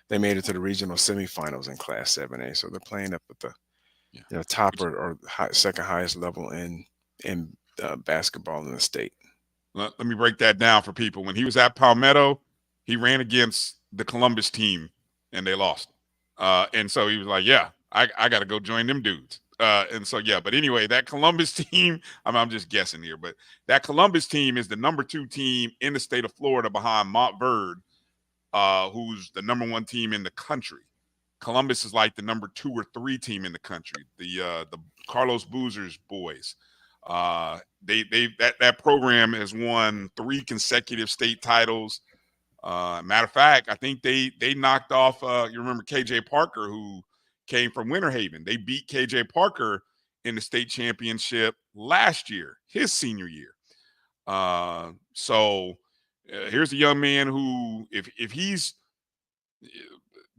they made it to the regional semifinals in Class 7A. So they're playing up at the top or second highest level in basketball in the state. Let me break that down for people. When he was at Palmetto, he ran against the Columbus team and they lost. And so he was like, yeah, I got to go join them dudes. But anyway, that Columbus team, I'm just guessing here, but that Columbus team is the number 2 team in the state of Florida behind Montverde, who's the number 1 team in the country. Columbus is like the number 2 or 3 team in the country. The Carlos Boozer's boys. That program has won 3 consecutive state titles. Matter of fact, I think they knocked off. You remember KJ Parker, who came from Winter Haven. They beat KJ Parker in the state championship last year, his senior year. Here's a young man who, if he's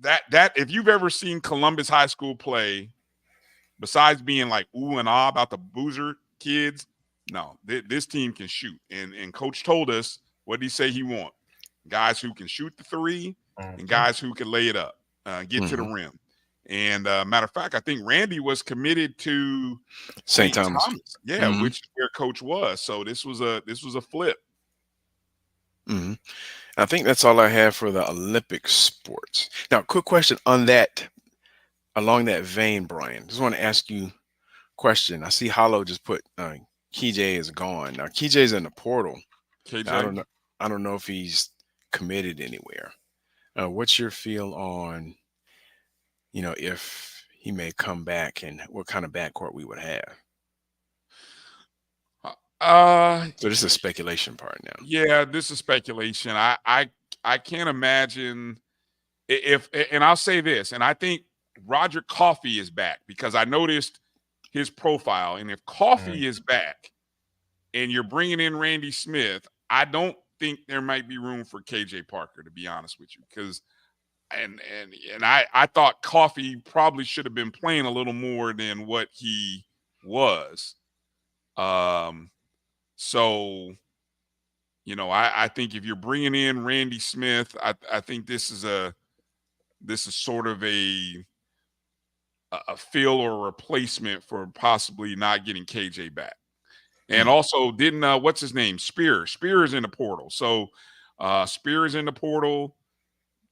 if you've ever seen Columbus High School play, besides being like ooh and ah about the Boozer kids, no, this team can shoot. And Coach told us, what did he say he want? Guys who can shoot the 3 and guys who can lay it up, get to the rim. And matter of fact, I think Randy was committed to St. Thomas. Yeah, which is where Coach was. So this was a flip. Mm-hmm. I think that's all I have for the Olympic sports. Now, quick question on that, along that vein, Brian. Just want to ask you a question. I see Hollow just put KJ is gone. Now, KJ's in the portal. KJ? I don't know if he's committed anywhere. What's your feel on, if he may come back and what kind of backcourt we would have? So this is speculation part now. Yeah, this is speculation. I can't imagine if, and I'll say this, and I think Roger Coffey is back because I noticed his profile, and if Coffey is back and you're bringing in Randy Smith, I don't think there might be room for KJ Parker, to be honest with you, because I thought Coffey probably should have been playing a little more than what he was. I think if you're bringing in Randy Smith, I think this is sort of a fill or a replacement for possibly not getting KJ back. And also what's his name? Spear is in the portal. So Spear is in the portal.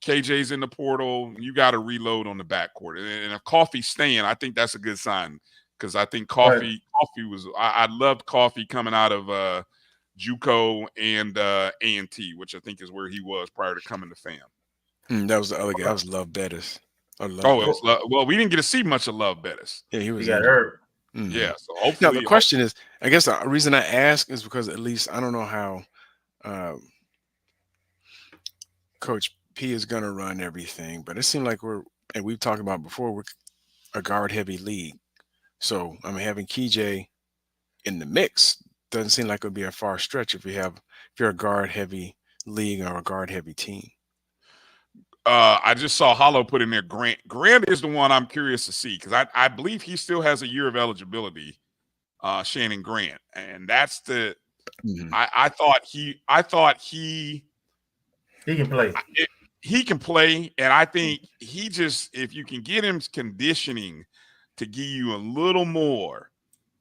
KJ's in the portal. You got to reload on the backcourt. And if Coffey's staying, I think that's a good sign because I think Coffey was – I loved Coffey coming out of JUCO and A&T, which I think is where he was prior to coming to FAM. That was the other guy. That was Love Bettis. Well, we didn't get to see much of Love Bettis. Yeah, he got hurt. Mm-hmm. Yeah, so hopefully. Now, the question is, I guess the reason I ask is because at least I don't know how Coach P is going to run everything, but it seemed like we've talked about before, we're a guard-heavy league. So, having KJ in the mix doesn't seem like it would be a far stretch if you're a guard heavy league or a guard heavy team. I just saw Hollow put in there Grant. Grant is the one I'm curious to see because I believe he still has a year of eligibility. Shannon Grant, and that's the. I thought he can play. He can play, and I think he just, if you can get him conditioning to give you a little more,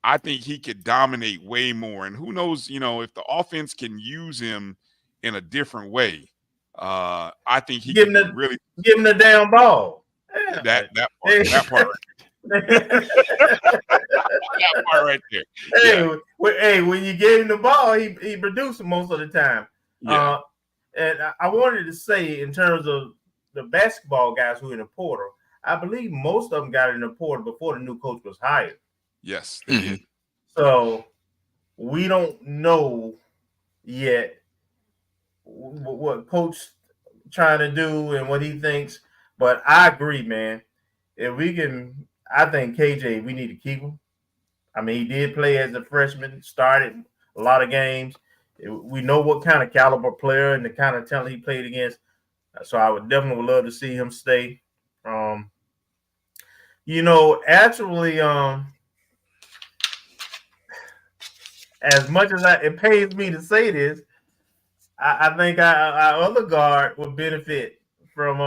I think he could dominate way more. And who knows, if the offense can use him in a different way, I think he can really give him the damn ball. Yeah. That part. That part right there. Hey, when you gave him the ball, he produced most of the time. Yeah. And I wanted to say, in terms of the basketball guys who are in the portal, I believe most of them got in the portal before the new coach was hired. Yes, they did. So we don't know yet what coach trying to do and what he thinks. But I agree, man. If we can, I think KJ, we need to keep him. I mean, he did play as a freshman, started a lot of games. We know what kind of caliber player and the kind of talent he played against. So I would definitely love to see him stay. Actually, as much as it pains me to say this, I think our other guard would benefit from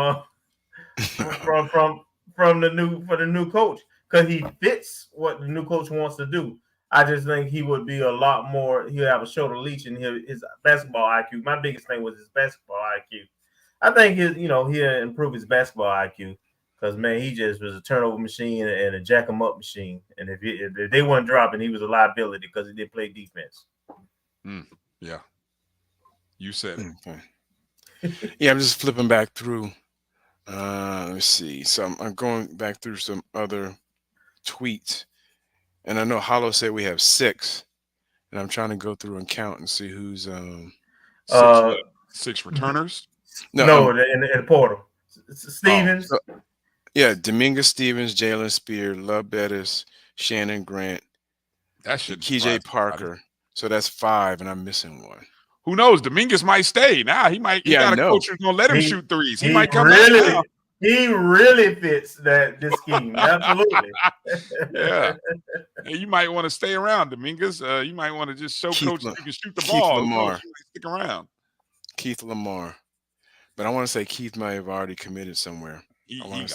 the new coach because he fits what the new coach wants to do. I just think he would be a lot more. He'll have a shorter leash in his basketball IQ. My biggest thing was his basketball IQ. I think he'll improve his basketball IQ because, man, he just was a turnover machine and a jack 'em up machine. And if they weren't dropping, he was a liability because he didn't play defense. Yeah, you said it. Okay. Yeah, I'm just flipping back through. Let me see. So I'm going back through some other tweets. And I know Hollow said we have 6, and I'm trying to go through and count and see who's 6 returners. No, in the portal. Stevens. Dominguez Stevens, Jalen Spear, Love Bettis, Shannon Grant, that should KJ Parker. So that's 5, and I'm missing 1. Who knows? Dominguez might stay. Now he might. He got a coach who's gonna let him shoot threes. He might come back now. He really fits this scheme. Absolutely. Yeah. You might want to stay around, Dominguez. You might want to just show coach you can shoot the ball. Lamar. Stick around. Keith Lamar. But I want to say Keith might have already committed somewhere. He gone.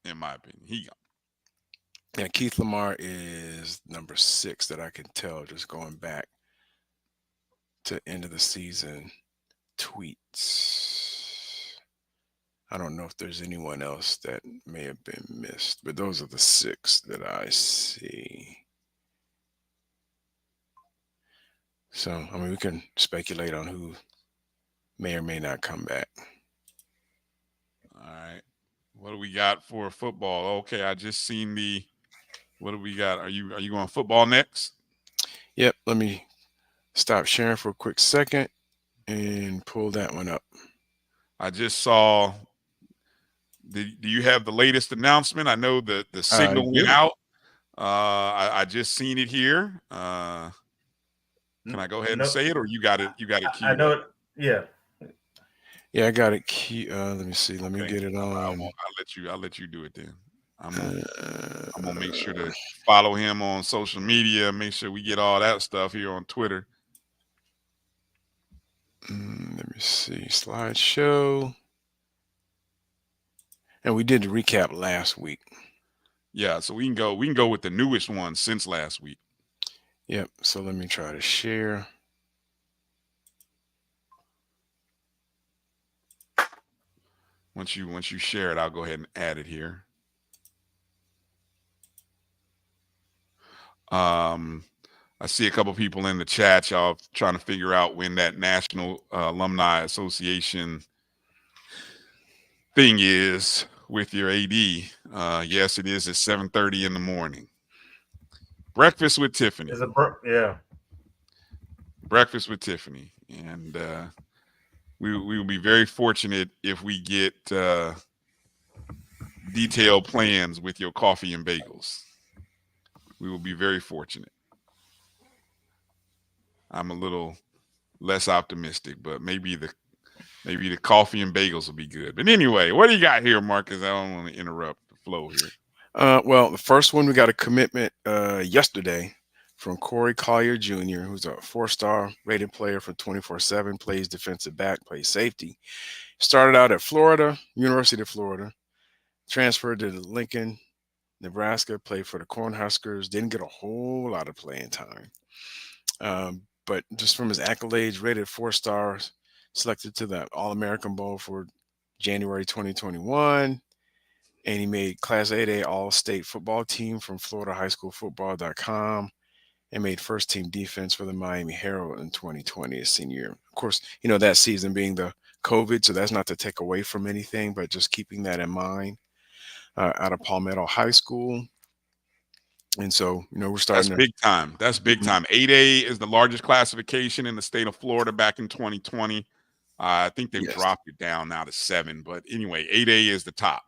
In my opinion, he gone. Yeah, Keith Lamar is number 6 that I can tell just going back to end of the season tweets. I don't know if there's anyone else that may have been missed, but those are the 6 that I see. So, I mean, we can speculate on who may or may not come back. All right. What do we got for football? Okay, I just seen what do we got? Are you going football next? Yep. Let me stop sharing for a quick second and pull that one up. I just saw. Do you have the latest announcement? I know the signal went out. I just seen it here. Can I go ahead and say it, or you got it? You got it. I know it. Yeah. Yeah, I got it. Let me see. Let me get it on. I'll let you do it then. I'm gonna make sure to follow him on social media. Make sure we get all that stuff here on Twitter. Let me see. Slideshow. And we did the recap last week. Yeah, so we can go with the newest one since last week. Yep. So let me try to share. Once you share it, I'll go ahead and add it here. I see a couple people in the chat. Y'all trying to figure out when that National Alumni Association thing is with your AD. Yes, it is at 7:30 in the morning. Breakfast with Tiffany. Breakfast with Tiffany. And we will be very fortunate if we get detailed plans with your coffee and bagels. We will be very fortunate. I'm a little less optimistic, but maybe the coffee and bagels will be good. But anyway, what do you got here, Marcus? I don't want to interrupt the flow here. Well, the first one, we got a commitment yesterday from Corey Collier Jr., who's a 4-star rated player for 24/7, plays defensive back, plays safety. Started out at Florida, University of Florida, transferred to Lincoln, Nebraska, played for the Cornhuskers, didn't get a whole lot of playing time. But just from his accolades, rated 4 stars, selected to the All-American Bowl for January 2021. And he made Class 8A All-State football team from FloridaHighSchoolFootball.com and made first-team defense for the Miami Herald in 2020, his senior year. Of course, that season being the COVID, so that's not to take away from anything, but just keeping that in mind. Out of Palmetto High School. And so, we're starting. That's big time. That's big time. 8A is the largest classification in the state of Florida back in 2020. I think they've dropped it down now to 7. But anyway, 8A is the top.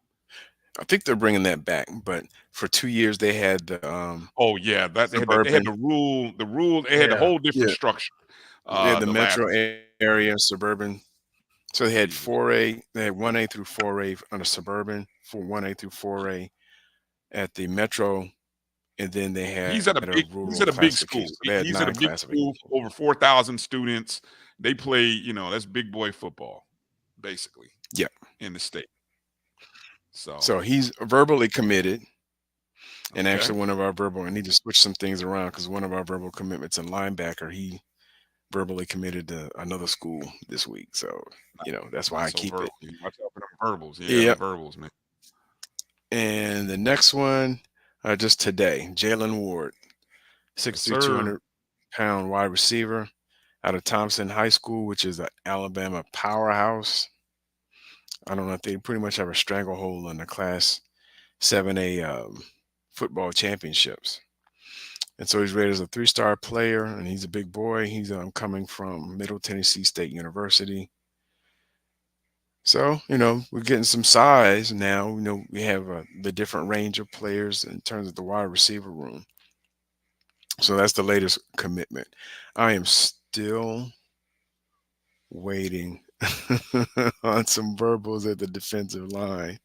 I think they're bringing that back, but for 2 years they had the they had the rule. They had a whole different structure. They had the metro area, suburban. So they had 4A, they had 1A through 4A on a suburban, for 1A through 4A at the metro, and then they had he's at a big school. He's at a big school, over 4,000 students. They play, that's big boy football, basically. Yeah, in the state. So he's verbally committed, and actually one of our I need to switch some things around because one of our verbal commitments in linebacker, he verbally committed to another school this week. So, that's why I keep it. Watch out for them verbals. Yeah, verbals, man. And the next one, just today, Jalen Ward, 6'3", 200-pound wide receiver out of Thompson High School, which is an Alabama powerhouse. I don't know if they pretty much have a stranglehold on the Class 7A football championships. And so he's rated as a 3-star player, and he's a big boy. He's coming from Middle Tennessee State University. So, we're getting some size now. We have the different range of players in terms of the wide receiver room. So that's the latest commitment. I am still waiting on some verbals at the defensive line.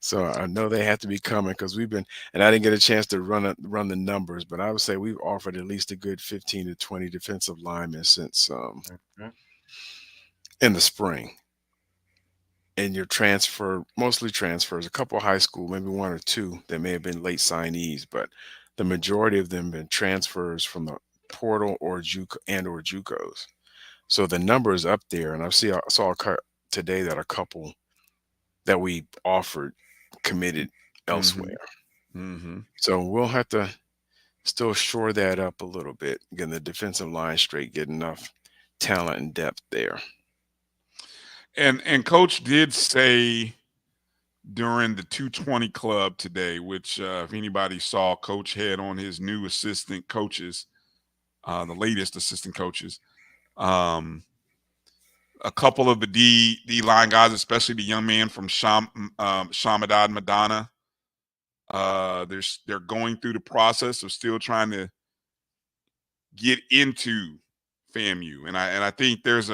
So I know they have to be coming because we've been, and I didn't get a chance to run the numbers, but I would say we've offered at least a good 15 to 20 defensive linemen since in the spring. And your mostly transfers, a couple of high school, maybe 1 or 2 that may have been late signees, but the majority of them have been transfers from the portal or JUCOs. So the number is up there, and I saw today that a couple that we offered committed elsewhere. Mm-hmm. So we'll have to still shore that up a little bit, get the defensive line straight, get enough talent and depth there. And Coach did say during the 220 Club today, which if anybody saw, Coach had on his new assistant coaches, the latest assistant coaches. A couple of the D line guys, especially the young man from Shamadad Madonna. They're going through the process of still trying to get into FAMU, and I think there's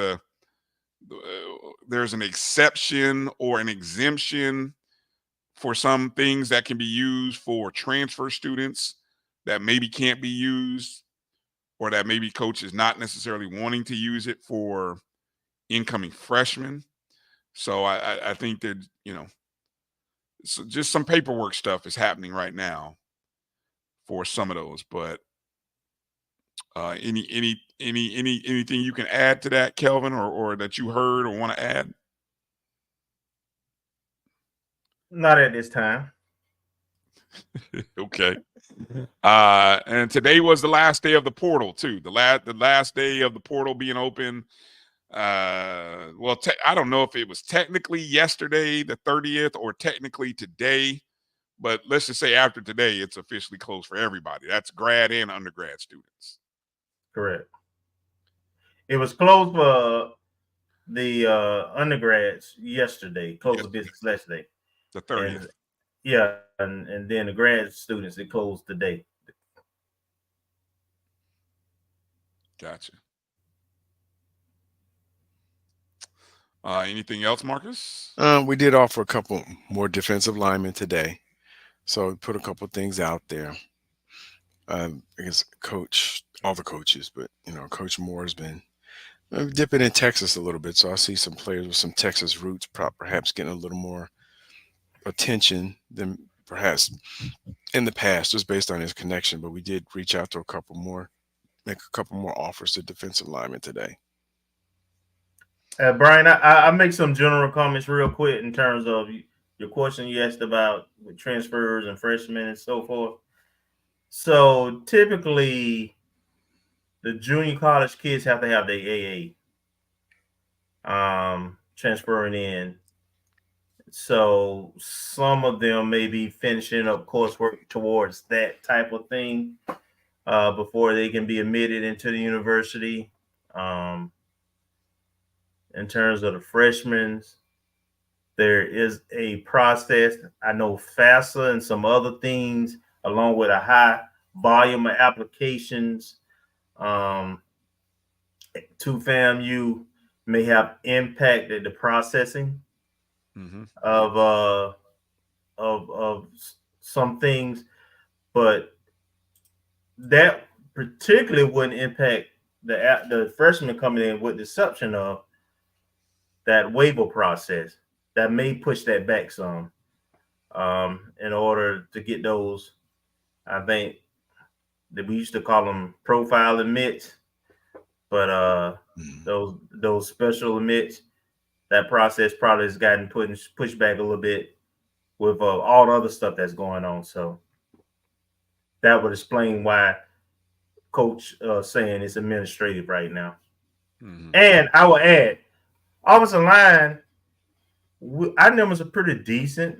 an exception or an exemption for some things that can be used for transfer students that maybe can't be used, or that maybe coach is not necessarily wanting to use it for incoming freshmen. So I think that, so just some paperwork stuff is happening right now for some of those. But anything you can add to that, Kelvin, or that you heard or want to add? Not at this time. Okay. And today was the last day of the portal too. The last day of the portal being open. I don't know if it was technically yesterday, the 30th, or technically today, but let's just say after today, it's officially closed for everybody. That's grad and undergrad students. Correct. It was closed for the undergrads yesterday, closed the business yesterday. The 30th. And then the grad students, it closed today. Gotcha. Anything else, Marcus? We did offer a couple more defensive linemen today, so we put a couple things out there. I guess all the coaches, but Coach Moore has been dipping in Texas a little bit, so I see some players with some Texas roots perhaps getting a little more attention than perhaps in the past, just based on his connection. But we did reach out to make a couple more offers to defensive linemen today. Bryan, I'll make some general comments real quick in terms of your question you asked about with transfers and freshmen and so forth. So typically, the junior college kids have to have their AA transferring in. So some of them may be finishing up coursework towards that type of thing before they can be admitted into the university. In terms of the freshmen, there is a process. I know FAFSA and some other things, along with a high volume of applications to FAMU, may have impacted the processing of some things, but that particularly wouldn't impact the freshmen coming in, with the exception of that waiver process. That may push that back some in order to get those. I think that we used to call them profile admits, but those special admits, that process probably has gotten pushed back a little bit with all the other stuff that's going on. So that would explain why Coach saying it's administrative right now. And I will add, offensive line, our numbers are pretty decent,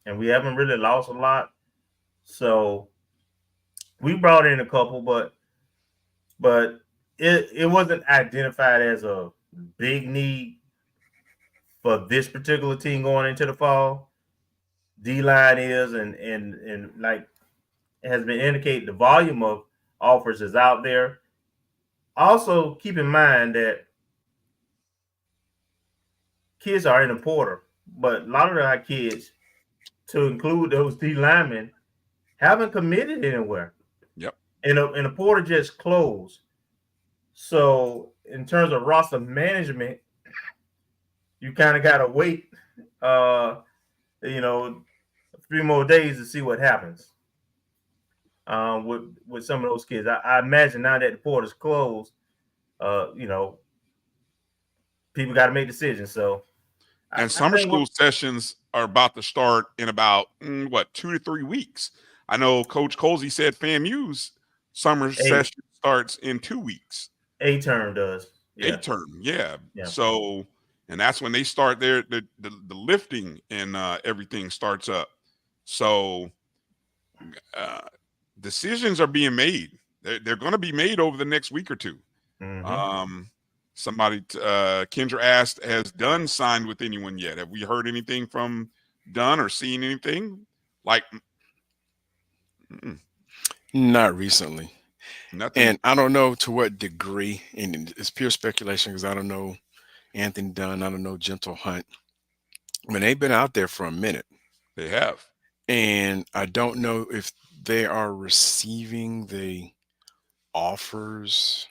and we haven't really lost a lot. So we brought in a couple, but it wasn't identified as a big need for this particular team going into the fall. D-line is, and like has been indicated, the volume of offers is out there. Also, keep in mind that kids are in the portal, but a lot of our kids, to include those D linemen, haven't committed anywhere. Yep. And the portal just closed. So in terms of roster management, you kind of got to wait, a few more days to see what happens with some of those kids. I imagine now that the portal's closed, people got to make decisions. So. And summer school sessions are about to start in about 2 to 3 weeks. I know Coach Colsey said FAMU's summer session starts in 2 weeks. A-term does. Yeah. A-term, yeah. So, and that's when they start the lifting and everything starts up. So decisions are being made. They're going to be made over the next week or two. Somebody, Kendra asked, has Dunn signed with anyone yet? Have we heard anything from Dunn or seen anything? Not recently. Nothing. And I don't know to what degree, and it's pure speculation because I don't know Anthony Dunn, I don't know Gentle Hunt. I mean, they've been out there for a minute. They have. And I don't know if they are receiving the offers.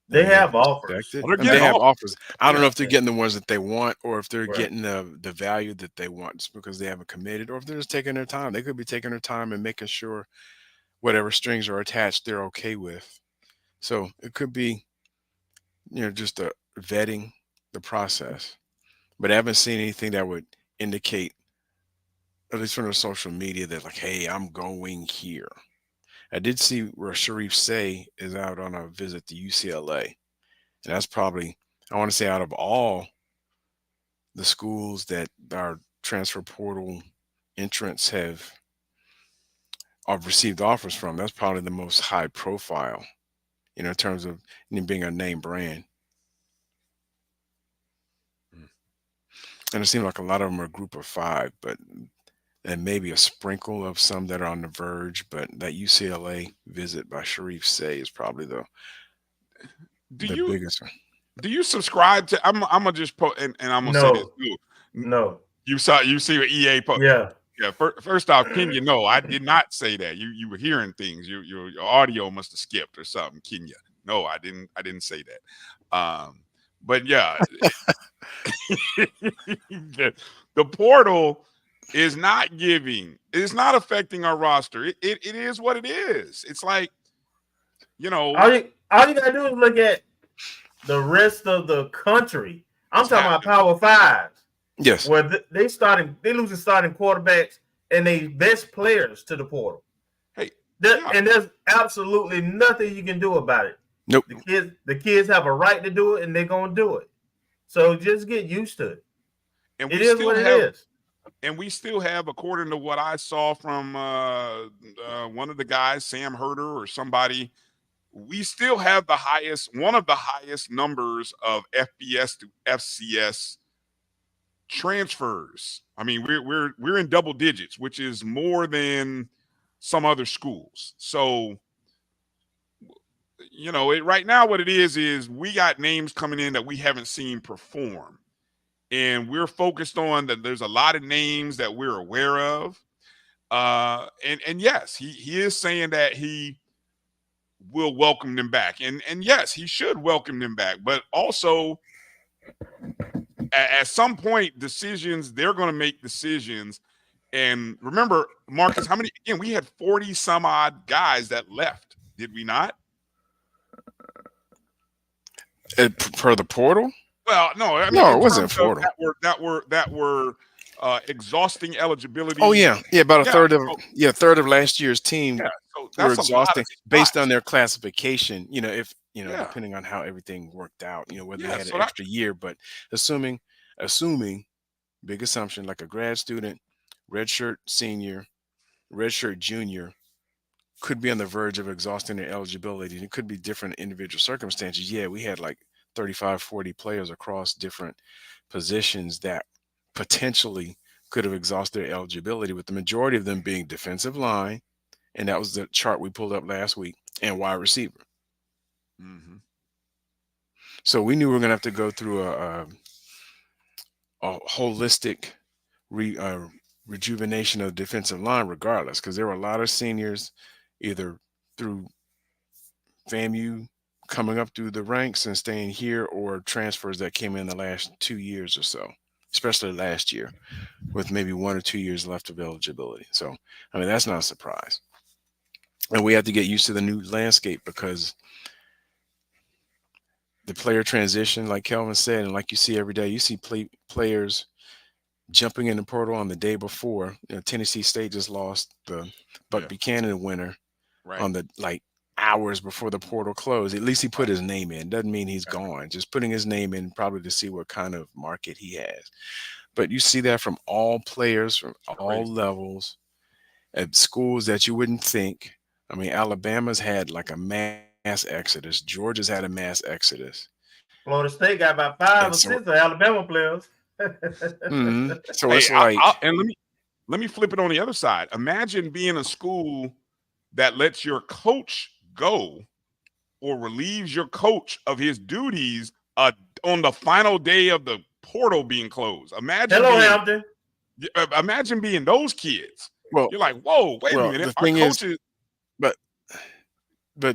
They have offers. They have offers. I don't know if they're getting the ones that they want, or if they're getting the value that they want just because they haven't committed, or if they're just taking their time. They could be taking their time and making sure whatever strings are attached, they're okay with. So it could be, just vetting the process. But I haven't seen anything that would indicate, at least from the social media, that hey, I'm going here. I did see where Sharif Say is out on a visit to UCLA. And that's probably, I want to say, out of all the schools that our transfer portal entrants have received offers from, that's probably the most high profile, in terms of being a name brand. And it seems like a lot of them are a group of 5, but and maybe a sprinkle of some that are on the verge, but that UCLA visit by Sharif Say is probably do the you biggest one. do you subscribe to? I'm gonna just put and I'm gonna say this too. No. You see what EA put. Yeah. Yeah. First off, Kenya, no, I did not say that. You were hearing things. Your audio must have skipped or something, Kenya. No, I didn't say that. But yeah, the portal is not giving. It's not affecting our roster. It is what it is. It's like, all you gotta do is look at the rest of the country. I'm talking about Power Fives. Yes. Where they losing starting quarterbacks and they best players to the portal. Hey, and there's absolutely nothing you can do about it. Nope. The kids have a right to do it, and they're gonna do it. So just get used to it. And it is what it is. And we still have, according to what I saw from one of the guys, Sam Herder or somebody, we still have one of the highest numbers of FBS to FCS transfers. I mean, we're in double digits, which is more than some other schools. So, right now what it is we got names coming in that we haven't seen perform. And we're focused on that. There's a lot of names that we're aware of. And yes, he is saying that he will welcome them back. And yes, he should welcome them back. But also, at some point, they're going to make decisions. And remember, Marcus, how many? Again, we had 40 some odd guys that left. Did we not? Per the portal? Well, no. I mean, no, it wasn't portal. That were exhausting eligibility. Oh yeah, about a third of last year's team were exhausting based on their classification. Depending on how everything worked out. Whether they had an extra year, but assuming, big assumption, like a grad student, redshirt senior, redshirt junior, could be on the verge of exhausting their eligibility. It could be different individual circumstances. Yeah, we had like 35, 40 players across different positions that potentially could have exhausted their eligibility, with the majority of them being defensive line, and that was the chart we pulled up last week, and wide receiver. Mm-hmm. So we knew we were going to have to go through a holistic rejuvenation of the defensive line regardless, because there were a lot of seniors either through FAMU coming up through the ranks and staying here, or transfers that came in the last 2 years or so, especially last year, with maybe 1 or 2 years left of eligibility. So, I mean, that's not a surprise. And we have to get used to the new landscape, because the player transition, like Kelvin said, and like you see every day, you see players jumping in the portal on the day before. Tennessee State just lost the Buck Buchanan winner on the hours before the portal closed. At least he put his name in. Doesn't mean he's gone. Just putting his name in probably to see what kind of market he has. But you see that from all players, from all levels, at schools that you wouldn't think. I mean, Alabama's had like a mass exodus. Georgia's had a mass exodus. Florida State got about 5 or 6 Alabama players. So it's let me flip it on the other side. Imagine being a school that lets your coach go or relieves your coach of his duties on the final day of the portal being closed. Imagine being those kids. Well, you're like, whoa, wait a minute. The thing is, but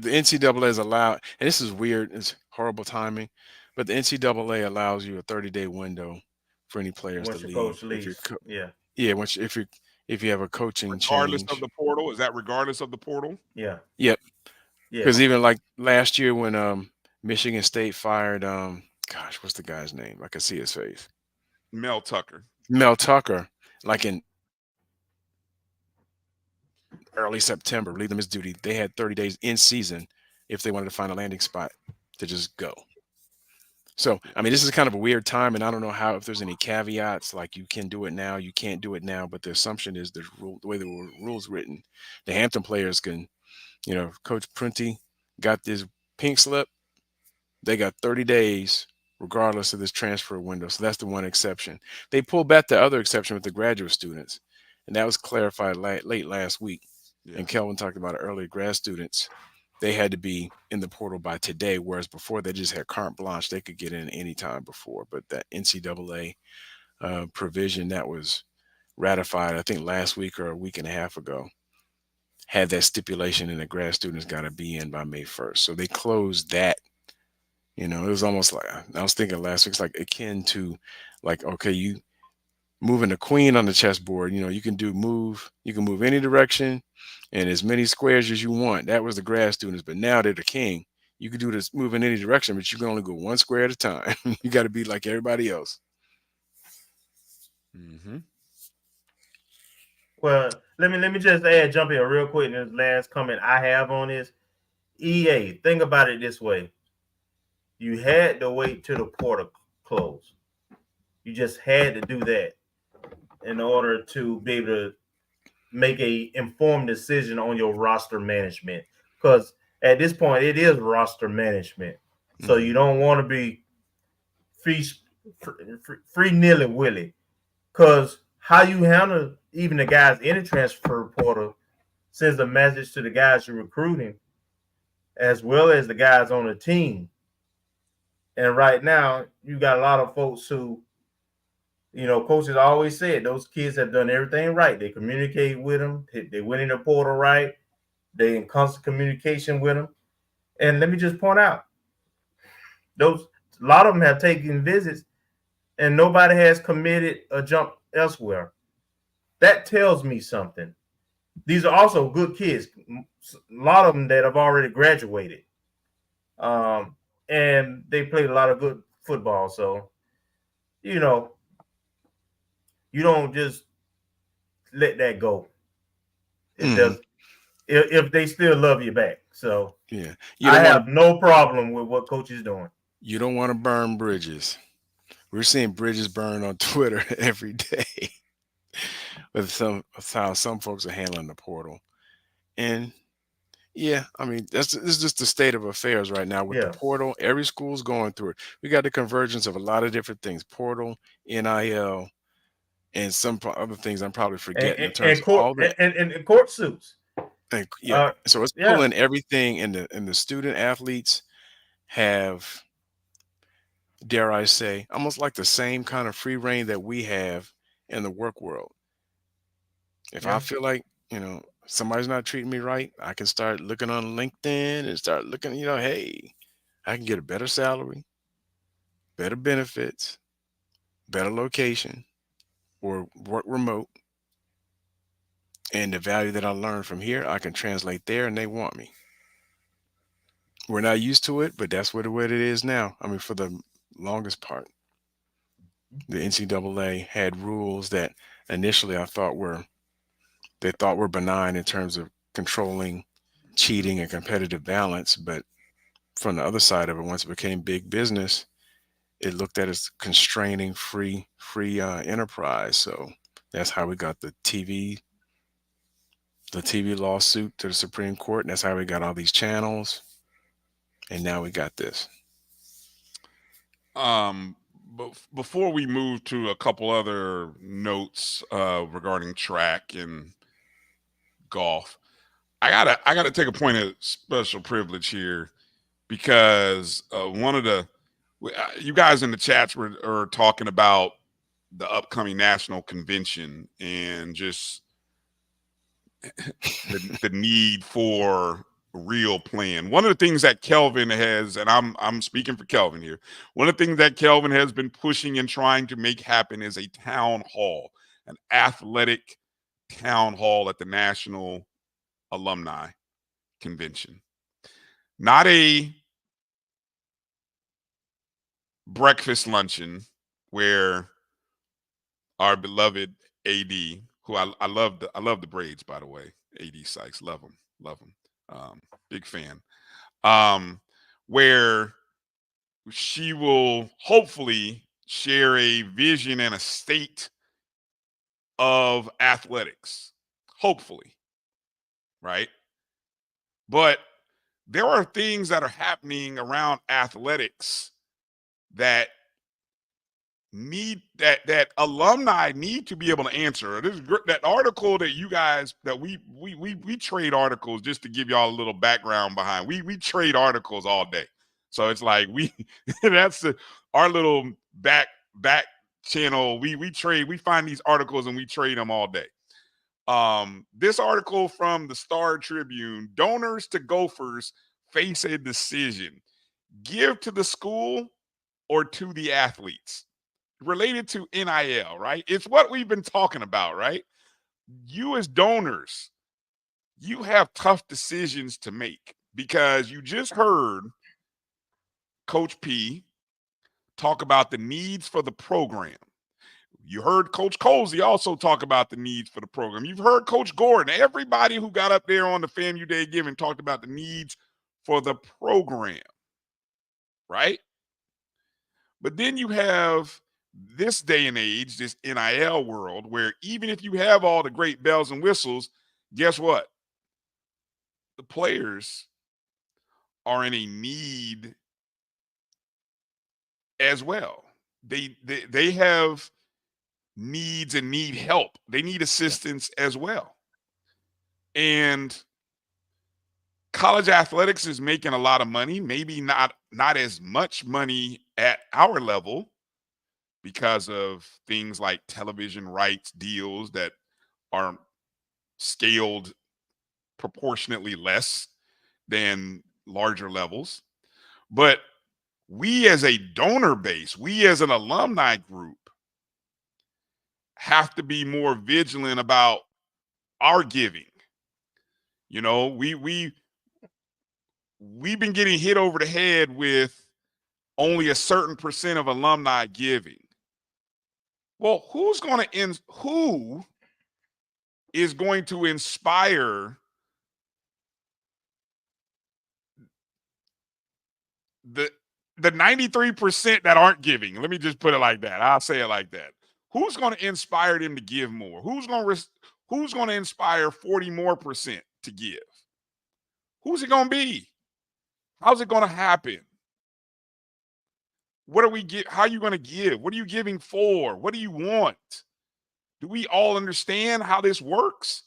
the NCAA is allowed, and this is weird, it's horrible timing, but the NCAA allows you a 30-day window for any players to leave. Coach leaves. If you have a coaching regardless change. of the portal. Is that regardless of the portal? Yeah. Yep. Because even like last year when Michigan State fired what's the guy's name? I can see his face. Mel Tucker, like in early September, relieved him his duty. They had 30 days in season if they wanted to find a landing spot to just go. So, I mean, this is kind of a weird time, and I don't know if there's any caveats, like you can do it now, you can't do it now, but the assumption is the way the rule's written, the Hampton players can, Coach Prunty got this pink slip, they got 30 days regardless of this transfer window. So that's the one exception. They pulled back the other exception with the graduate students, and that was clarified late last week. Yeah. And Kelvin talked about it earlier. Grad students they had to be in the portal by today, whereas before they just had carte blanche. They could get in any time before. But that NCAA provision that was ratified, I think last week or a week and a half ago, had that stipulation, and the grad students got to be in by May 1st. So they closed that. You know, it was almost like, I was thinking last week, it's like akin to like, okay, you moving the queen on the chessboard, you know, you can move any direction and as many squares as you want. That was the grad students, but now they're the king. You can do this, move in any direction, but you can only go one square at a time. You got to be like everybody else. Mm-hmm. Well, let me just jump in real quick. And this last comment I have on this, EA, think about it this way. You had to wait till the portal closed. You just had to do that in order to be able to make a informed decision on your roster management. Because at this point, it is roster management. So you don't want to be free nilly willy. Because how you handle even the guys in the transfer portal sends a message to the guys you're recruiting, as well as the guys on the team. And right now, you got a lot of folks who, you know, coaches always said those kids have done everything right. They communicate with them. They went in the portal right. They in constant communication with them. And let me just point out, a lot of them have taken visits, and nobody has committed a jump elsewhere. That tells me something. These are also good kids. A lot of them that have already graduated. And they played a lot of good football. So, you know, you don't just let that go. It does if they still love you back. So yeah, I have no problem with what coach is doing. You don't want to burn bridges. We're seeing bridges burn on Twitter every day with how some folks are handling the portal. And yeah, I mean, this is just the state of affairs right now with the portal. Every school's going through it. We got the convergence of a lot of different things: portal, NIL, and some other things I'm probably forgetting in terms of all that. And court suits. And, so it's pulling everything, and the student athletes have, dare I say, almost like the same kind of free reign that we have in the work world. If I feel like, you know, somebody's not treating me right, I can start looking on LinkedIn and start looking, you know, hey, I can get a better salary, better benefits, better location, or work remote. And the value that I learned from here, I can translate there, and they want me. We're not used to it, but that's what it is now. I mean, for the longest part, the NCAA had rules that initially I thought were benign in terms of controlling cheating and competitive balance. But from the other side of it, once it became big business, it looked at as constraining free enterprise. So that's how we got the TV lawsuit to the Supreme Court. And that's how we got all these channels. And now we got this. But before we move to a couple other notes regarding track and golf, I gotta take a point of special privilege here, because one of the you guys in the chats are talking about the upcoming national convention and just the need for real plan. One of the things that Kelvin has, and I'm speaking for Kelvin here, one of the things that Kelvin has been pushing and trying to make happen is a town hall, an athletic town hall at the National Alumni Convention. Not a breakfast luncheon where our beloved AD, who I love the braids, by the way, AD Sykes, love him. Big fan. Where she will hopefully share a vision and a state of athletics, hopefully, right? But there are things that are happening around athletics that need that alumni need to be able to answer. That article that you guys that we trade articles, just to give y'all a little background behind. We trade articles all day. So it's like that's our little back channel. We find these articles and we trade them all day. This article from the Star Tribune: donors to Gophers face a decision. Give to the school or to the athletes. Related to NIL, right? It's what we've been talking about, right? You as donors, you have tough decisions to make because you just heard Coach P talk about the needs for the program. You heard Coach Colsey also talk about the needs for the program. You've heard Coach Gordon. Everybody who got up there on the FAMU Day Giving talked about the needs for the program, right? But then you have this day and age, this NIL world, where even if you have all the great bells and whistles, guess what? The players are in a need as well. They have needs and need help. They need assistance as well. And college athletics is making a lot of money, maybe not as much money at our level because of things like television rights deals that are scaled proportionately less than larger levels. But we as a donor base, we as an alumni group have to be more vigilant about our giving. You know, we've been getting hit over the head with only a certain percent of alumni giving. Well, who is going to inspire the 93% that aren't giving? Let me just put it like that. I'll say it like that. Who's going to inspire them to give more? Who's going to inspire 40% more to give? Who's it going to be? How's it going to happen? What are we how are you going to give? What are you giving for? What do you want? Do we all understand how this works?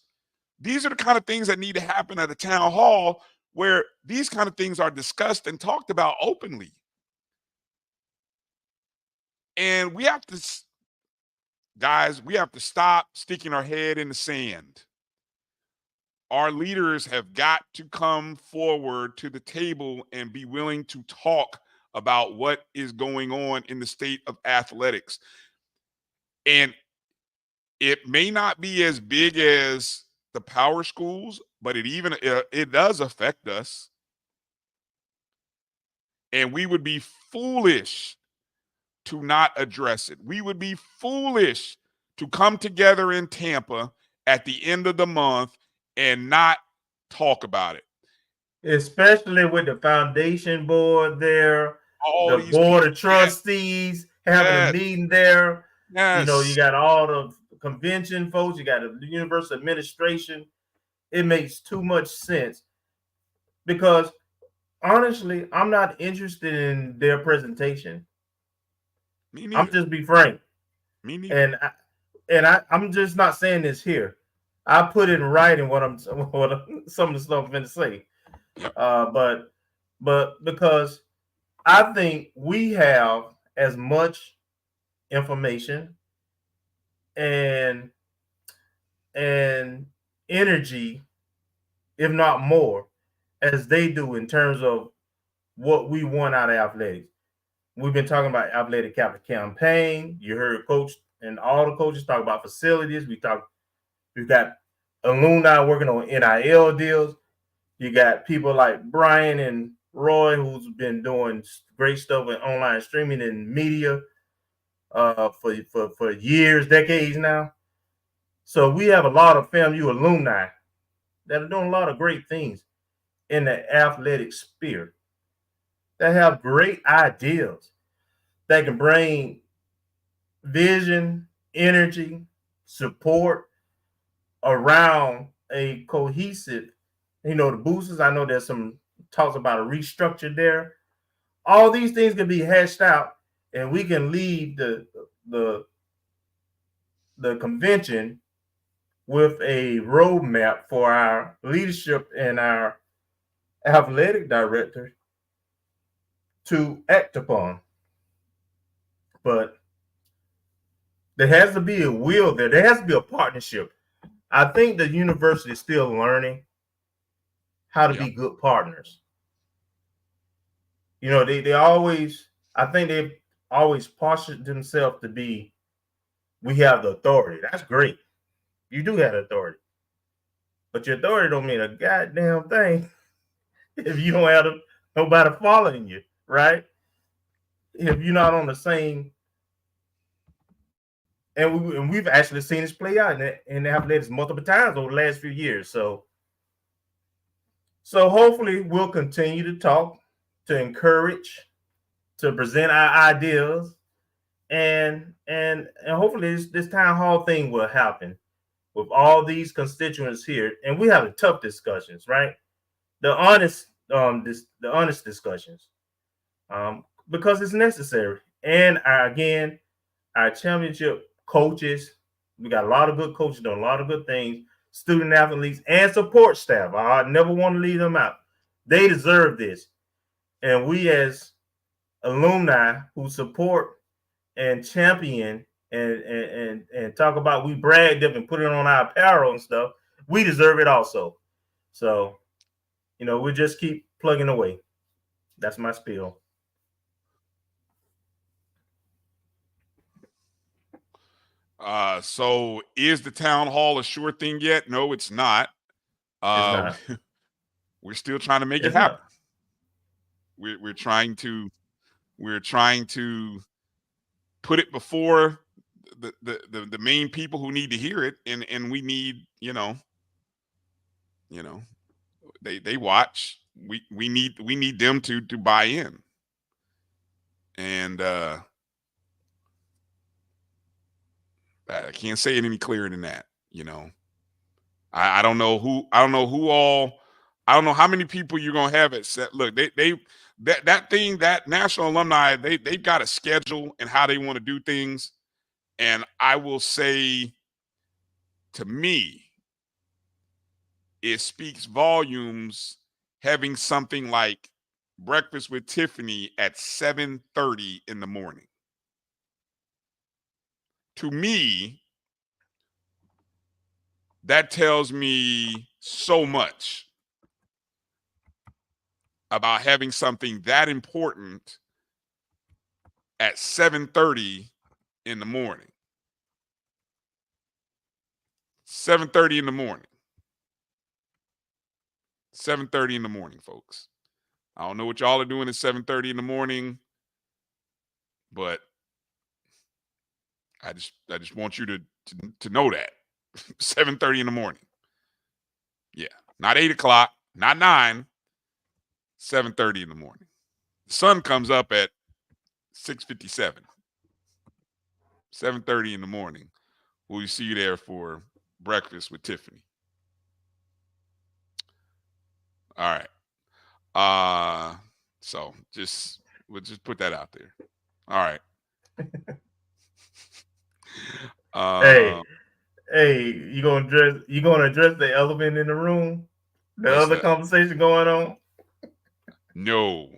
These are the kind of things that need to happen at a town hall where these kind of things are discussed and talked about openly. And we have to stop sticking our head in the sand. Our leaders have got to come forward to the table and be willing to talk about what is going on in the state of athletics. And it may not be as big as the power schools, but it does affect us. And we would be foolish to not address it. We would be foolish to come together in Tampa at the end of the month and not talk about it. Especially with the foundation board there, the board of trustees having a meeting there. Yes. You know, you got all the convention folks, you got the university administration. It makes too much sense because honestly, I'm not interested in their presentation. Me neither. I'm just be frank. Me neither. I'm just not saying this here. I put it in writing what some of the stuff I'm going to say. Yep. But because I think we have as much information and energy, if not more, as they do in terms of what we want out of athletics. We've been talking about athletic capital campaign. You heard Coach and all the coaches talk about facilities. We've got alumni working on NIL deals. You got people like Bryan and Roy, who's been doing great stuff with online streaming and media for years, decades now. So we have a lot of FAMU alumni that are doing a lot of great things in the athletic sphere, that have great ideas, that can bring vision, energy, support around a cohesive, the boosters. I know there's some talks about a restructure there. All these things can be hashed out, and we can leave the the convention with a roadmap for our leadership and our athletic director to act upon. But there has to be a will there. There has to be a partnership. I think the university is still learning how to be good partners. You know, they always, I think they've always postured themselves to be, we have the authority. That's great. You do have authority. But your authority don't mean a goddamn thing if you don't have nobody following you, right? If you're not on the same, and we've actually seen this play out in the athletics multiple times over the last few years. So hopefully we'll continue to talk, to encourage, to present our ideas, and hopefully this town hall thing will happen with all these constituents here, and we have tough discussions, right? The honest discussions, because it's necessary. And again, our championship coaches, we got a lot of good coaches doing a lot of good things, student athletes and support staff. I never want to leave them out. They deserve this. And we as alumni who support and champion and talk about, we brag them and put it on our apparel and stuff, we deserve it also. So, you know, we'll just keep plugging away. That's my spiel. So is the town hall a sure thing yet? No, it's not. It's not. We're still trying to make it happen. We're trying to put it before the main people who need to hear it, and we need, they watch. We need them to buy in. And I can't say it any clearer than that. I don't know how many people you're gonna have at set. Look, that National Alumni, they've got a schedule and how they want to do things. And I will say, to me, it speaks volumes having something like Breakfast with Tiffany at 7:30 in the morning. To me, that tells me so much about having something that important at 7:30 in the morning. 7:30 in the morning. 7:30 in the morning, folks. I don't know what y'all are doing at 7:30 in the morning, but I just want you to know that. 7:30 in the morning. Yeah. Not 8 o'clock, not 9. 7:30 in the morning. The sun comes up at 6:57. 7:30 in the morning. We'll see you there for Breakfast with Tiffany. All right. So we'll just put that out there. All right. Hey, you gonna address the elephant in the room? The other conversation going on? No.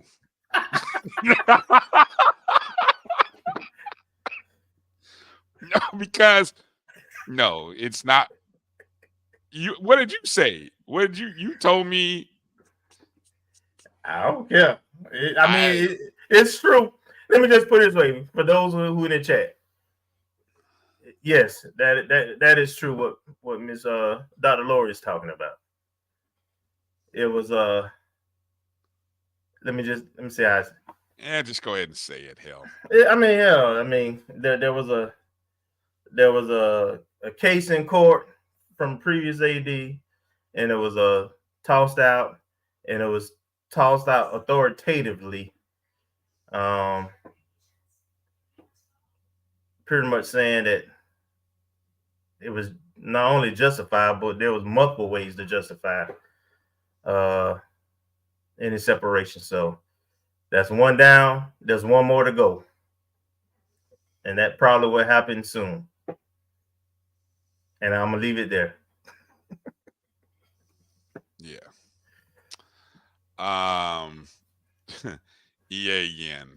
No, because no, it's not. What did you say? What did you told me? I don't care. It's true. Let me just put it this way for those who in the chat. Yes, that is true. What Miss Dr. Lori is talking about. It was let me see how. Just go ahead and say it. Hell. There was a case in court from previous AD, and it was tossed out, and it was tossed out authoritatively. Pretty much saying that it was not only justified, but there was multiple ways to justify any separation. So that's one down. There's one more to go. and that probably will happen soon. And I'm gonna leave it there. Yeah. EA again.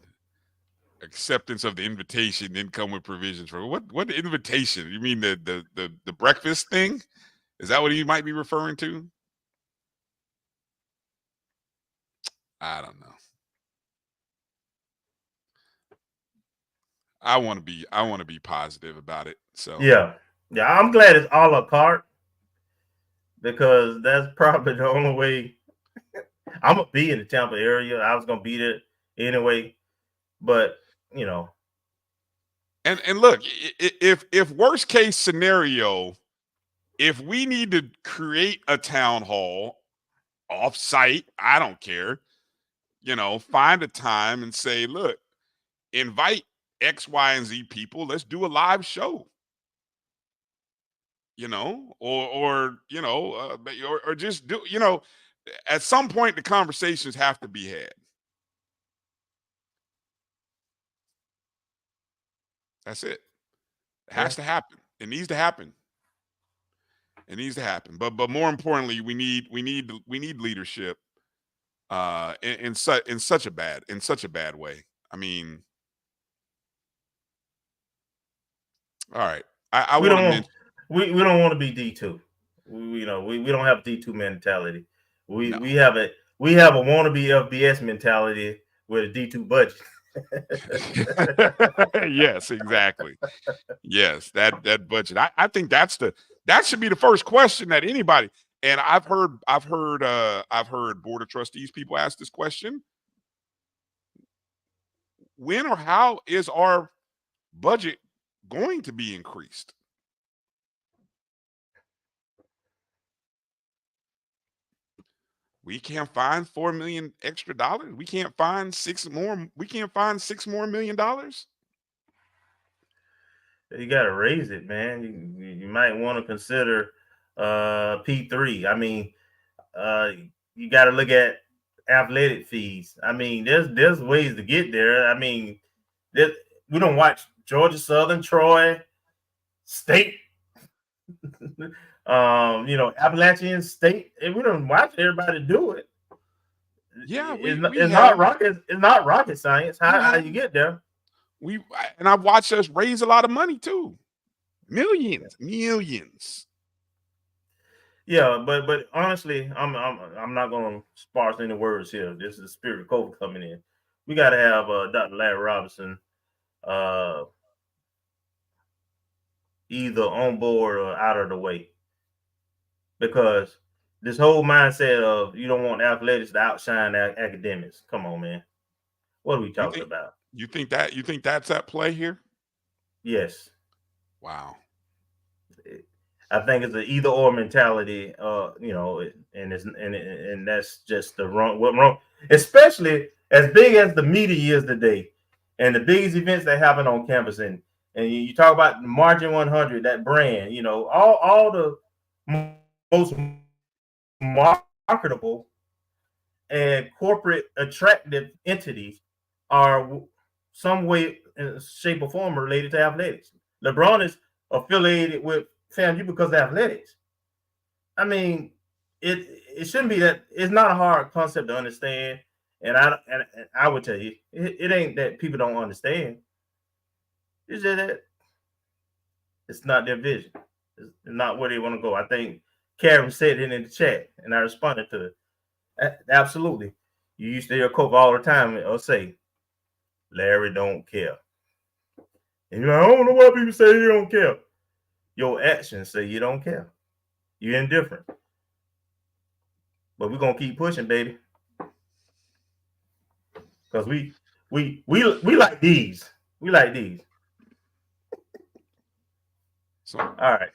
Acceptance of the invitation didn't come with provisions for what invitation? You mean the breakfast thing? Is that what he might be referring to? I don't know. I want to be positive about it. So yeah, I'm glad it's a la carte because that's probably the only way. I'm gonna be in the Tampa area. I was gonna be there anyway, but you know. And look, if worst case scenario, if we need to create a town hall off site, I don't care. Find a time and say, look, invite X, Y, and Z people. Let's do a live show. Or just do. At some point the conversations have to be had. That's it. It has to happen. It needs to happen. It needs to happen. But more importantly, we need leadership in such a bad way. I mean, all right. I we want to don't mention we don't want to be D2. We don't have D2 mentality. We have a wannabe FBS mentality with a D2 budget. Yes, exactly. Yes, that budget. I think that should be the first question that anybody. And I've heard Board of Trustees people ask this question. When or how is our budget going to be increased? We can't find $4 million extra dollars. We can't find $6 more million dollars. You got to raise it, man. You might want to consider P3. I mean, you got to look at athletic fees. I mean, there's ways to get there. I mean, we don't watch Georgia Southern, Troy State, Appalachian State, and we don't watch everybody do it. Yeah, it's not rocket science. How you get there? I've watched us raise a lot of money too, millions. Yeah, but honestly, I'm not going to sparse any words here. This is the spirit of COVID coming in. We got to have Dr. Larry Robinson either on board or out of the way, because this whole mindset of you don't want athletics to outshine academics. Come on, man. What are we talking about? You think that's at play here? Yes. Wow. I think it's an either or mentality, and that's just the wrong, especially as big as the media is today, and the biggest events that happen on campus, and you talk about Margin 100, that brand, all the most marketable and corporate attractive entities are some way, shape, or form related to athletics. LeBron is affiliated with FAMU because of athletics. I mean, it shouldn't be that. It's not a hard concept to understand, and I would tell you, it ain't that people don't understand. It's just that it's not their vision. It's not where they want to go. I think Karen said it in the chat, and I responded to it. Absolutely. You used to hear Coach all the time or say, Larry don't care. And you're like, I don't know why people say you don't care. Your actions say you don't care. You're indifferent. But we're gonna keep pushing, baby. Because we like these. We like these. So all right.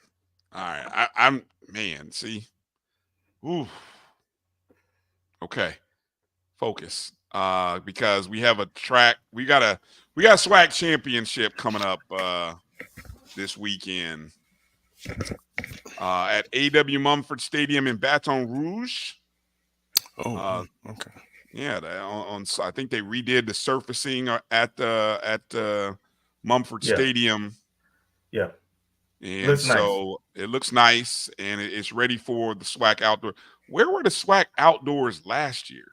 I'm man. See, ooh. Okay, focus. Because we have a track. We got a SWAC championship coming up this weekend at A.W. Mumford Stadium in Baton Rouge. Oh, okay. Yeah, I think they redid the surfacing at Mumford Stadium. Yeah. And looks so it looks nice, and it's ready for the SWAC Outdoor. Where were the SWAC Outdoors last year?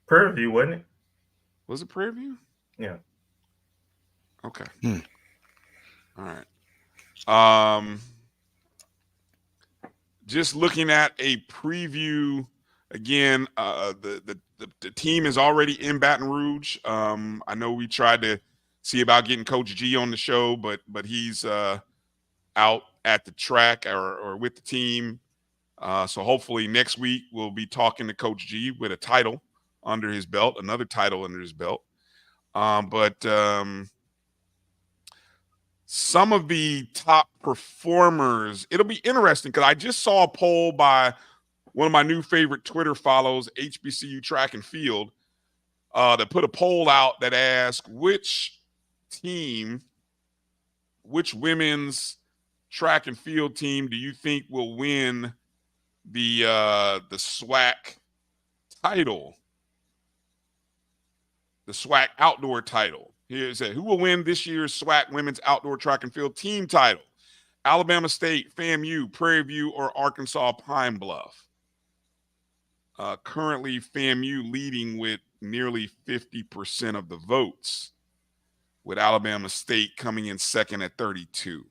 Prairie View, wasn't it? Was it Prairie View? Yeah. Okay. All right. Just looking at a preview again. The team is already in Baton Rouge. I know we tried to see about getting Coach G on the show, but he's out at the track or with the team. So hopefully next week we'll be talking to Coach G with a title under his belt, another title under his belt. But some of the top performers, it'll be interesting because I just saw a poll by one of my new favorite Twitter follows, HBCU Track and Field, that put a poll out that asked which women's track and field team do you think will win the SWAC title, the SWAC Outdoor title? Here it says, who will win this year's SWAC Women's Outdoor Track and Field team title? Alabama State, FAMU, Prairie View, or Arkansas Pine Bluff? Currently, FAMU leading with nearly 50% of the votes, with Alabama State coming in second at 32.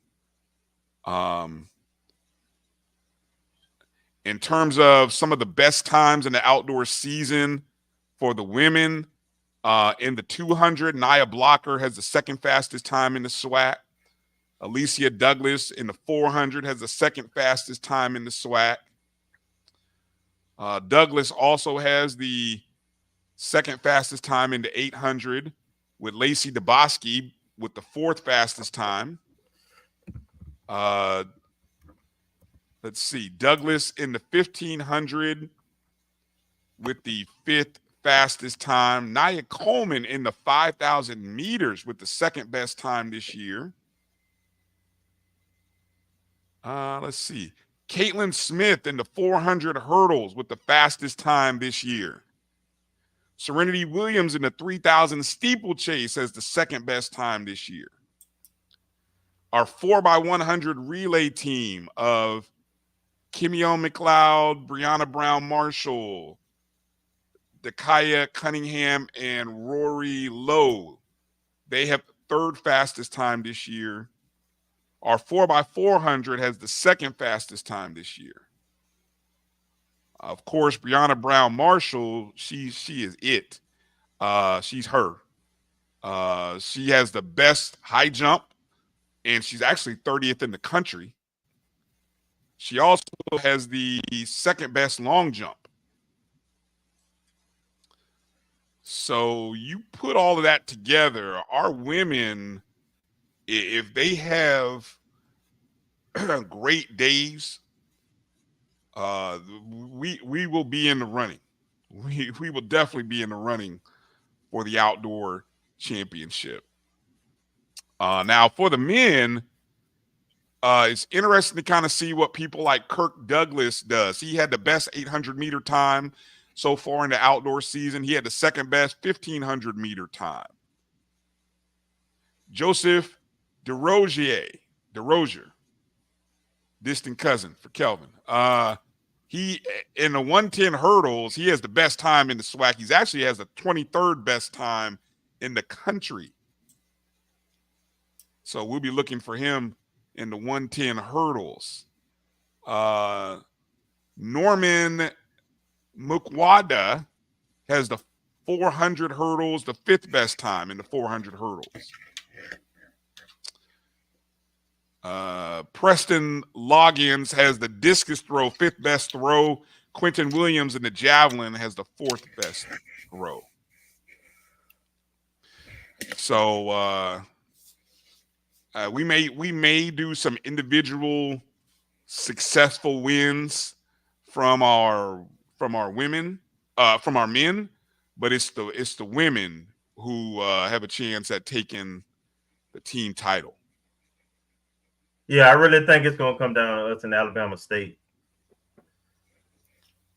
In terms of some of the best times in the outdoor season for the women, in the 200, Nia Blocker has the second fastest time in the SWAC. Alicia Douglas in the 400 has the second fastest time in the SWAC. Douglas also has the second fastest time in the 800, with Lacey DeBoski with the fourth fastest time. Let's see, Douglas in the 1500 with the fifth fastest time. Nia Coleman in the 5,000 meters with the second best time this year. Let's see. Caitlin Smith in the 400 hurdles with the fastest time this year. Serenity Williams in the 3,000 steeplechase has the second best time this year. Our 4x100 relay team of Kimyon McLeod, Brianna Brown Marshall, Dakaya Cunningham, and Rory Lowe, they have the third fastest time this year. Our 4x400 has the second fastest time this year. Of course, Brianna Brown Marshall, she is it. She's her. She has the best high jump, and she's actually 30th in the country. She also has the second best long jump. So you put all of that together, our women, if they have great days, we will be in the running. We will definitely be in the running for the outdoor championship. Now for the men, it's interesting to kind of see what people like Kirk Douglas does. He had the best 800-meter time so far in the outdoor season. He had the second best 1,500-meter time. Joseph DeRozier, distant cousin for Kelvin. He, in the 110 hurdles, he has the best time in the SWAC. He actually has the 23rd best time in the country. So we'll be looking for him in the 110 hurdles. Norman Mukwada has the 400 hurdles, the fifth best time in the 400 hurdles. Preston Loggins has the discus throw, fifth best throw. Quentin Williams in the javelin has the fourth best throw. So we may do some individual successful wins from our women, from our men, but it's the women who have a chance at taking the team title. Yeah, I really think it's going to come down to us in Alabama State.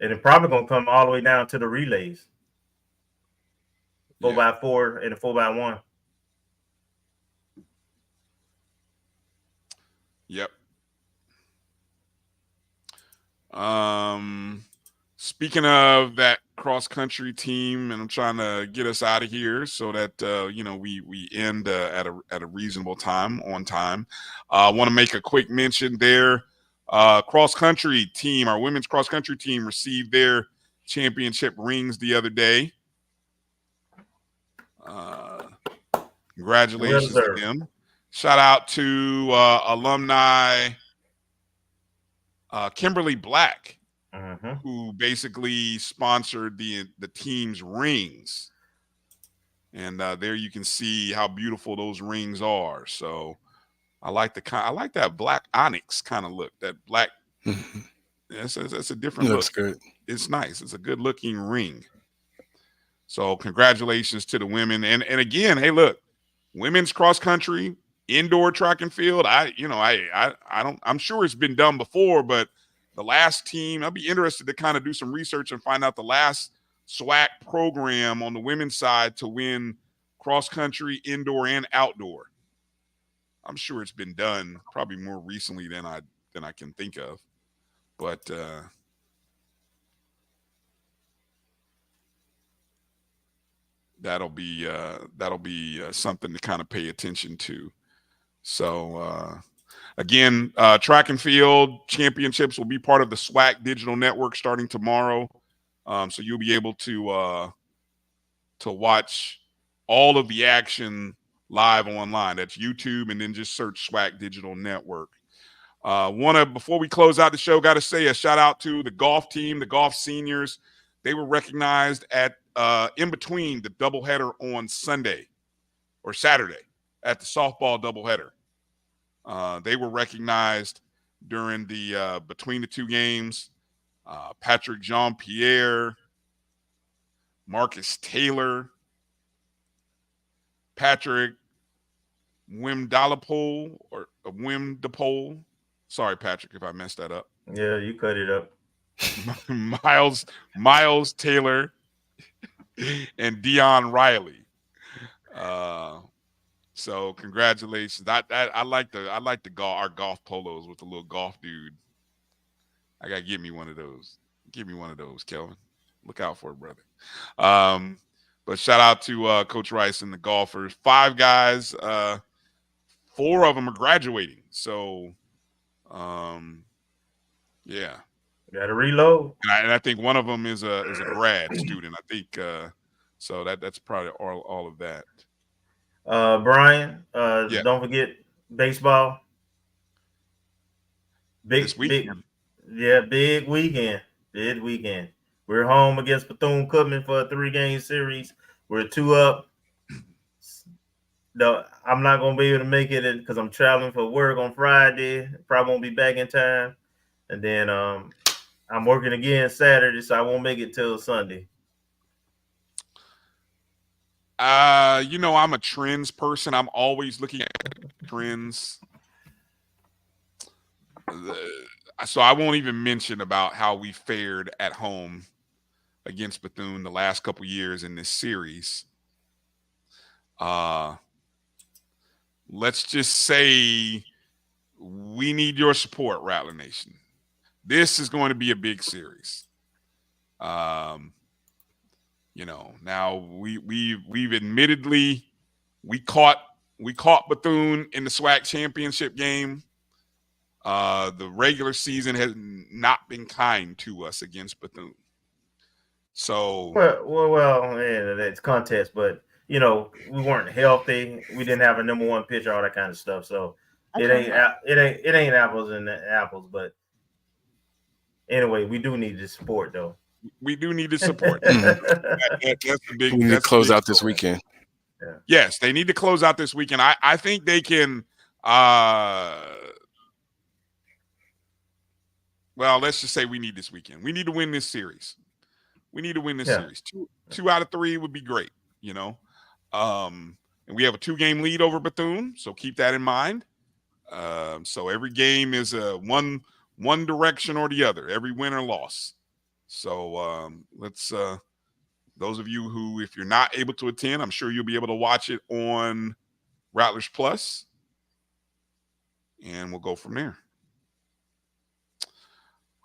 And it's probably going to come all the way down to the relays. 4x4 and the 4x1. Yep. Speaking of that cross country team, and I'm trying to get us out of here so that we end at a reasonable time, on time. I want to make a quick mention there. Cross country team, our women's cross country team, received their championship rings the other day. Congratulations to them. Shout out to alumni Kimberly Black, who basically sponsored the team's rings. And there you can see how beautiful those rings are. So I like that black onyx kind of look. That black, that's a different look. Looks good. It's nice. It's a good looking ring. So congratulations to the women. And again, hey, look, women's cross country, indoor track and field. I'm sure it's been done before, but the last team, I'll be interested to kind of do some research and find out the last SWAC program on the women's side to win cross country, indoor and outdoor. I'm sure it's been done probably more recently than I can think of, but that'll be something to kind of pay attention to. So again, track and field championships will be part of the SWAC digital network starting tomorrow. So you'll be able to watch all of the action live online. That's YouTube, and then just search SWAC digital network. Before we close out the show, got to say a shout out to the golf team, the golf seniors. They were recognized at in between the doubleheader on Sunday or Saturday at the softball doubleheader. They were recognized during the between the two games. Patrick Jean-Pierre, Marcus Taylor, Patrick Wimdalapole or Wimdapole. Sorry, Patrick, if I messed that up. Yeah, you cut it up. Miles Taylor and Dion Riley. So congratulations. I like our golf polos with the little golf dude. I gotta get me one of those. Give me one of those, Kelvin. Look out for it, brother. But shout out to Coach Rice and the golfers. 5 guys, 4 of them are graduating. So yeah. Gotta reload. And I think one of them is a grad student. I think so that's probably all of that. Bryan, Yeah. Don't forget baseball. This weekend. Big weekend. Big weekend. We're home against Bethune-Cookman for a 3-game series. We're 2 up. No, I'm not gonna be able to make it because I'm traveling for work on Friday. Probably won't be back in time. And then I'm working again Saturday, so I won't make it till Sunday. I'm a trends person. I'm always looking at trends. So I won't even mention about how we fared at home against Bethune the last couple years in this series. Let's just say we need your support, Rattler Nation. This is going to be a big series. Now we've admittedly we caught Bethune in the SWAC championship game. The regular season has not been kind to us against Bethune. So it's contest, but we weren't healthy. We didn't have a number 1 pitcher, all that kind of stuff. So it ain't apples and apples. But anyway, we do need the support, though. We do need the support. That's the big. We need to close out this weekend. Yeah. Yes, they need to close out this weekend. I think they can. Well, let's just say we need this weekend. We need to win this series. We need to win this series. Two out of 3 would be great, And we have a 2-game lead over Bethune, so keep that in mind. So every game is one direction or the other, every win or loss. So let's those of you who, if you're not able to attend, I'm sure you'll be able to watch it on Rattlers Plus. and we'll go from there.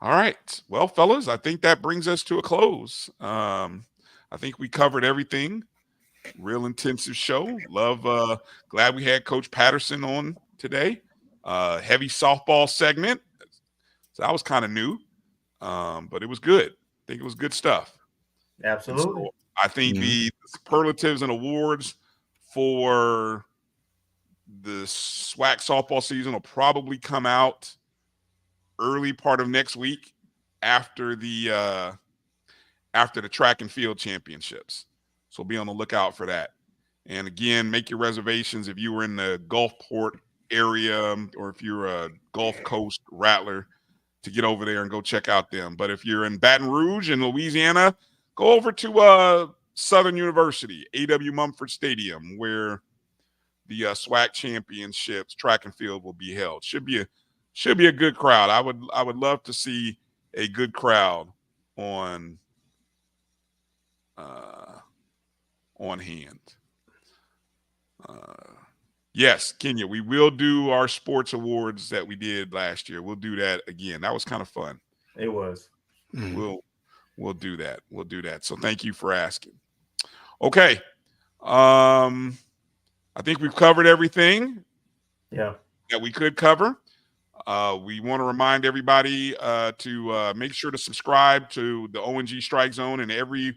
All right. Well, fellas, I think that brings us to a close. I think we covered everything. Real intensive show. Glad we had Coach Patterson on today. Heavy softball segment. So that was kind of new, but it was good. I think it was good stuff. Absolutely. So I think the superlatives and awards for the SWAC softball season will probably come out early part of next week after the track and field championships. So be on the lookout for that. And again, make your reservations if you were in the Gulfport area or if you're a Gulf Coast Rattler to get over there and go check out them. But if you're in Baton Rouge in Louisiana, go over to Southern University, A.W. Mumford Stadium, where the SWAC championships track and field will be held. Should be a good crowd. I would love to see a good crowd on hand. Yes, Kenya, we will do our sports awards that we did last year. We'll do that again. That was kind of fun. It was. We'll do that. We'll do that. So thank you for asking. Okay. I think we've covered everything that we could cover. We want to remind everybody to make sure to subscribe to the O&G StrikeZone and every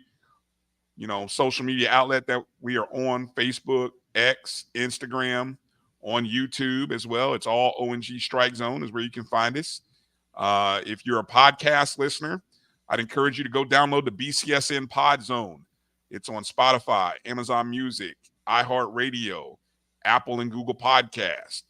social media outlet that we are on: Facebook, X, Instagram, on YouTube as well. It's all O&G StrikeZone is where you can find us. If you're a podcast listener, I'd encourage you to go download the BCSN Pod Zone. It's on Spotify, Amazon Music, iHeartRadio, Apple and Google Podcasts.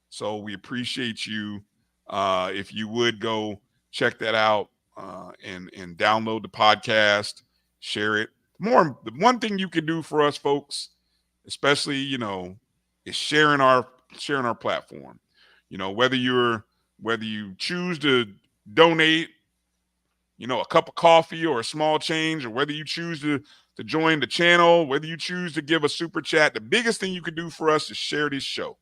So we appreciate you if you would go check that out and download the podcast, share it. The one thing you can do for us, folks, especially, is sharing our platform. Whether you choose to donate, a cup of coffee or a small change, or whether you choose to join the channel, whether you choose to give a super chat, the biggest thing you can do for us is share this show.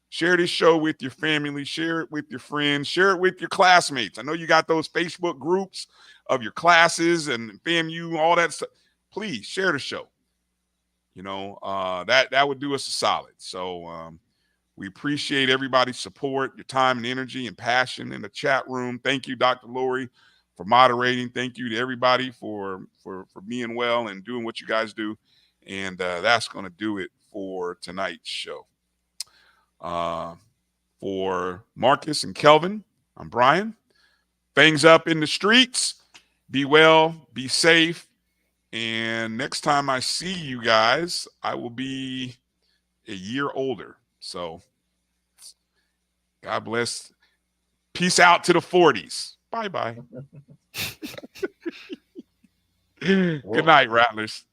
Share this show with your family, share it with your friends, share it with your classmates. I know you got those Facebook groups of your classes and FAMU, all that stuff. Please share the show. That would do us a solid. So we appreciate everybody's support, your time and energy and passion in the chat room. Thank you, Dr. Lori, for moderating. Thank you to everybody for being well and doing what you guys do. And that's going to do it for tonight's show. For Marcus and Kelvin, I'm Bryan. Things up in the streets. Be well, be safe. And next time I see you guys, I will be a year older. So God bless. Peace out to the 40s. Bye-bye. Good night, Rattlers.